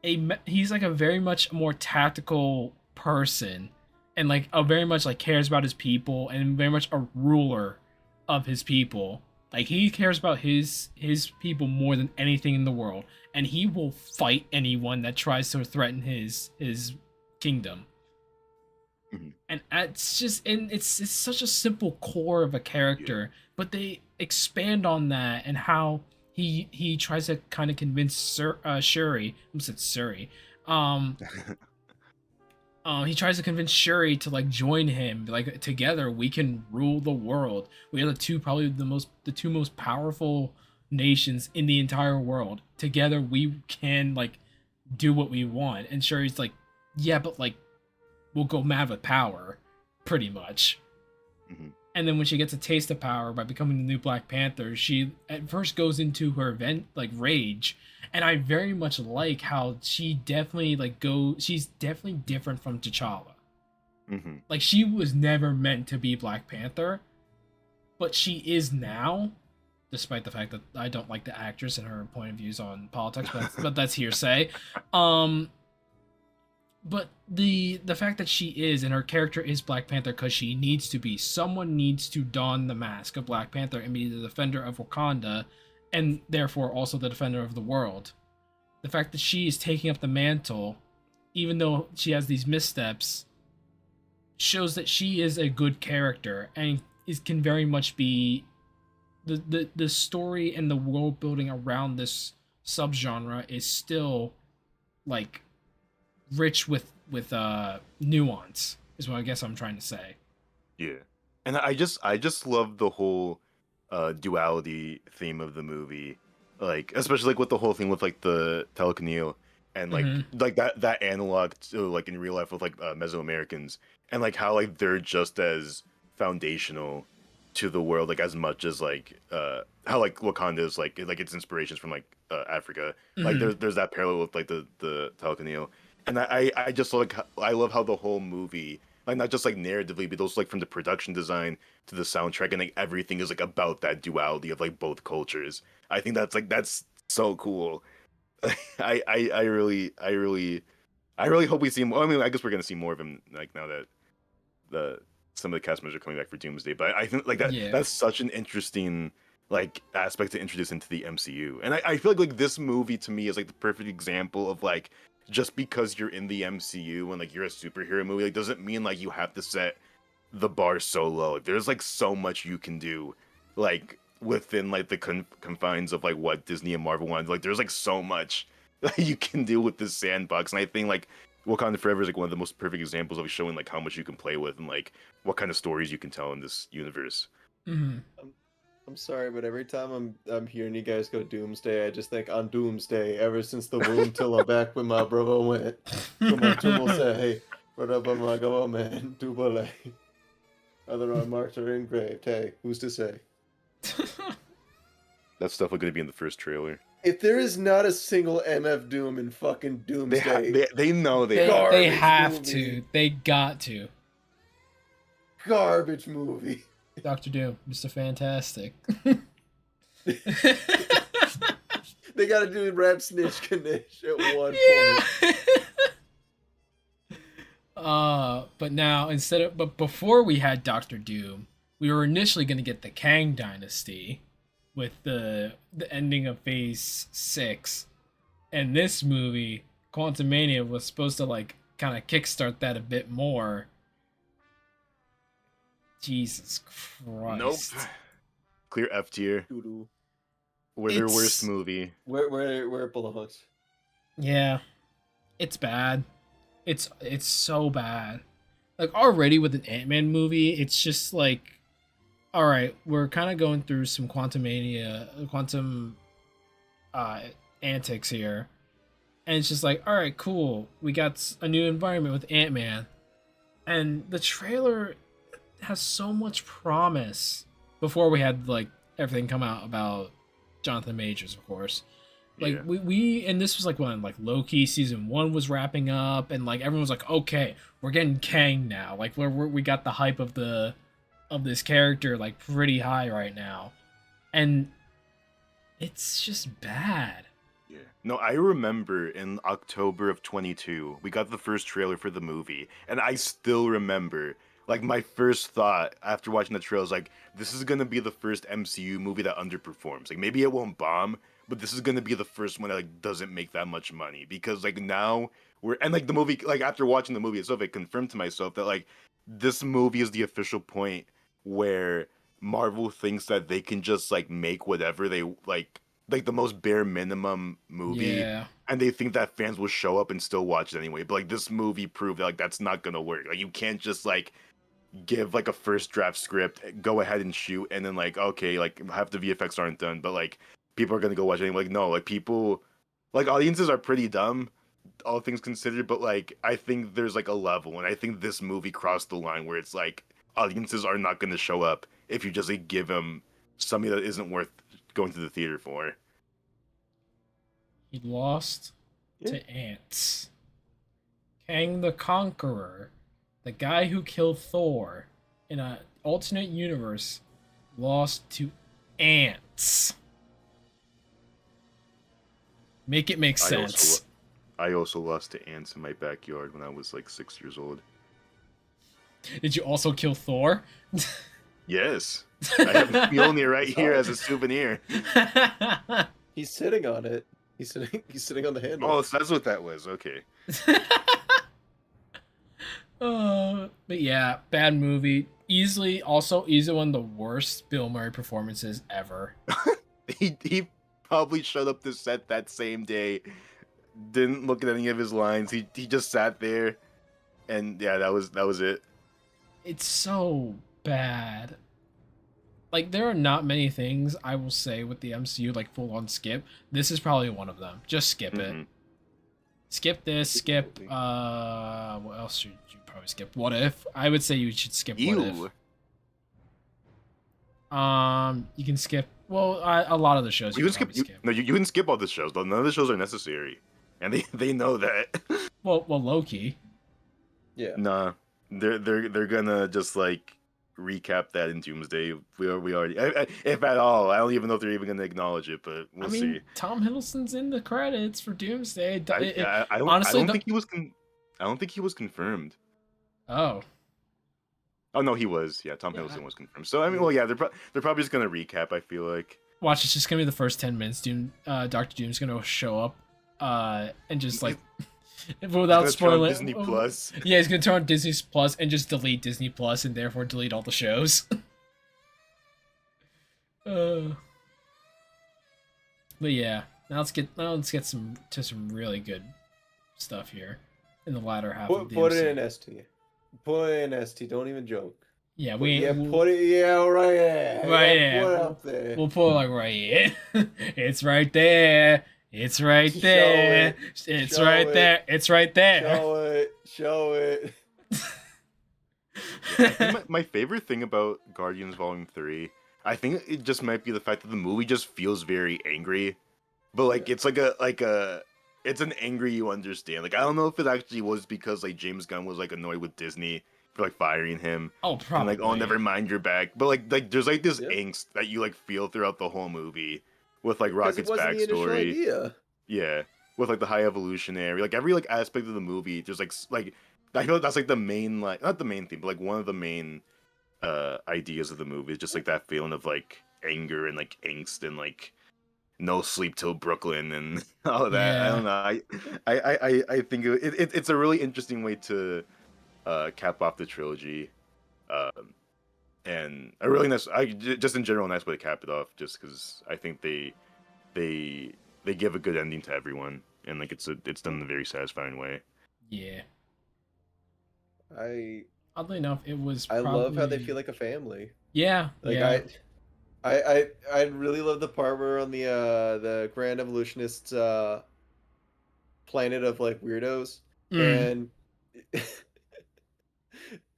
like a very much more tactical person, and like a very much like cares about his people, and very much a ruler of his people. Like he cares about his people more than anything in the world, and he will fight anyone that tries to threaten his kingdom. Mm-hmm. And it's such a simple core of a character, but they expand on that and how he tries to kind of convince Shuri. I said Suri. He tries to convince Shuri to like join him. Like together we can rule the world. We are the two most powerful nations in the entire world. Together, we can like do what we want. And Shuri's like, yeah, but like we'll go mad with power, pretty much. Mm-hmm. And then when she gets a taste of power by becoming the new Black Panther, she at first goes into her rage, and I very much like how she definitely she's definitely different from T'Challa. Mm-hmm. Like she was never meant to be Black Panther, but she is now, despite the fact that I don't like the actress and her point of views on politics, but that's hearsay. But the fact that she is and her character is Black Panther because she needs to be. Someone needs to don the mask of Black Panther and be the defender of Wakanda, and therefore also the defender of the world. The fact that she is taking up the mantle, even though she has these missteps, shows that she is a good character and can very much be the story and the world building around this subgenre is still like rich with nuance is what I guess I'm trying to say. Yeah, and I just love the whole duality theme of the movie, like especially like with the whole thing with like the telekineal and like that analog to like in real life with like Mesoamericans, and like how like they're just as foundational to the world like as much as like how like Wakanda is like its inspirations from like Africa. Like there's that parallel with like the telekineal. And I just like I love how the whole movie, like not just like narratively, but also like from the production design to the soundtrack and like everything is like about that duality of like both cultures. I think that's so cool. I really hope we see more. I mean, I guess we're gonna see more of him like now that some of the cast members are coming back for Doomsday. But I think like that's such an interesting like aspect to introduce into the MCU. And I feel like this movie to me is like the perfect example of like, just because you're in the MCU and like you're a superhero movie, like doesn't mean like you have to set the bar so low. Like, there's like so much you can do, like within like the confines of like what Disney and Marvel want. Like, there's like so much that you can do with this sandbox, and I think like Wakanda Forever is like one of the most perfect examples of showing like how much you can play with and like what kind of stories you can tell in this universe. Mm-hmm. I'm sorry, but every time I'm hearing you guys go Doomsday, I just think on Doomsday, ever since the womb till I'm back with my brother went. Come on, Tumble say, hey, brother, but my go man, Dubale. Other unmarked are engraved. Hey, who's to say? That's definitely going to be in the first trailer. If there is not a single MF Doom in fucking Doomsday, they know they have movie. To. They got to. Garbage movie. Dr. Doom, Mr. Fantastic. They gotta do Rap Snitch Kanish at one point. But now but before we had Dr. Doom, we were initially gonna get the Kang Dynasty with the ending of Phase 6. And this movie, Quantumania, was supposed to like kind of kickstart that a bit more. Jesus Christ. Nope. Clear F tier. We're their worst movie. Where it belongs. Yeah. It's bad. It's so bad. Like already with an Ant-Man movie, it's just like, all right, we're kind of going through some quantum antics here. And it's just like, all right, cool. We got a new environment with Ant-Man. And the trailer has so much promise before we had like everything come out about Jonathan Majors, of course. Like we and this was like when like Loki season 1 was wrapping up, and like everyone was like, okay, we're getting Kang now. Like we got the hype of this character like pretty high right now, and it's just bad. Yeah. No, I remember in October of 22, we got the first trailer for the movie, and I still remember like my first thought after watching the trailer was like, this is gonna be the first MCU movie that underperforms. Like maybe it won't bomb, but this is gonna be the first one that like doesn't make that much money, because like now and like the movie, like after watching the movie itself, it confirmed to myself that like this movie is the official point where Marvel thinks that they can just like make whatever they like the most bare minimum movie, and they think that fans will show up and still watch it anyway. But like this movie proved that like that's not gonna work. Like you can't just like give like a first draft script, go ahead and shoot, and then like okay, like half the VFX aren't done, but like people are gonna go watch it. Like no, like people, like audiences are pretty dumb, all things considered. But like I think there's like a level, and I think this movie crossed the line where it's like audiences are not gonna show up if you just like give them something that isn't worth going to the theater for. He lost to ants. Kang the Conqueror, the guy who killed Thor in an alternate universe, lost to ants. Make it make sense. I also lost to ants in my backyard when I was like 6 years old. Did you also kill Thor? Yes. I have Mjolnir right here as a souvenir. He's sitting on it. He's sitting on the handle. Oh, so that's what that was. Okay. But yeah, bad movie. Easily one of the worst Bill Murray performances ever. He probably showed up to set that same day, didn't look at any of his lines. He just sat there, and yeah, that was it. It's so bad. Like, there are not many things I will say with the MCU, like, full-on skip. This is probably one of them. Just skip it. Skip this, skip, what else should you probably skip? What If? I would say you should skip What If. You can skip, well, a lot of the shows you can skip. No, you can skip all the shows, though. None of the shows are necessary. And they know that. well, Loki. Yeah. Nah. They're gonna just, like, recap that in Doomsday. We already, if at all. I don't even know if they're even gonna acknowledge it, but we'll see. Tom Hiddleston's in the credits for Doomsday. I don't think he was. I don't think he was confirmed. Oh. Oh no, he was. Yeah, Tom Hiddleston was confirmed. So I mean, well, yeah, they're probably just gonna recap. I feel like. Watch, it's just gonna be the first 10 minutes. Doctor Doom's gonna show up, and just like. Without spoiling Disney Plus. Yeah, he's gonna turn on Disney Plus and just delete Disney Plus and therefore delete all the shows. But yeah, now let's get to some really good stuff here in the latter half of the put it in ST. Put it in ST. Don't even joke. Yeah, put it right there. Right there. Put it up there. We'll put it like right here. It's right there. It's right there. It's right there. It's right there. Show it. I think my favorite thing about Guardians Volume 3, I think it just might be the fact that the movie just feels very angry. But like it's like it's an angry you understand. Like I don't know if it actually was because like James Gunn was like annoyed with Disney for like firing him. Oh, probably. And like, oh, never mind, you're back. But like there's like this angst that you like feel throughout the whole movie. With like Rocket's backstory, yeah, with like the High Evolutionary, like every like aspect of the movie, there's like I feel like that's like the main, like not the main thing, but like one of the main ideas of the movie is just like that feeling of like anger and like angst and like no sleep till Brooklyn and all of that. Yeah. I don't know. I think it's a really interesting way to cap off the trilogy, and a really nice, just in general, a nice way to cap it off. Just because I think they give a good ending to everyone, and like it's done in a very satisfying way. Yeah. Oddly enough, it was. I love how they feel like a family. Yeah. Like yeah. I really love the part where on the Grand Evolutionists planet of like weirdos and.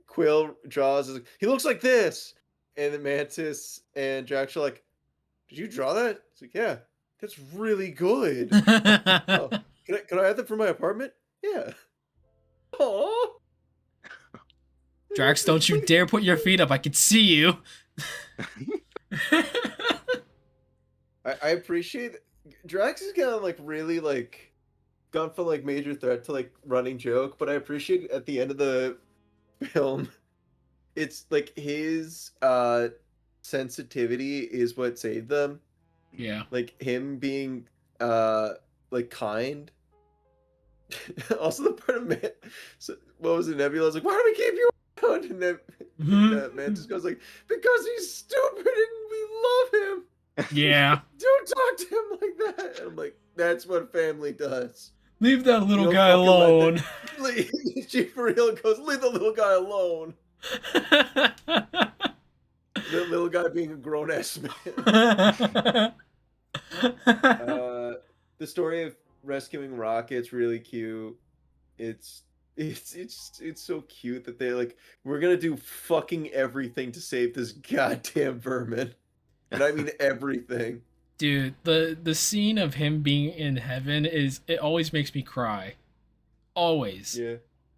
Quill draws, he looks like this, and the Mantis and Drax are like, "Did you draw that?" It's like, "Yeah, that's really good." Oh, can I have that for my apartment? Yeah. Aww. Drax, don't you dare put your feet up! I can see you. I appreciate Drax is kind of like really like gone from like major threat to like running joke, but I appreciate at the end of the film, it's like his sensitivity is what saved them. Yeah, like him being like kind. Also the part of what was it, Nebula was like, why do we keep you around? And Mantis goes like, because he's stupid and we love him. Yeah. Don't talk to him like that. And I'm like, that's what family does. Leave that little guy alone. She for real goes, leave the little guy alone. The little guy being a grown-ass man. The story of rescuing Rocket's really cute. It's it's so cute that they're like, we're gonna do fucking everything to save this goddamn vermin, and I mean everything. Dude, the scene of him being in heaven it always makes me cry. Always. Yeah.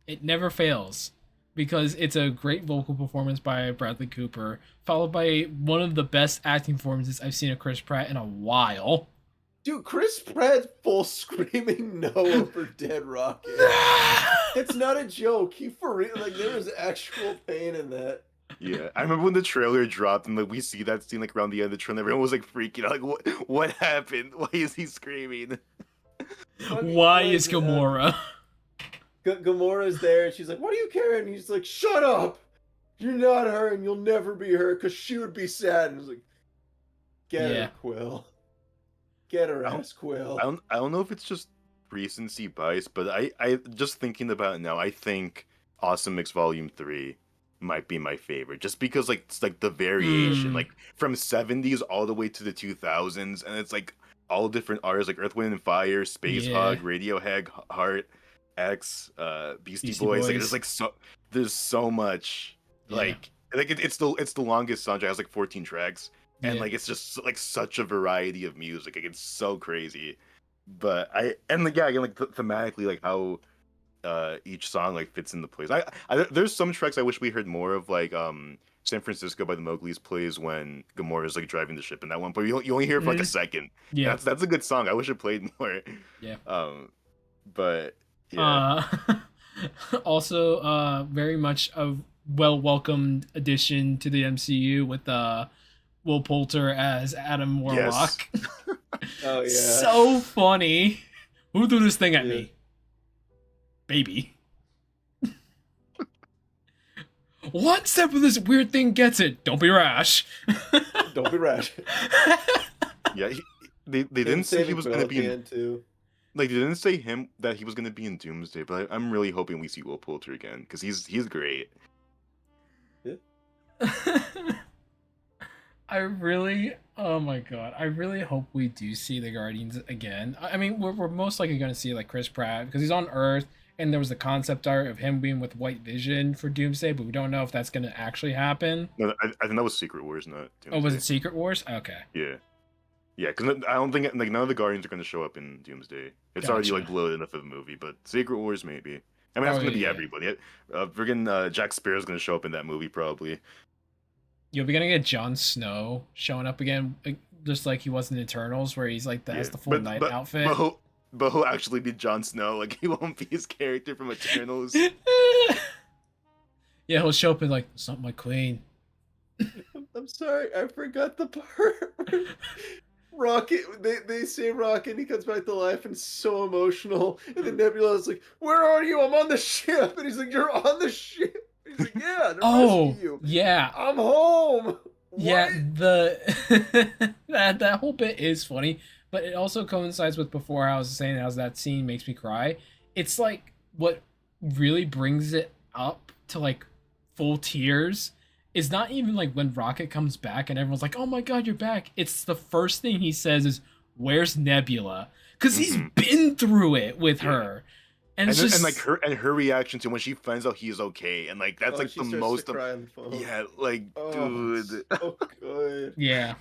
It never fails because it's a great vocal performance by Bradley Cooper, followed by one of the best acting performances I've seen of Chris Pratt in a while. Dude, Chris Pratt full screaming no over Dead Rocket. It's not a joke. He for real, like, there was actual pain in that. Yeah, I remember when the trailer dropped and like we see that scene like around the end of the trailer, everyone was like freaking out, like what happened? Why is he screaming? Why is Gamora? Gamora's there and she's like, "What do you care?" And he's like, "Shut up! You're not her, and you'll never be her, because she would be sad." And he's like, "Get her, Quill. Get her ass, Quill." I don't know if it's just recency bias, but I just thinking about it now, I think Awesome Mix Volume 3 might be my favorite, just because like it's like the variation, like from 70s all the way to the 2000s, and it's like all different artists like Earth, Wind and Fire, Space Hog, Radiohead, Heart, X, Beastie Boys. Like there's so much like it's the longest soundtrack. It has like 14 tracks, and like it's just like such a variety of music. Like it's so crazy. But again like thematically, like how each song like fits into place. There's some tracks I wish we heard more of, like San Francisco by the Mowgli's plays when Gamora's like driving the ship in that one, but you only hear it for like a second. Yeah, that's a good song. I wish it played more. Yeah. But yeah. Also, very much a welcomed addition to the MCU with Will Poulter as Adam Warlock. Yes. Oh yeah. So funny. Who threw this thing at me? Baby. One step of this weird thing gets it. Don't be rash. Don't be rash. Yeah, they didn't say he was going to be in too. Like, they didn't say him that he was going to be in Doomsday, but I'm really hoping we see Will Poulter again, because he's great. Yeah. Oh my god, I really hope we do see the Guardians again. I mean, we're most likely going to see like Chris Pratt because he's on Earth, and there was the concept art of him being with White Vision for Doomsday, but we don't know if that's going to actually happen. No, I think that was Secret Wars, not Doomsday. Oh, was it Secret Wars? Okay. Yeah. Yeah, because I don't think like none of the Guardians are going to show up in Doomsday. It's already like bloated enough of the movie, but Secret Wars maybe. I mean, that's going to be everybody. Friggin' Jack Sparrow's going to show up in that movie probably. You'll be gonna get Jon Snow showing up again, just like he was in Eternals, where he's like has the full night outfit. But he'll actually be Jon Snow. Like, he won't be his character from Eternals. Yeah, he'll show up and like, "It's not my queen." I'm sorry, I forgot the part. Rocket, they say Rocket, and he comes back to life, and it's so emotional. And then Nebula's like, "Where are you? I'm on the ship." And he's like, "You're on the ship." He's like, "Yeah, to rescue you. Yeah, I'm home." Yeah, that whole bit is funny, but it also coincides with before I was saying how that scene makes me cry. It's like what really brings it up to like full tears is not even like when Rocket comes back and everyone's like, "Oh my god, you're back." It's the first thing he says is, "Where's Nebula?" Because he's been through it with her. And her reaction to when she finds out he's okay, and like that's like the most to cry on the phone. Yeah, like dude, so good. Yeah,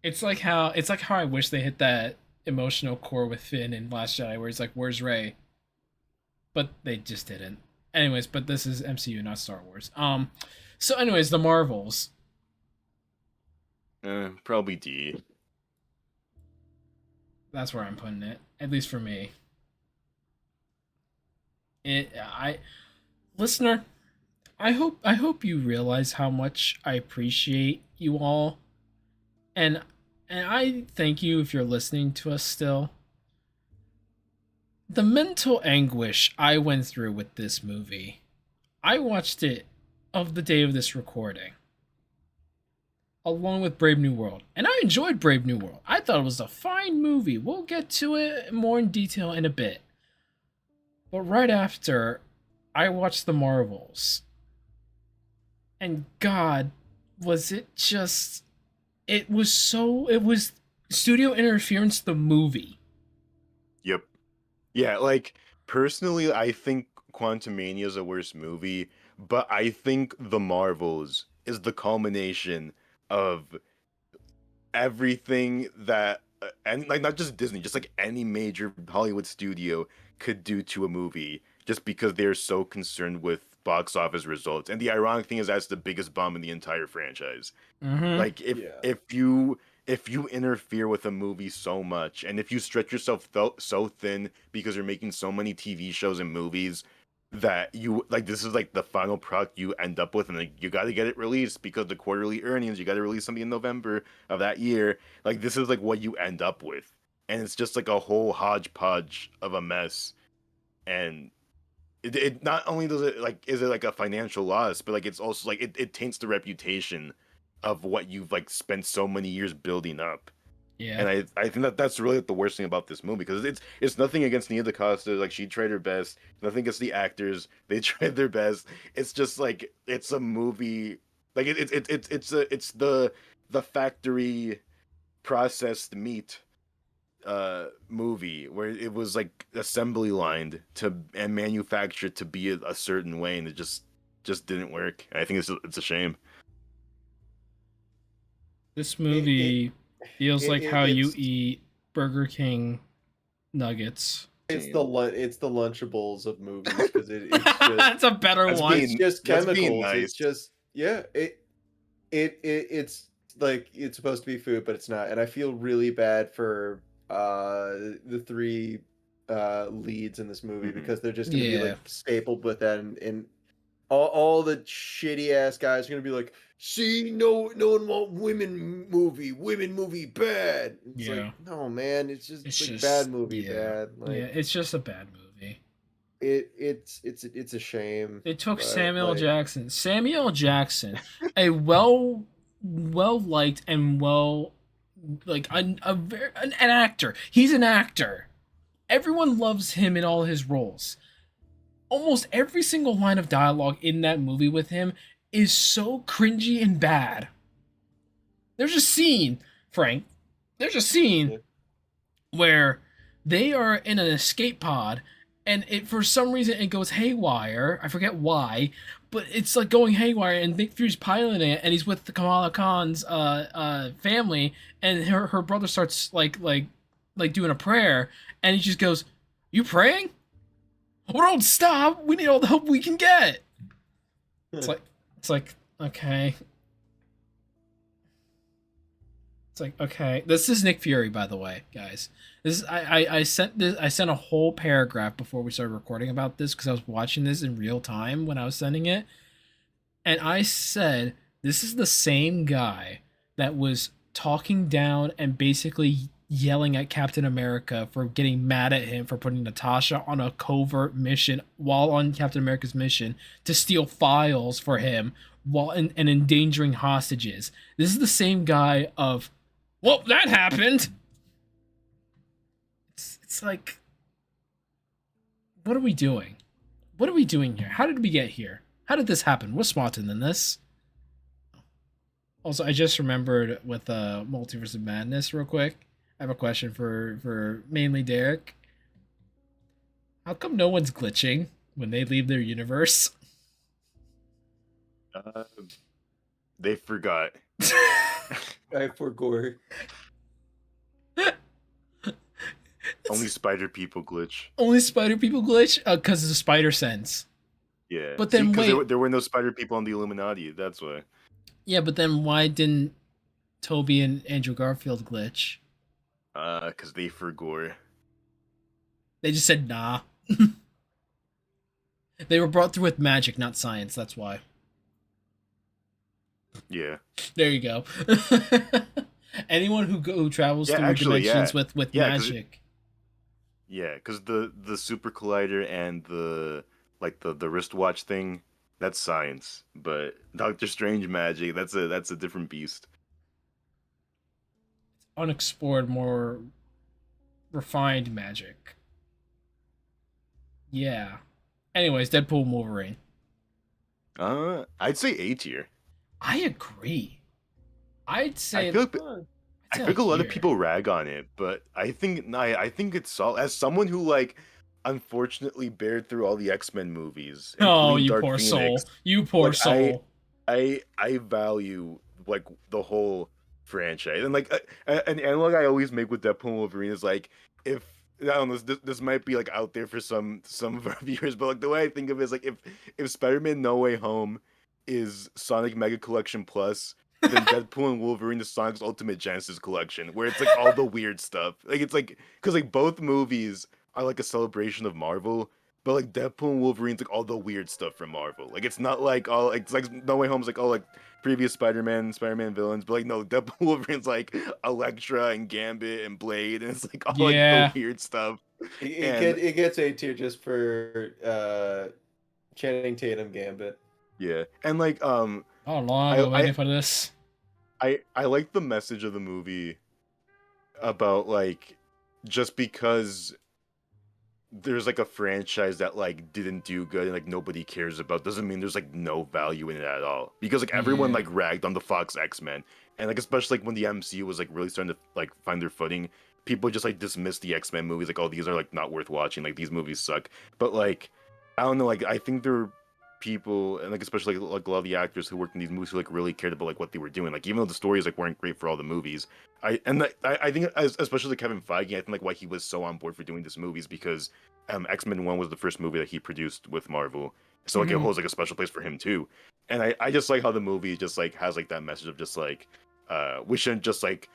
it's like how I wish they hit that emotional core with Finn in Last Jedi, where he's like, "Where's Rey?" But they just didn't. Anyways, but this is MCU, not Star Wars. So anyways, the Marvels. Probably D. That's where I'm putting it, at least for me. Listener, I hope you realize how much I appreciate you all, and I thank you if you're listening to us still. The mental anguish I went through with this movie, I watched it of the day of this recording, along with Brave New World, and I enjoyed Brave New World. I thought it was a fine movie. We'll get to it more in detail in a bit. But right after, I watched The Marvels. And God, was it just it was studio interference, the movie. Yep. Yeah, like personally, I think Quantumania is a worse movie, but I think The Marvels is the culmination of everything that and like not just Disney, just like any major Hollywood studio could do to a movie just because they're so concerned with box office results. And the ironic thing is that's the biggest bomb in the entire franchise. Mm-hmm. Like if Yeah. if you interfere with a movie so much and if you stretch yourself so thin because you're making so many TV shows and movies that you like this is like the final product you end up with and like you got to get it released because the quarterly earnings you got to release something in November of that year, like this is like what you end up with, and it's just like a whole hodgepodge of a mess. And it not only does it like is it like a financial loss, but like it's also like it taints the reputation of what you've like spent so many years building up. Yeah. And I think that that's really the worst thing about this movie because it's nothing against Nia DaCosta, like she tried her best, nothing against the actors, they tried their best. It's just like it's a movie like it's the factory processed meat movie where it was like assembly lined to and manufactured to be a certain way and it just didn't work. I think it's a shame. This It it movie feels like how you it's eat Burger King nuggets. it's the Lunchables of movies because it's just That's a better That's one. it's being just that's being chemicals. nice. It's just yeah. It's like it's supposed to be food, but it's not. And I feel really bad for the three leads in this movie Hmm. because they're just gonna be Yeah. like stapled with that, and all the shitty ass guys are gonna be like, see, no one want women movie bad. It's like, Yeah. no man, it's just It's like bad just movie yeah. bad. Yeah, Like it's just a bad movie. it's a shame, It took but Samuel like Jackson. Samuel Jackson, a well liked and well like an actor. He's an actor. Everyone loves him in all his roles. Almost every single line of dialogue in that movie with him is so cringy and bad. There's a scene, Frank. There's a scene yeah. where they are in an escape pod and it for some reason it goes haywire. I forget why, but it's like going haywire and Nick Fury's piloting it and he's with the Kamala Khan's family and her brother starts like doing a prayer and he just goes, "You praying? Well, don't stop. We need all the help we can get." It's like it's like okay. It's like okay. This is Nick Fury, by the way, guys. This is I sent a whole paragraph before we started recording about this because I was watching this in real time when I was sending it, and I said this is the same guy that was talking down and basically yelling at Captain America for getting mad at him for putting Natasha on a covert mission while on Captain America's mission to steal files for him while and endangering hostages. This is the same guy of, well, that happened. It's like, what are we doing? What are we doing here? How did we get here? How did this happen? What's smarter than this? Also, I just remembered with Multiverse of Madness real quick. I have a question for mainly Derek. How come no one's glitching when they leave their universe? Uh, they forgot. I forgot. Only spider people glitch. Only spider people glitch because of the spider sense. Yeah. But See, then because wait, there were no spider people on the Illuminati. That's why. yeah, but then why didn't Toby and Andrew Garfield glitch? Because they forgot. They just said nah. They were brought through with magic, not science. That's why. Yeah. There you go. Anyone who travels Yeah, through actually, dimensions yeah. with Yeah, 'cause magic. Yeah, because the super collider and the like the wristwatch thing, that's science. But Doctor Strange magic, that's a different beast. Unexplored, more refined magic. Yeah. Anyways, Deadpool and Wolverine. I'd say A tier. I agree. I'd say I feel like Fun. I I'd say think like a lot of here. people rag on it, but I think it's solid. As someone who like unfortunately bared through all the X-Men movies, Oh, including you Dark poor Phoenix, soul. You poor like soul. I value like the whole franchise. And like an analog I always make with Deadpool and Wolverine is like if I don't know, this might be like out there for some of our viewers, but like the way I think of it is like if Spider-Man No Way Home is Sonic Mega Collection Plus, then Deadpool and Wolverine is Sonic's Ultimate Genesis Collection, where it's like all the weird stuff. Like it's like because like both movies are like a celebration of Marvel, but like Deadpool and Wolverine's like all the weird stuff from Marvel. Like it's not like all like it's like No Way Home's like all like previous Spider-Man villains, but like no, Deadpool and Wolverine's like Elektra and Gambit and Blade, and it's like all like the Yeah. weird stuff. It And get it gets A tier just for Channing Tatum Gambit. yeah, and like Oh, long I've I been I waiting for this. I like the message of the movie about like just because there's like a franchise that like didn't do good and like nobody cares about doesn't mean there's like no value in it at all, because like everyone Yeah. like ragged on the Fox X-Men, and like especially like when the MCU was like really starting to like find their footing, people just like dismissed the X-Men movies like, oh, these are like not worth watching, like these movies suck. But like I don't know, like I think there were people, and like especially like a lot of the actors who worked in these movies who like really cared about like what they were doing, like even though the stories like weren't great for all the movies. I think especially Kevin Feige, I think like why he was so on board for doing this movie is because X-Men 1 was the first movie that he produced with Marvel. So like it Hmm. holds like a special place for him too. And I just like how the movie just like has like that message of just like we shouldn't just like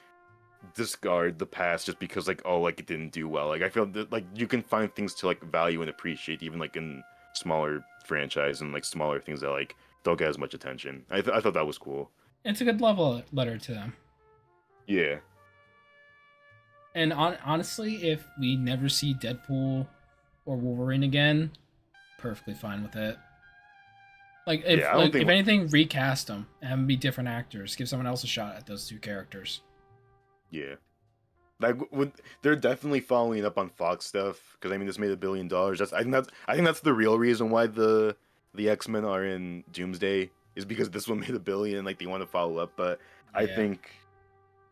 discard the past just because like, oh, like it didn't do well. Like I feel that like you can find things to like value and appreciate even like in smaller franchise and like smaller things that like don't get as much attention. I thought that was cool. It's a good level letter to them. Yeah. And honestly, if we never see Deadpool or Wolverine again, perfectly fine with it. Yeah, I don't If think anything, recast them and have them be different actors. Give someone else a shot at those two characters. yeah. Like they're definitely following up on Fox stuff because I mean this made $1 billion. I think that's the real reason why the X-Men are in Doomsday is because this one made $1 billion. Like they want to follow up, but I Yeah. think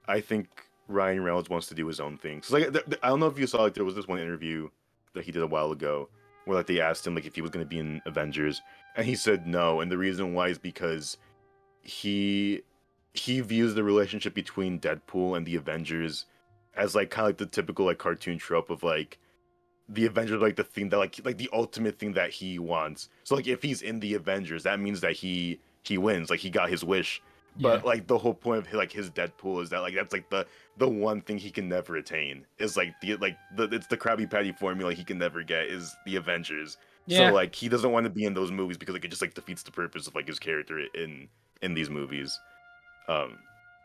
I think Ryan Reynolds wants to do his own thing. So like I don't know if you saw, like there was this one interview that he did a while ago where like they asked him like if he was going to be in Avengers, and he said no, and the reason why is because he he views the relationship between Deadpool and the Avengers as like kind of like the typical like cartoon trope of like the Avengers like the thing that like the ultimate thing that he wants. So like if he's in the Avengers, that means that he wins, like he got his wish. Yeah. But like the whole point of like his Deadpool is that like that's like the one thing he can never attain is like the it's the Krabby Patty formula he can never get is the Avengers. So Yeah. like he doesn't want to be in those movies because like it just like defeats the purpose of like his character in these movies. Um,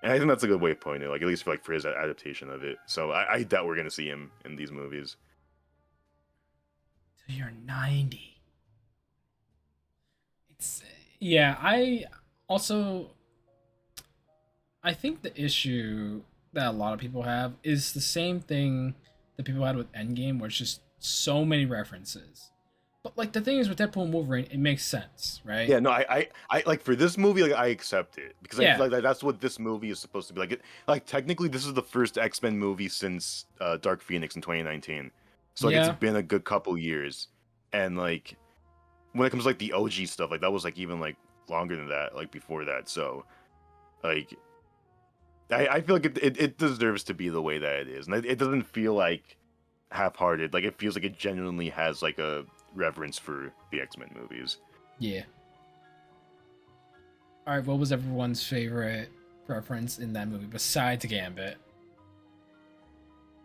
and I think that's a good way of putting it, like at least for like for his adaptation of it. So I doubt we're gonna see him in these movies. So you're 90. It's yeah. Also I think the issue that a lot of people have is the same thing that people had with Endgame, where it's just so many references. But like the thing is with Deadpool and Wolverine, it makes sense, right? Yeah, no, I like for this movie, like I accept it because I Yeah. feel like that's what this movie is supposed to be. Like, like technically, this is the first X-Men movie since Dark Phoenix in 2019. So like, it's Yeah. been a good couple years, and like when it comes to, like the OG stuff, like that was like even like longer than that, like before that. So like, I feel like it deserves to be the way that it is, and it doesn't feel like half-hearted. Like it feels like it genuinely has like a reverence for the X-Men movies. Yeah. All right. What was everyone's favorite reference in that movie besides Gambit?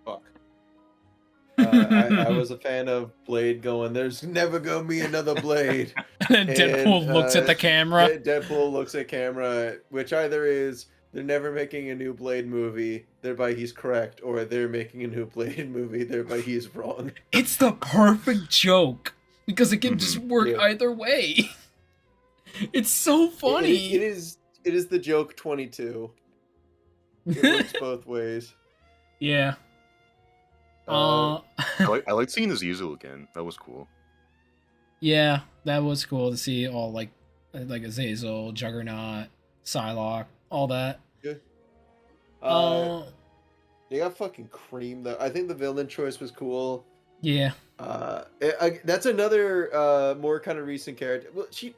Fuck. I was a fan of Blade going, there's never gonna be another Blade. And then And Deadpool looks at the camera. Deadpool looks at camera, which either is they're never making a new Blade movie, thereby he's correct, or they're making a new Blade movie, thereby he's wrong. It's the perfect joke because it can just Mhm. work Yeah. either way. It's so funny. It is the joke 22. It works both ways. Yeah. Uh, I like seeing Azazel again. That was cool. Yeah, that was cool to see all like Azazel, Juggernaut, Psylocke, all that. Yeah. Oh, They got fucking creamed though. I think the villain choice was cool. yeah. That's another more kind of recent character. Well, she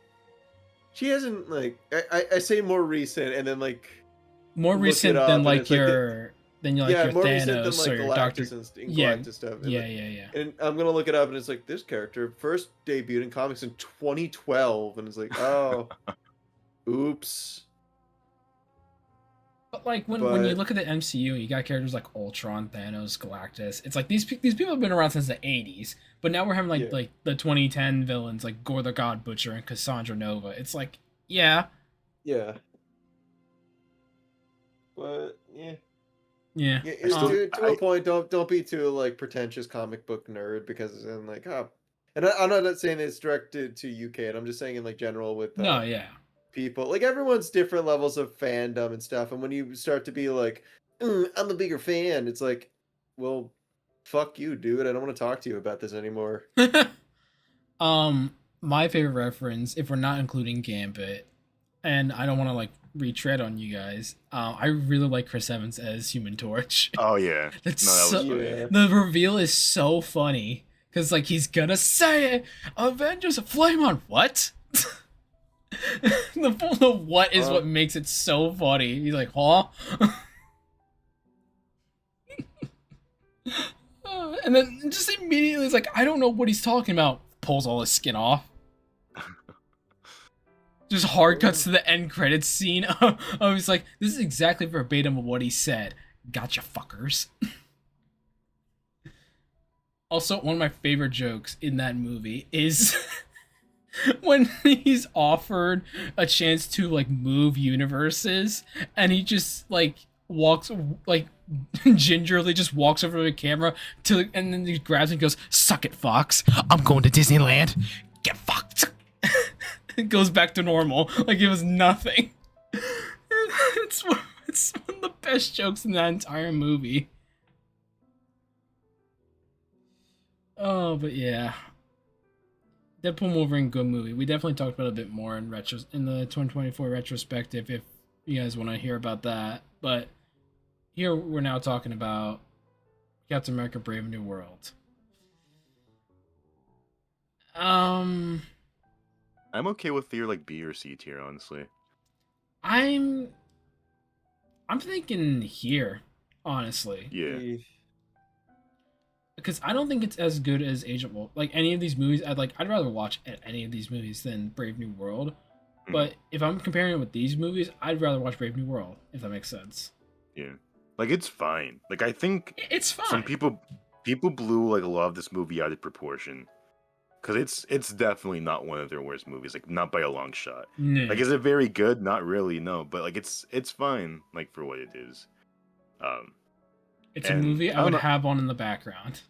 hasn't like I say more recent and then like More look it recent than up and like it's like your more recent than Thanos like or your Doctor. Galactus and Yeah, Galactus stuff. yeah. And I'm gonna look it up and it's like this character first debuted in comics in 2012 and it's like oh, oops. But like when you But look at the MCU, you got characters like Ultron, Thanos, Galactus. It's like these people have been around since the '80s, but now we're having yeah, like the 2010 villains like Gore the God Butcher and Cassandra Nova. It's like yeah, yeah. But yeah. yeah. Yeah, I still to a point. Don't be too like pretentious comic book nerd because then like and I'm not saying it's directed to UK. And I'm just saying in like general with No, yeah. people like everyone's different levels of fandom and stuff. And when you start to be like, I'm a bigger fan, it's like, well, fuck you, dude. I don't want to talk to you about this anymore. My favorite reference, if we're not including Gambit, and I don't want to like retread on you guys. I really like Chris Evans as Human Torch. Oh yeah. That's No, that so. was funny. Yeah. The reveal is so funny because like he's gonna say it. Avengers flame on what? The what is what makes it so funny. He's like, huh? And then just immediately he's like, I don't know what he's talking about. Pulls all his skin off. Just hard cuts to the end credits scene. I was like, this is exactly verbatim of what he said. Gotcha, fuckers. Also, one of my favorite jokes in that movie is when he's offered a chance to like move universes, and he just like walks like gingerly just walks over to the camera and then he grabs and goes, "Suck it, Fox. I'm going to Disneyland. Get fucked." It goes back to normal like it was nothing. It's one of the best jokes in that entire movie. Oh, but yeah, Deadpool and Wolverine, good movie. We definitely talked about it a bit more in the 2024 retrospective if you guys want to hear about that. But here we're now talking about Captain America: Brave New World. I'm okay with your like B or C tier, honestly. I'm thinking here, honestly. Yeah. Because I don't think it's as good as Agent Wolf. Like any of these movies, I'd rather watch any of these movies than Brave New World. But if I'm comparing it with these movies, I'd rather watch Brave New World, if that makes sense. Yeah. Like it's fine. Like I think it's fine. Some people blew like a lot of this movie out of proportion. Cause it's definitely not one of their worst movies, like not by a long shot. No. Like is it very good? Not really, no. But like it's fine, like for what it is. It's a movie I would have on in the background.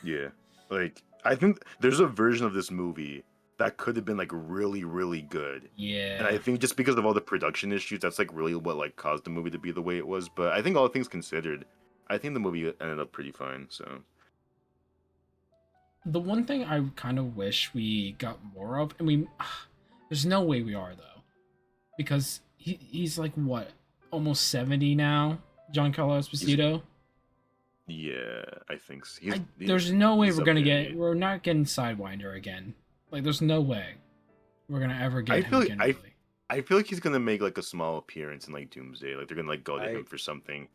Yeah, like I think there's a version of this movie that could have been like really, really good. Yeah. And I think just because of all the production issues, that's like really what like caused the movie to be the way it was. But I think all things considered, I think the movie ended up pretty fine. So. The one thing I kind of wish we got more of, and there's no way we are though, because he's like what, almost 70 now, Giancarlo Esposito. Yeah, I think so. There's no way we're not getting Sidewinder again. Like there's no way we're gonna ever get him again. I feel like he's gonna make like a small appearance in like Doomsday. Like they're gonna like go to him for something.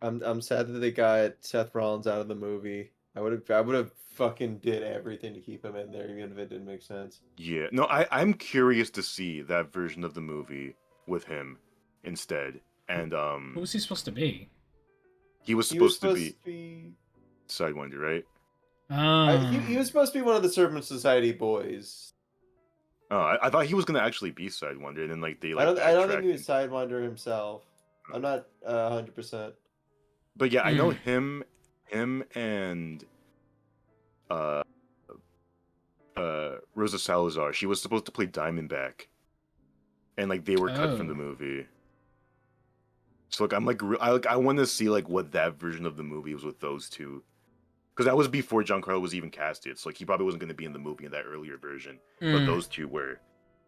I'm sad that they got Seth Rollins out of the movie. I would have fucking did everything to keep him in there, even if it didn't make sense. Yeah, no, I'm curious to see that version of the movie with him instead. And who was he supposed to be? He was supposed to be Sidewinder, right? He was supposed to be one of the Serpent Society boys. Oh, I thought he was gonna actually be Sidewinder, and then like they like. I don't think he was Sidewinder himself. I'm not 100%. But yeah, I know him and Rosa Salazar. She was supposed to play Diamondback, and like they were cut from the movie. So like I'm like I want to see like what that version of the movie was with those two, because that was before Giancarlo was even casted. So like he probably wasn't going to be in the movie in that earlier version, but those two were,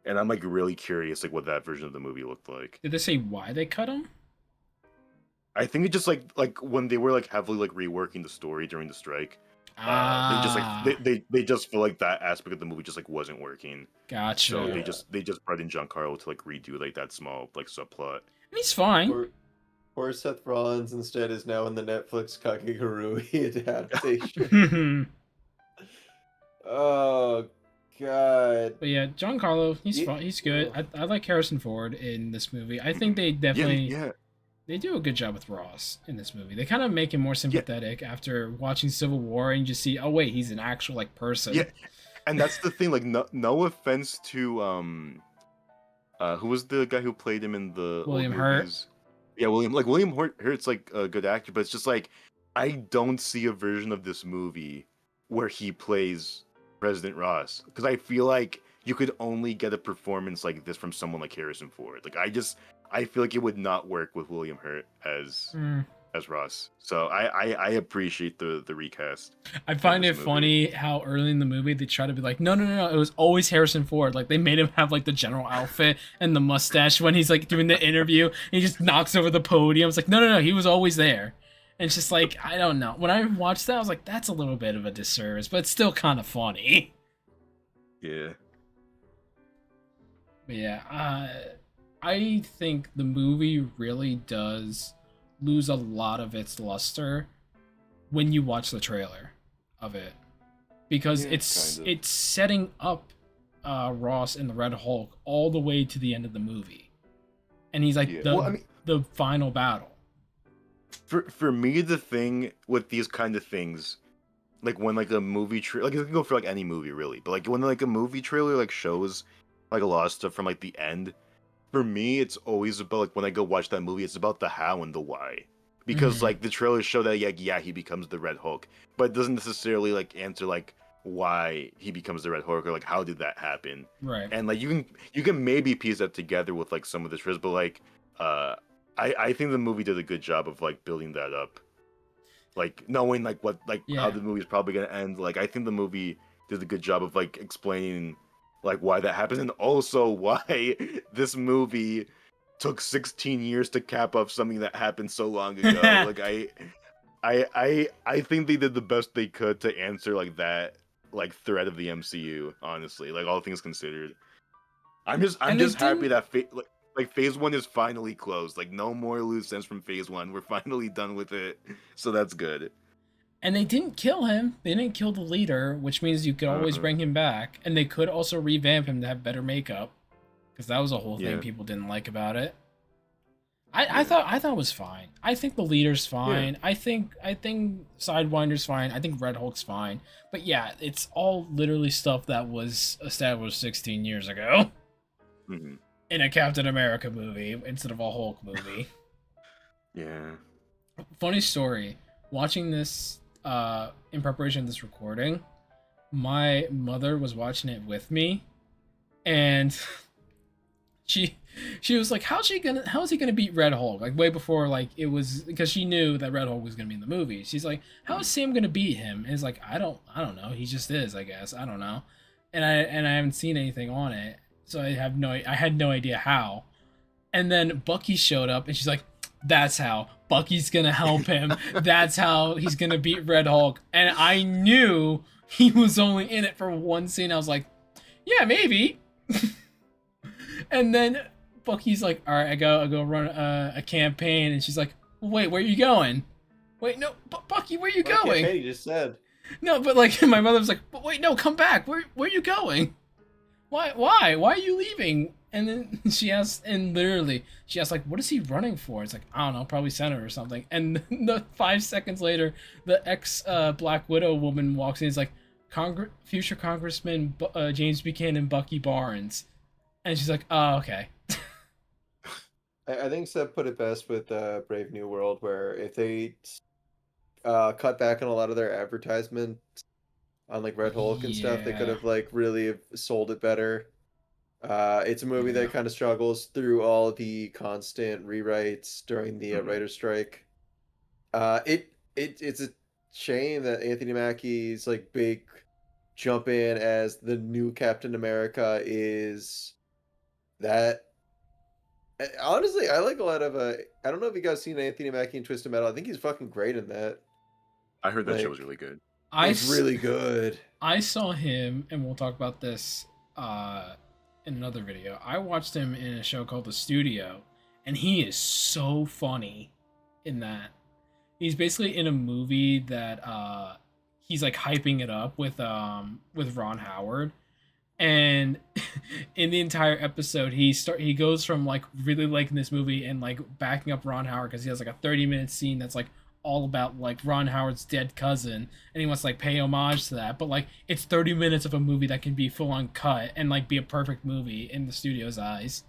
and I'm like really curious like what that version of the movie looked like. Did they say why they cut him? I think it just like when they were like heavily like reworking the story during the strike, they just like Ah, they just feel like that aspect of the movie just like wasn't working. So gotcha. Yeah. they just brought in Giancarlo to like redo like that small like subplot. And he's fine. Or or Seth Rollins instead is now in the Netflix Kakegurui adaptation. But Oh God. yeah, Giancarlo, he's Ye- fine. He's good. oh. I like Harrison Ford in this movie. I think Mhm. they Yeah, definitely yeah, they do a good job with Ross in this movie. They kind of make him more yeah, sympathetic after watching Civil War and you just see, oh wait, he's an actual like yeah. person. And that's the thing. Like, no offense to who was the guy who played him in the old William Hurt. movies? Yeah, William. Like William Hurt's like a good actor, but it's just like I don't see a version of this movie where he plays President Ross because I feel like you could only get a performance like this from someone like Harrison Ford. Like I feel like it would not work with William Hurt Mm. as Ross. So I appreciate the recast I in find this it movie. funny how early in the movie they try to be like, no, no, no, no, it was always Harrison Ford. Like they made him have like the general outfit and the mustache when he's like doing the interview. And he just knocks over the podium. It's like, no, no, no, he was always there. And it's just like I don't know. When I watched that, I was like, that's a little bit of a disservice, but it's still kind of funny. Yeah. But yeah, I think the movie really does lose a lot of its luster when you watch the trailer of it because Yeah, it's kind of. it's setting up Ross and the Red Hulk all the way to the end of the movie, and he's like Yeah. Well, I mean, the final battle. for me, the thing with these kind of things, like when like a movie like it can go for like any movie really, but like when like a movie trailer like shows like a lot of stuff from like the end, for me it's always about like when I go watch that movie, it's about the how and the why. Because Mm-hmm. like the trailers show that yeah he becomes the Red Hulk, but it doesn't necessarily like answer like why he becomes the Red Hulk or like how did that happen. Right. And like you can maybe piece that together with like some of the trailers, but like uh I think the movie did a good job of like building that up, like knowing like what like how Yeah. the movie's probably gonna end. Like I think the movie did a good job of like explaining like why that happened and also why this movie took 16 years to cap up something that happened so long ago. Like I think they did the best they could to answer like that like thread of the MCU. Honestly, like all things considered, I'm And they just happy didn't that like phase one is finally closed. Like no more loose ends from phase one. We're finally done with it, so that's good. and they didn't kill him. They didn't kill the leader, which means you could always Uh-huh. bring him back, and they could also revamp him to have better makeup because that was a whole thing Yeah, people didn't like about it. yeah, I thought it was fine. I think the leader's yeah. fine. I think Sidewinder's fine. I think Red Hulk's fine. But yeah, it's all literally stuff that was established 16 years ago Hmm. in a Captain America movie instead of a Hulk movie. Yeah. Funny story. Watching this in preparation of this recording, my mother was watching it with me and she she was like, how is he gonna beat Red Hulk? Like way before like it was because she knew that Red Hulk was gonna be in the movie. She's like, how is Mhm. Sam gonna beat him? And it's like, I don't know. He just is, I guess. I don't know. And I haven't seen anything on it. So I had no idea how. And then Bucky showed up and she's like, that's how. Bucky's gonna help him. That's how he's gonna beat Red Hulk. And I knew he was only in it for one scene. I was like, yeah, maybe. And then Bucky's like, all right, I go run a campaign, and she's like, wait, where are you going? Wait, no, Bucky, where are you Well, I can't going? pay, you just said. No, but like my mother was like, but wait, no, come back. Where are you going? Why are you leaving? And then she asked, and literally she asked like, what is he running for? It's like I don't know, probably Senate or something. And the 5 seconds later, the ex Black Widow woman walks in. Is like, future Congressman James Buchanan, Bucky Barnes, and she's like, oh okay. I think Seb put it best with Brave New World, where if they cut back on a lot of their advertisement on like Red Hulk and stuff, they could Yeah. have like really have sold it better. It's a movie Yeah. that kind of struggles through all the constant rewrites during the Mhm. writer's strike. It's a shame that Anthony Mackie's like big jump in as the new Captain America is that Honestly, I like a lot of I don't know if you guys seen Anthony Mackie in Twisted Metal. I think he's fucking great in that. I heard that show was Like, really good. it's really good. I saw him, and we'll talk about this in another video. I watched him in a show called The Studio, and he is so funny in that. He's basically in a movie that he's like hyping it up with Ron Howard, and in the entire episode he goes from like really liking this movie and like backing up Ron Howard because he has like a 30-minute scene that's like all about like Ron Howard's dead cousin, and he wants to like pay homage to that, but like it's 30 minutes of a movie that can be full on cut and like be a perfect movie in the studio's eyes.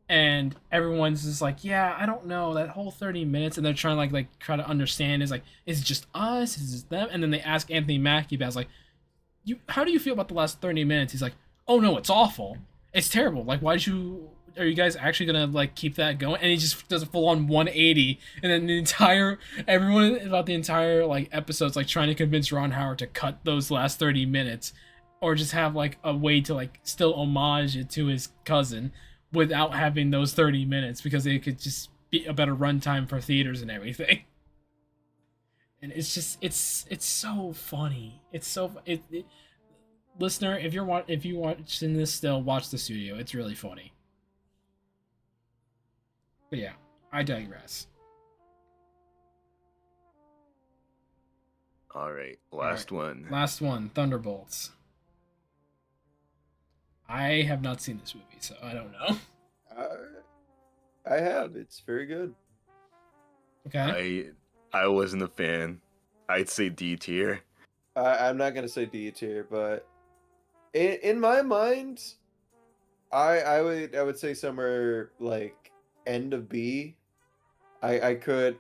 And everyone's just like, yeah, I don't know, that whole 30 minutes, and they're trying to like try to understand, is it just us, is it them? And then they ask Anthony Mackie about, like, how do you feel about the last 30 minutes? He's like, oh no, it's awful, it's terrible, like, are you guys actually gonna like keep that going? And he just does a full on 180, and then everyone about the entire like episode's like trying to convince Ron Howard to cut those last 30 minutes, or just have like a way to like still homage it to his cousin without having those 30 minutes, because it could just be a better runtime for theaters and everything. And it's just it's so funny. It's so listener, if you watching this still, watch The Studio. It's really funny. But yeah, I digress. All right, last one. Last one, Thunderbolts. I have not seen this movie, so I don't know. I have. It's very good. Okay. I wasn't a fan. I'd say D tier. I'm not gonna say D tier, but in my mind, I would say somewhere like end of B. I could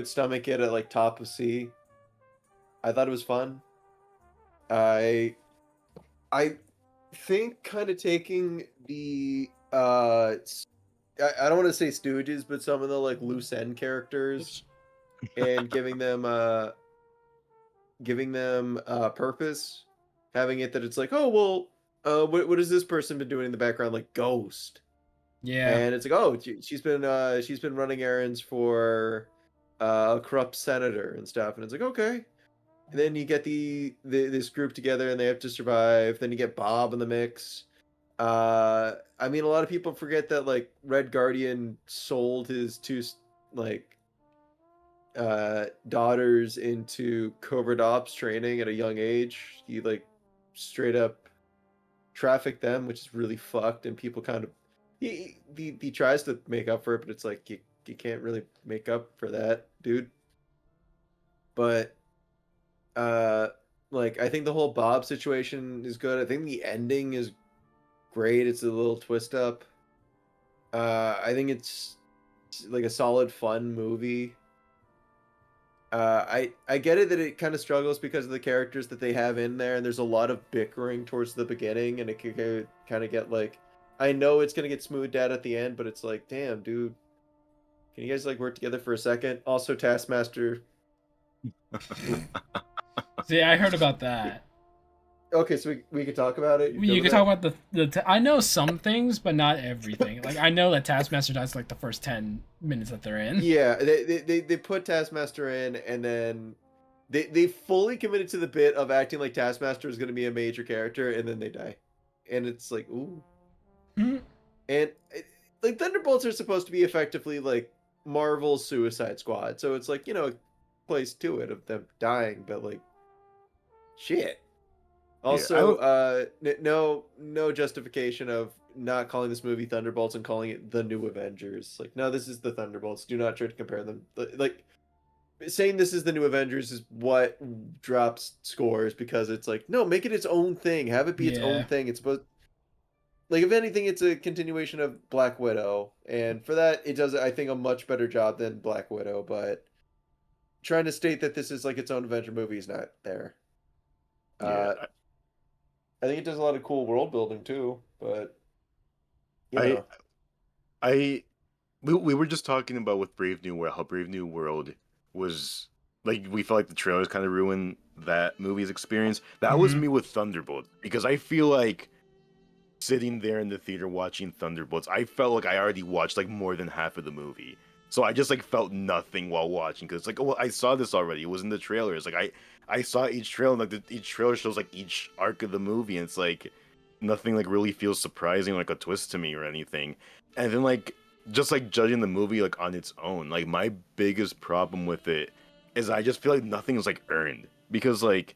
stomach it at like top of C. I thought it was fun. I think kind of taking the I don't want to say stooges, but some of the like loose end characters and giving them purpose, having it that it's like, oh well, what has this person been doing in the background, like Ghost? Yeah. And it's like, oh, she's been running errands for a corrupt senator and stuff, and it's like, okay. And then you get this group together and they have to survive. Then you get Bob in the mix. I mean, a lot of people forget that like Red Guardian sold his two like daughters into covert ops training at a young age. He like straight up trafficked them, which is really fucked. And people kind of he tries to make up for it, but it's like you can't really make up for that, dude. But like I think the whole Bob situation is good. I think the ending is great. It's a little twist up. I think it's like a solid fun movie. I get it that it kind of struggles because of the characters that they have in there, and there's a lot of bickering towards the beginning, and it could kind of get like, I know it's gonna get smoothed out at the end, but it's like, damn, dude, can you guys like work together for a second? Also, Taskmaster. See, I heard about that. Okay, so we could talk about it. You could talk about I know some things, but not everything. Like I know that Taskmaster dies like the first 10 minutes that they're in. Yeah, they put Taskmaster in, and then they fully committed to the bit of acting like Taskmaster is going to be a major character, and then they die, and it's like, ooh. Mm-hmm. And like Thunderbolts are supposed to be effectively like Marvel's Suicide Squad, so it's like, you know, plays to it of them dying, but like, shit. Also, no justification of not calling this movie Thunderbolts and calling it The New Avengers. Like, no, this is the Thunderbolts. Do not try to compare them. Like, saying this is the New Avengers is what drops scores, because it's like, no, make it its own thing. Have it be its own thing. It's supposed, like, if anything, it's a continuation of Black Widow, and for that, it does, I think, a much better job than Black Widow. But trying to state that this is like its own Avenger movie is not there. Yeah. I think it does a lot of cool world building too, but we were just talking about with Brave New World, how Brave New World was like, we felt like the trailers kind of ruined that movie's experience. That was me with Thunderbolt, because I feel like sitting there in the theater watching Thunderbolts, I felt like I already watched like more than half of the movie. So I just like felt nothing while watching because like, oh, well, I saw this already. It was in the trailers. Like I saw each trailer. And, like each trailer shows like each arc of the movie, and it's like nothing like really feels surprising, like a twist to me or anything. And then like just like judging the movie like on its own, like my biggest problem with it is I just feel like nothing is like earned because like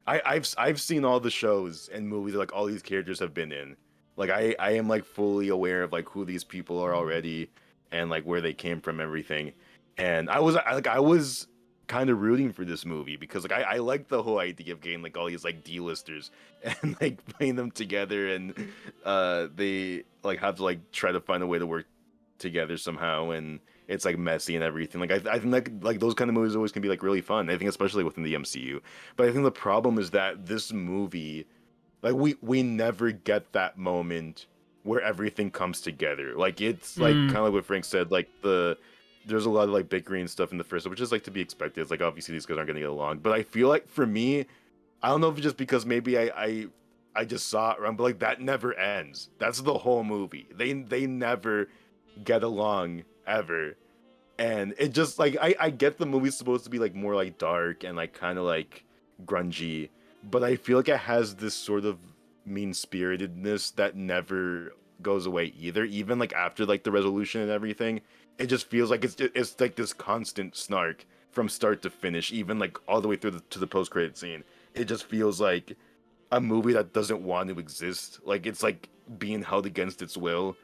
I've seen all the shows and movies that like all these characters have been in. Like I am like fully aware of like who these people are already and like where they came from, everything. And I was kind of rooting for this movie because like I like the whole idea of getting like all these like D-listers and like playing them together, and they like have to like try to find a way to work together somehow, and it's like messy and everything. Like I think like those kind of movies always can be like really fun. I think especially within the MCU. But I think the problem is that this movie, like we never get that moment where everything comes together. Like it's like kind of like what Frank said. Like there's a lot of like bickering and stuff in the first, which is like to be expected. It's like obviously these guys aren't gonna get along. But I feel like for me, I don't know if it's just because maybe I just saw it wrong, but like that never ends. That's the whole movie. They never get along ever. And it just like I get the movie's supposed to be like more like dark and like kind of like grungy, but I feel like it has this sort of mean-spiritedness that never goes away either, even like after like the resolution and everything. It just feels like it's like this constant snark from start to finish, even like all the way through to the post-credit scene. It just feels like a movie that doesn't want to exist. Like it's like being held against its will,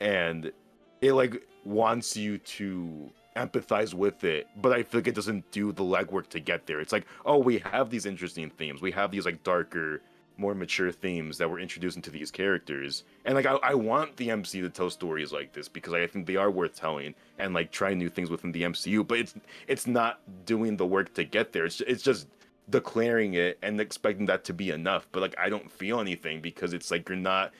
and it like wants you to empathize with it, but I feel like it doesn't do the legwork to get there. It's like, oh, we have these interesting themes, we have these like darker, more mature themes that we're introducing to these characters, and like I want the MCU to tell stories like this because I think they are worth telling and like trying new things within the MCU, but it's not doing the work to get there. It's just declaring it and expecting that to be enough, but like I don't feel anything because it's like you're not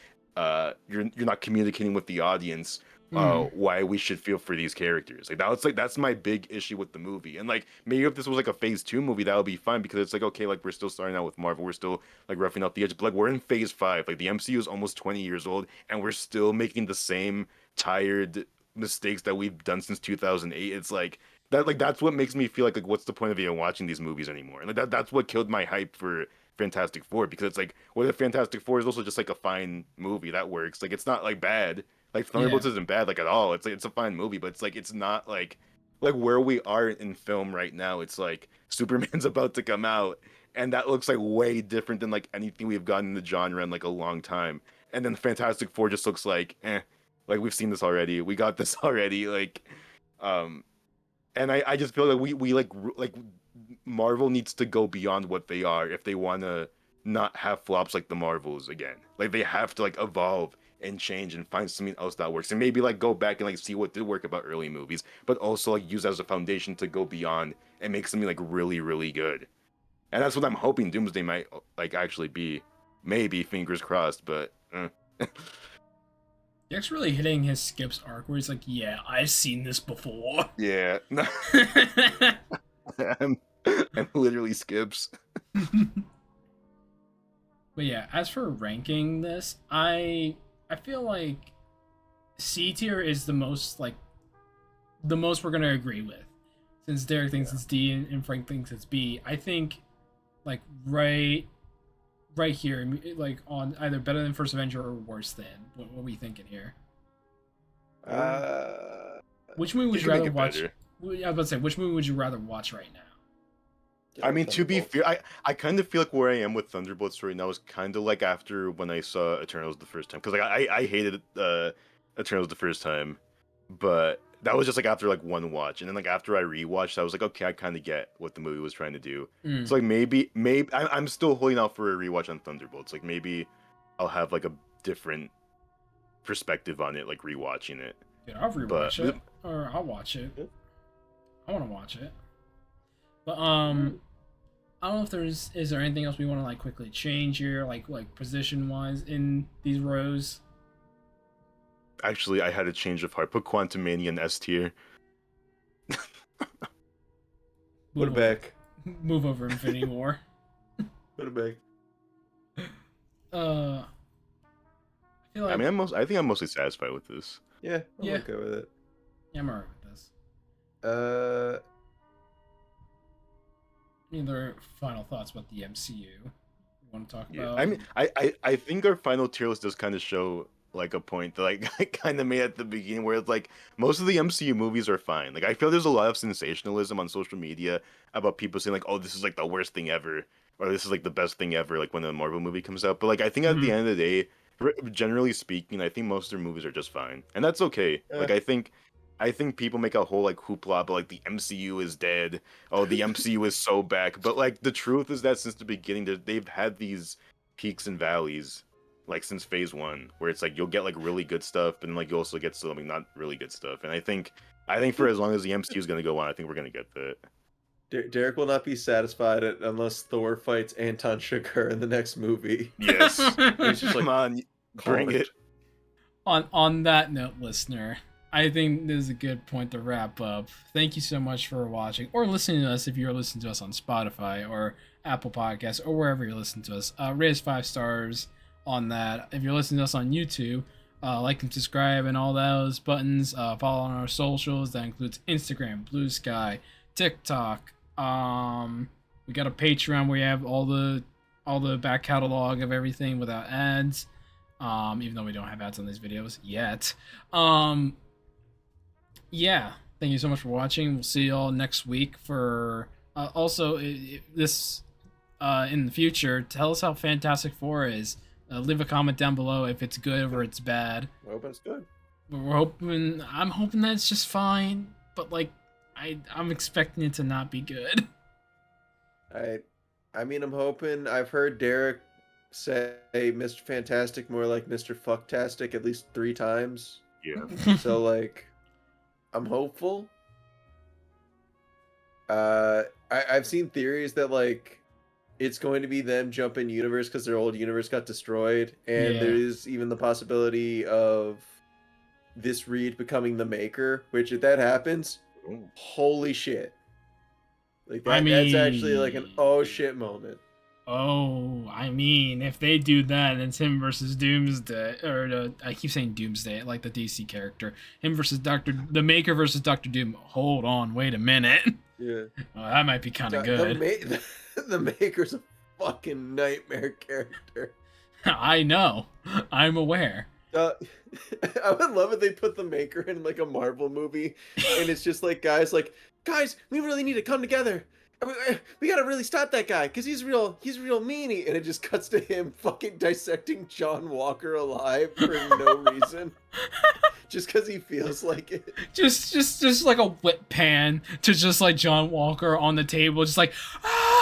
communicating with the audience why we should feel for these characters. That's my big issue with the movie. And like maybe if this was like a phase 2 movie, that would be fine because it's like, okay, like we're still starting out with Marvel, we're still like roughing out the edge, but like we're in phase 5. Like the MCU is almost 20 years old and we're still making the same tired mistakes that we've done since 2008. It's like that's what makes me feel like what's the point of even watching these movies anymore? And like that's what killed my hype for Fantastic Four, because it's like, what if Fantastic Four is also just like a fine movie that works? Like it's not like bad. Like Thunderbolts isn't bad like at all. It's like it's a fine movie, but it's like it's not like where we are in film right now. It's like Superman's about to come out, and that looks like way different than like anything we've gotten in the genre in like a long time. And then Fantastic Four just looks like like we've seen this already. We got this already. Um, and I just feel like we like Marvel needs to go beyond what they are if they want to not have flops like the Marvels again. Like they have to like evolve and change and find something else that works, and maybe like go back and like see what did work about early movies, but also like use as a foundation to go beyond and make something like really really good. And that's what I'm hoping Doomsday might like actually be. Maybe, fingers crossed, but Derk's really hitting his Skips arc where he's like, yeah, I've seen this before. yeah. I'm literally Skips. But yeah, as for ranking this, I feel like C tier is the most we're gonna agree with. Since Derek thinks it's D and Frank thinks it's B, I think like right here, like on either better than First Avenger or worse than. What are we thinking here? Which movie would you rather watch? I was about to say, which movie would you rather watch right now? I mean, to be fair, I kind of feel like where I am with Thunderbolts right now is kind of like after when I saw Eternals the first time, because like I hated Eternals the first time, but that was just like after like one watch, and then like after I rewatched, I was like, okay, I kind of get what the movie was trying to do. So like maybe I'm still holding out for a rewatch on Thunderbolts. Like maybe I'll have like a different perspective on it, like rewatching it. Yeah, I'll rewatch it, or I'll watch it. I want to watch it, but I don't know if is there anything else we want to like quickly change here, like position wise in these rows. Actually, I had a change of heart. Put Quantumania in S tier. Put it back. Move over Infinity War. Put it back. feel like, I mean, I think I'm mostly satisfied with this. Yeah, I'm Yeah. okay with it. yeah, I'm alright with this. Any other final thoughts about the MCU you want to talk Yeah, about? I mean, I think our final tier list does kind of show like a point that like I kind of made at the beginning, where it's like most of the MCU movies are fine. Like I feel there's a lot of sensationalism on social media about people saying like, oh, this is like the worst thing ever, or this is like the best thing ever, like when a Marvel movie comes out. But like I think at the Mhm. end of the day, generally speaking, I think most of their movies are just fine, and that's okay. Eh. Like I think people make a whole like hoopla, but like the MCU is dead. Oh, the MCU is so back. But like the truth is that since the beginning, they've had these peaks and valleys, like since phase one, where it's like you'll get like really good stuff, and like you also get some like not really good stuff. And I think for as long as the MCU is gonna go on, I think we're gonna get that. Derek will not be satisfied unless Thor fights Anton Chigurh in the next movie. Yes, It's just come like, on, bring it. On that note, listener, I think this is a good point to wrap up. Thank you so much for watching or listening to us. If you're listening to us on Spotify or Apple Podcasts or wherever you're listening to us, rate us 5 stars on that. If you're listening to us on YouTube, like and subscribe and all those buttons. Follow on our socials. That includes Instagram, Blue Sky, TikTok. We got a Patreon where we have all the back catalog of everything without ads. Even though we don't have ads on these videos yet. Yeah, thank you so much for watching. We'll see you all next week for also this in the future. Tell us how Fantastic Four is. Leave a comment down below if it's good or it's bad. I hope it's good. I'm hoping that it's just fine, but like I'm expecting it to not be good. I mean, I'm hoping. I've heard Derek say Mr. Fantastic more like Mr. Fucktastic at least 3 times. Yeah. So like, I'm hopeful. I've seen theories that like it's going to be them jumping universe because their old universe got destroyed, and Yeah. there is even the possibility of this Reed becoming the Maker. Which, if that happens, Ooh. holy shit! Like that, I that's actually like an mean- oh shit moment. Oh, I mean, if they do that, it's him versus Doomsday, or I keep saying Doomsday, like the DC character. Him versus the Maker versus Doctor Doom. Hold on, wait a minute. Yeah, That might be kind of good. The Maker's a fucking nightmare character. I know. I'm aware. I would love if they put the Maker in like a Marvel movie, and it's just like guys, we really need to come together. We gotta really stop that guy because he's real meanie, and it just cuts to him fucking dissecting John Walker alive for no reason, just because he feels like it. Just like a whip pan to just like John Walker on the table, just like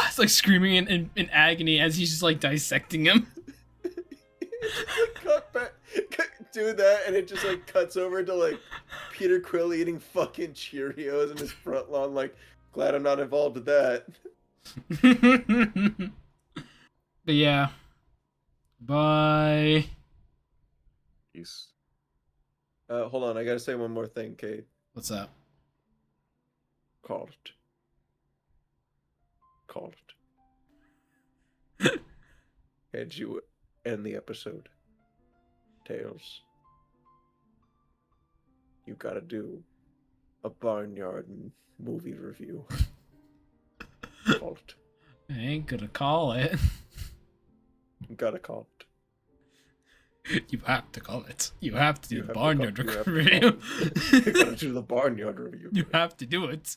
it's like screaming in agony as he's just like dissecting him. Just, like, do that, and it just like cuts over to like Peter Quill eating fucking Cheerios in his front lawn, like. Glad I'm not involved with that. But yeah. Bye. Peace. Hold on, I gotta say one more thing, Cade. What's up? Called it. And you end the episode. Tails. You gotta do a barnyard movie review. Called it. I ain't gonna call it. You gotta call it. You have to call it. You have to do You the have to barnyard call- you have to review. call it. You gotta do the barnyard review. You have to do it.